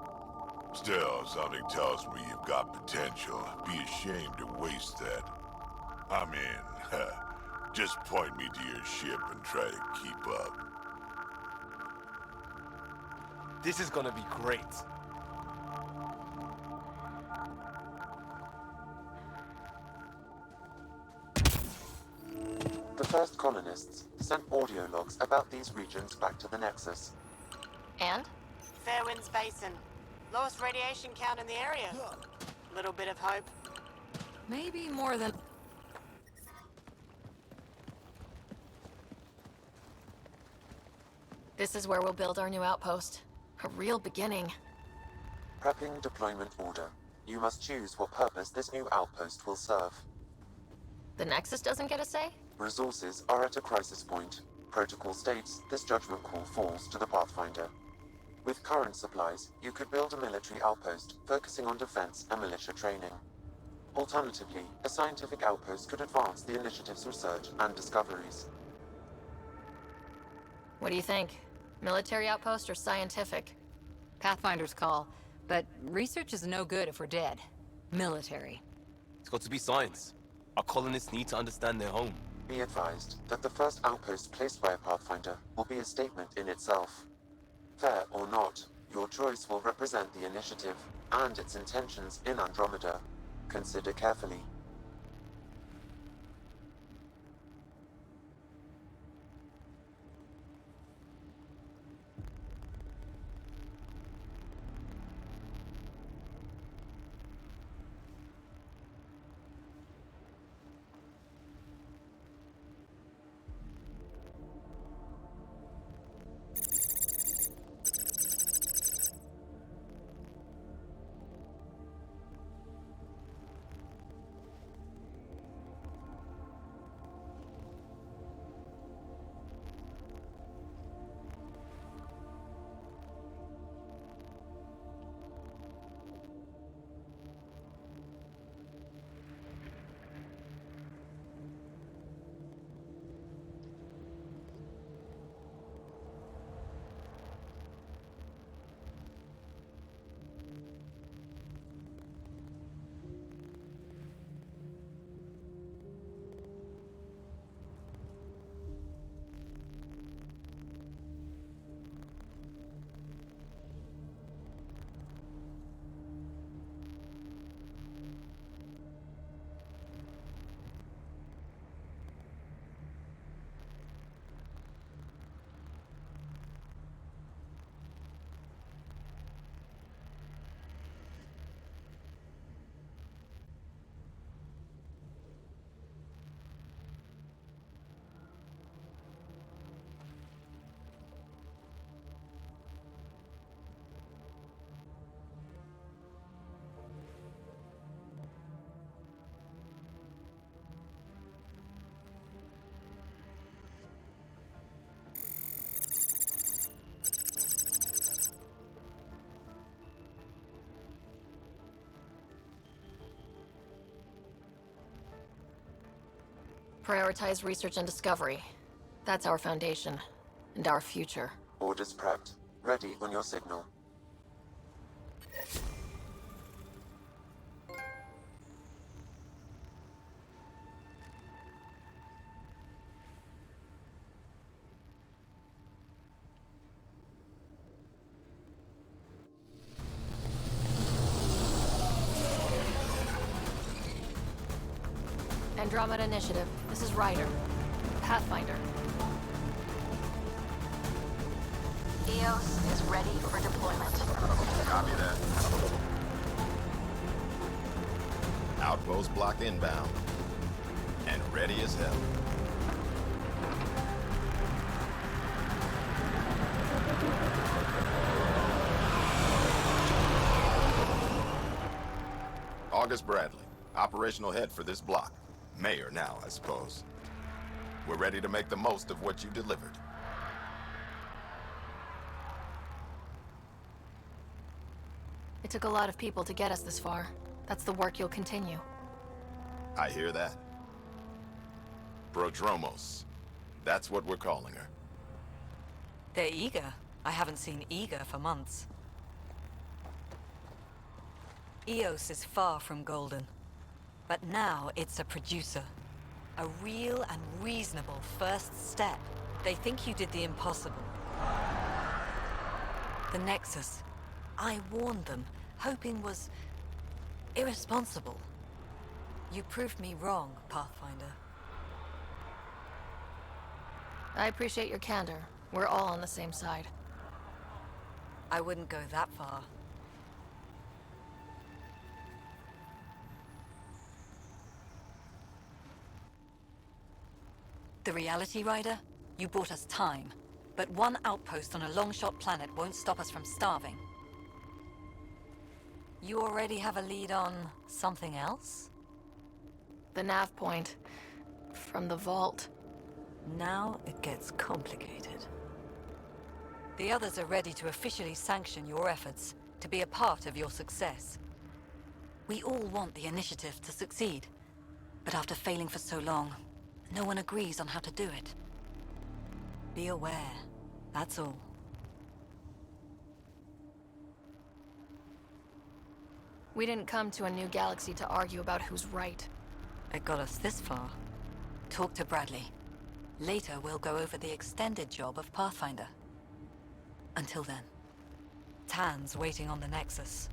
Still, something tells me you've got potential. Be ashamed to waste that. I'm in. Just point me to your ship and try to keep up. This is gonna be great. The first colonists sent audio logs about these regions back to the Nexus. And? Fairwinds Basin. Lowest radiation count in the area. Little bit of hope. Maybe more than... This is where we'll build our new outpost. A real beginning. Prepping deployment order. You must choose what purpose this new outpost will serve. The Nexus doesn't get a say? Resources are at a crisis point. Protocol states this judgment call falls to the Pathfinder. With current supplies, you could build a military outpost, focusing on defense and militia training. Alternatively, a scientific outpost could advance the initiative's research and discoveries. What do you think? Military outpost or scientific? Pathfinder's call, but research is no good if we're dead. Military. It's got to be science. Our colonists need to understand their home. Be advised that the first outpost placed by a Pathfinder will be a statement in itself. Fair or not, your choice will represent the initiative and its intentions in Andromeda. Consider carefully. Prioritize research and discovery. That's our foundation. And our future. Orders prepped. Ready on your signal. Andromeda Initiative. This is Ryder. Pathfinder. EOS is ready for deployment. Copy that. Outpost block inbound. And ready as hell. August Bradley, operational head for this block. Mayor now, I suppose. We're ready to make the most of what you delivered. It took a lot of people to get us this far. That's the work you'll continue. I hear that. Prodromos. That's what we're calling her. They're eager. I haven't seen eager for months. EOS is far from golden. But now it's a producer. A real and reasonable first step. They think you did the impossible. The Nexus. I warned them, hoping was irresponsible. You proved me wrong, Pathfinder. I appreciate your candor. We're all on the same side. I wouldn't go that far. The Reality Rider? You bought us time. But one outpost on a long-shot planet won't stop us from starving. You already have a lead on something else? The nav point. From the vault. Now it gets complicated. The others are ready to officially sanction your efforts, to be a part of your success. We all want the initiative to succeed, but after failing for so long, no one agrees on how to do it. Be aware, that's all. We didn't come to a new galaxy to argue about who's right. It got us this far. Talk to Bradley. Later, we'll go over the extended job of Pathfinder. Until then, Tan's waiting on the Nexus.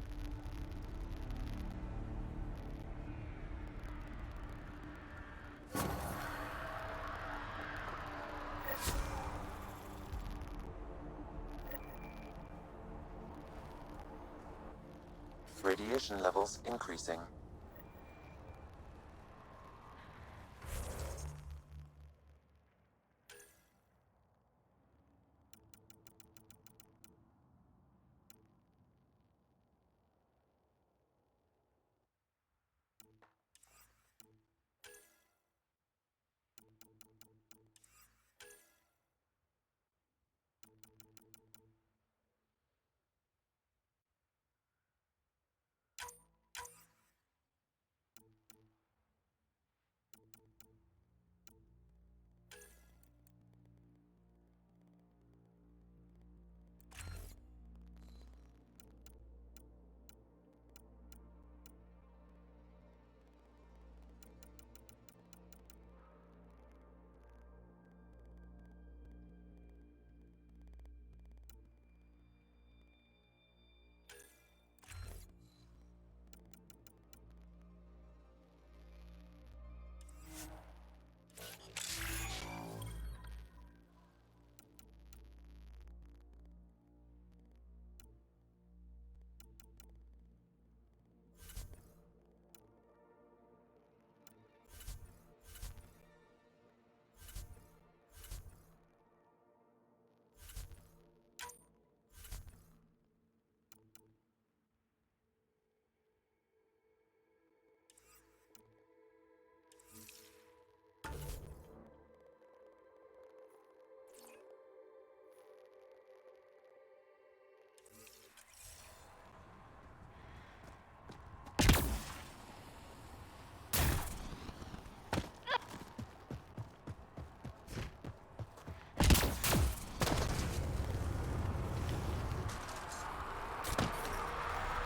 Radiation levels increasing.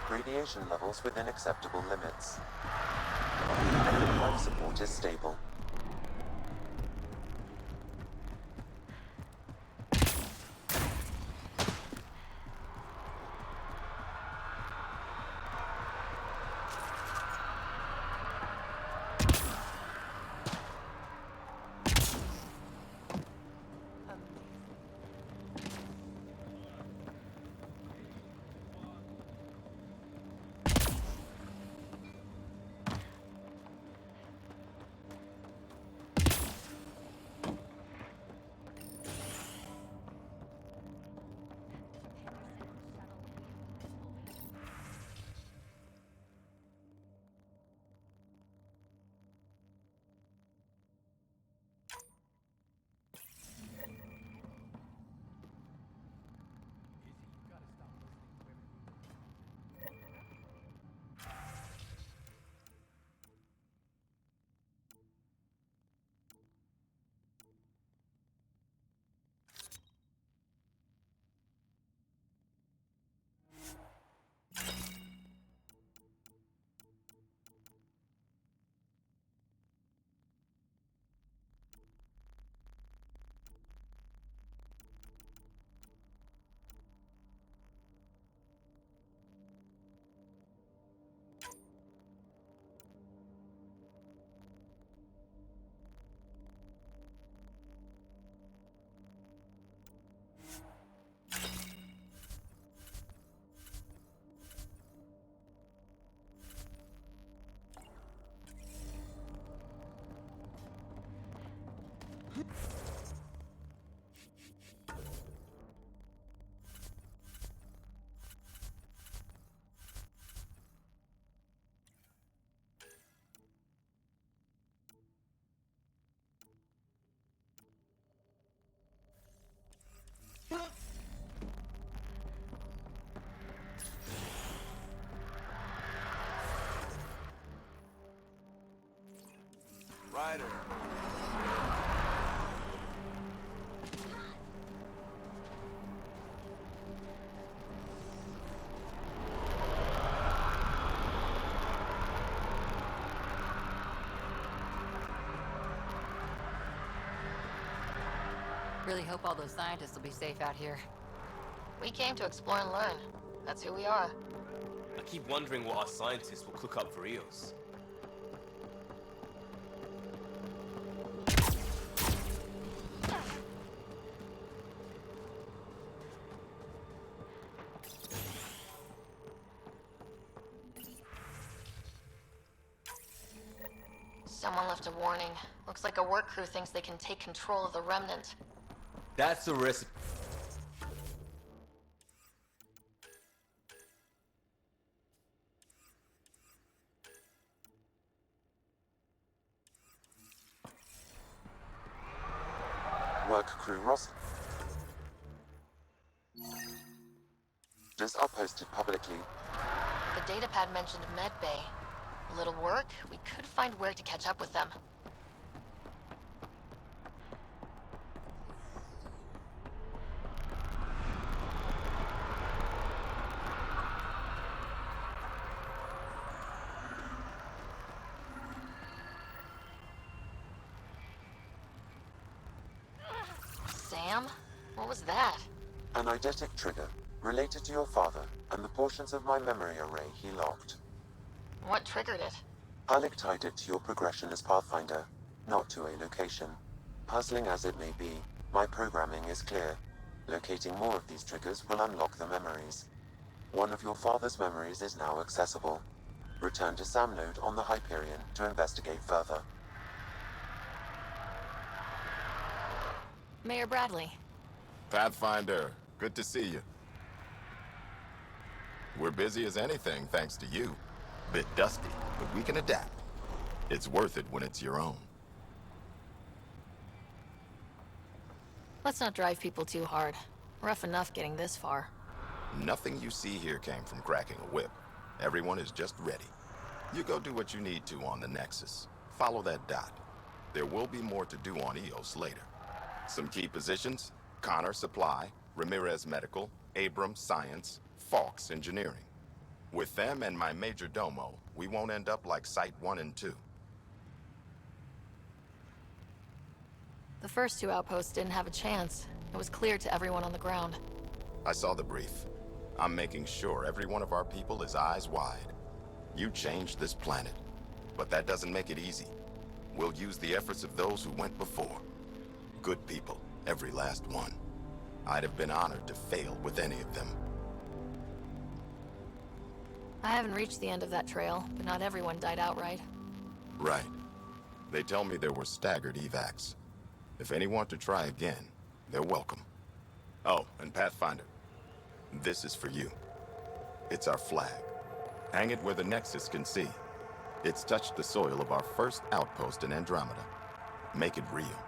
Radiation levels within acceptable limits. Life support is stable. Ryder. Really hope all those scientists will be safe out here. We came to explore and learn. That's who we are. I keep wondering what our scientists will cook up for Eos. Someone left a warning. Looks like a work crew thinks they can take control of the remnant. That's a recipe. Work crew roster are posted publicly. The datapad mentioned Med Bay. A little work, we could find where to catch up with them. Sam? What was that? An eidetic trigger, related to your father, and the portions of my memory array he locked. What triggered it? Alec tied it to your progression as Pathfinder, not to a location. Puzzling as it may be, my programming is clear. Locating more of these triggers will unlock the memories. One of your father's memories is now accessible. Return to Sam Node on the Hyperion to investigate further. Mayor Bradley. Pathfinder, good to see you. We're busy as anything thanks to you. Bit dusty, but we can adapt. It's worth it when it's your own. Let's not drive people too hard. Rough enough getting this far. Nothing you see here came from cracking a whip. Everyone is just ready. You go do what you need to on the Nexus. Follow that dot. There will be more to do on Eos later. Some key positions: Connor Supply, Ramirez Medical, Abrams Science, Fawkes Engineering. With them and my major domo, we won't end up like Site 1 and 2. The first two outposts didn't have a chance. It was clear to everyone on the ground. I saw the brief. I'm making sure every one of our people is eyes wide. You changed this planet, but that doesn't make it easy. We'll use the efforts of those who went before. Good people, every last one. I'd have been honored to fail with any of them. I haven't reached the end of that trail, but not everyone died outright. Right. They tell me there were staggered evacs. If any want to try again, they're welcome. Oh, and Pathfinder, this is for you. It's our flag. Hang it where the Nexus can see. It's touched the soil of our first outpost in Andromeda. Make it real.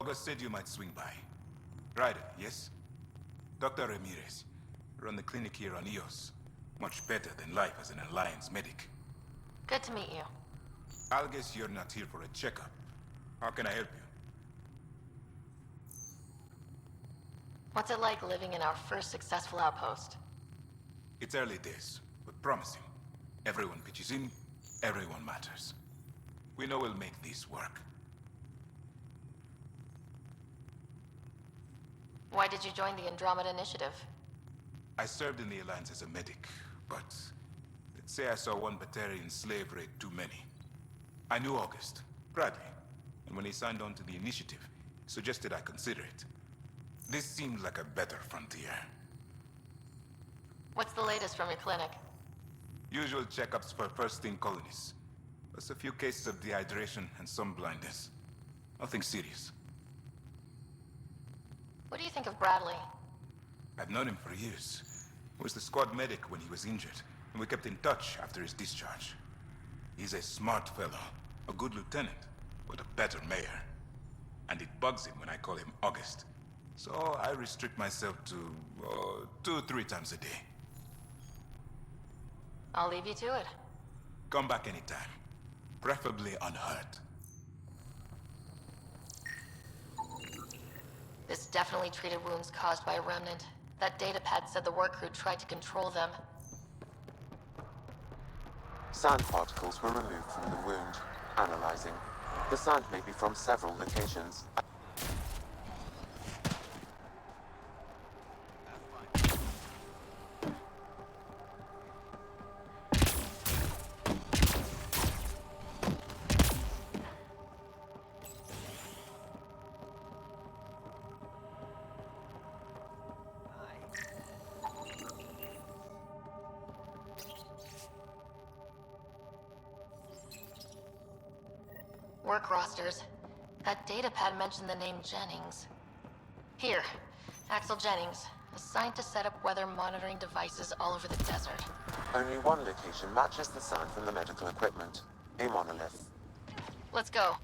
August said you might swing by. Ryder, yes? Dr. Ramirez. Run the clinic here on Eos. Much better than life as an Alliance medic. Good to meet you. I'll guess you're not here for a checkup. How can I help you? What's it like living in our first successful outpost? It's early days, but promising. Everyone pitches in, everyone matters. We know we'll make this work. Why did you join the Andromeda Initiative? I served in the Alliance as a medic, but let's say I saw one Batarian slave raid too many. I knew August, Bradley, and when he signed on to the initiative, suggested I consider it. This seemed like a better frontier. What's the latest from your clinic? Usual checkups for first-in colonists. Plus a few cases of dehydration and some blindness. Nothing serious. What do you think of Bradley? I've known him for years. He was the squad medic when he was injured, and we kept in touch after his discharge. He's a smart fellow, a good lieutenant, but a better mayor. And it bugs him when I call him August. So I restrict myself to 2-3 times a day. I'll leave you to it. Come back anytime. Preferably unhurt. This definitely treated wounds caused by a remnant. That datapad said the work crew tried to control them. Sand particles were removed from the wound. Analyzing. The sand may be from several locations. Work rosters. That datapad mentioned the name Jennings. Here, Axel Jennings, assigned to set up weather monitoring devices all over the desert. Only one location matches the sand from the medical equipment. A monolith. Let's go.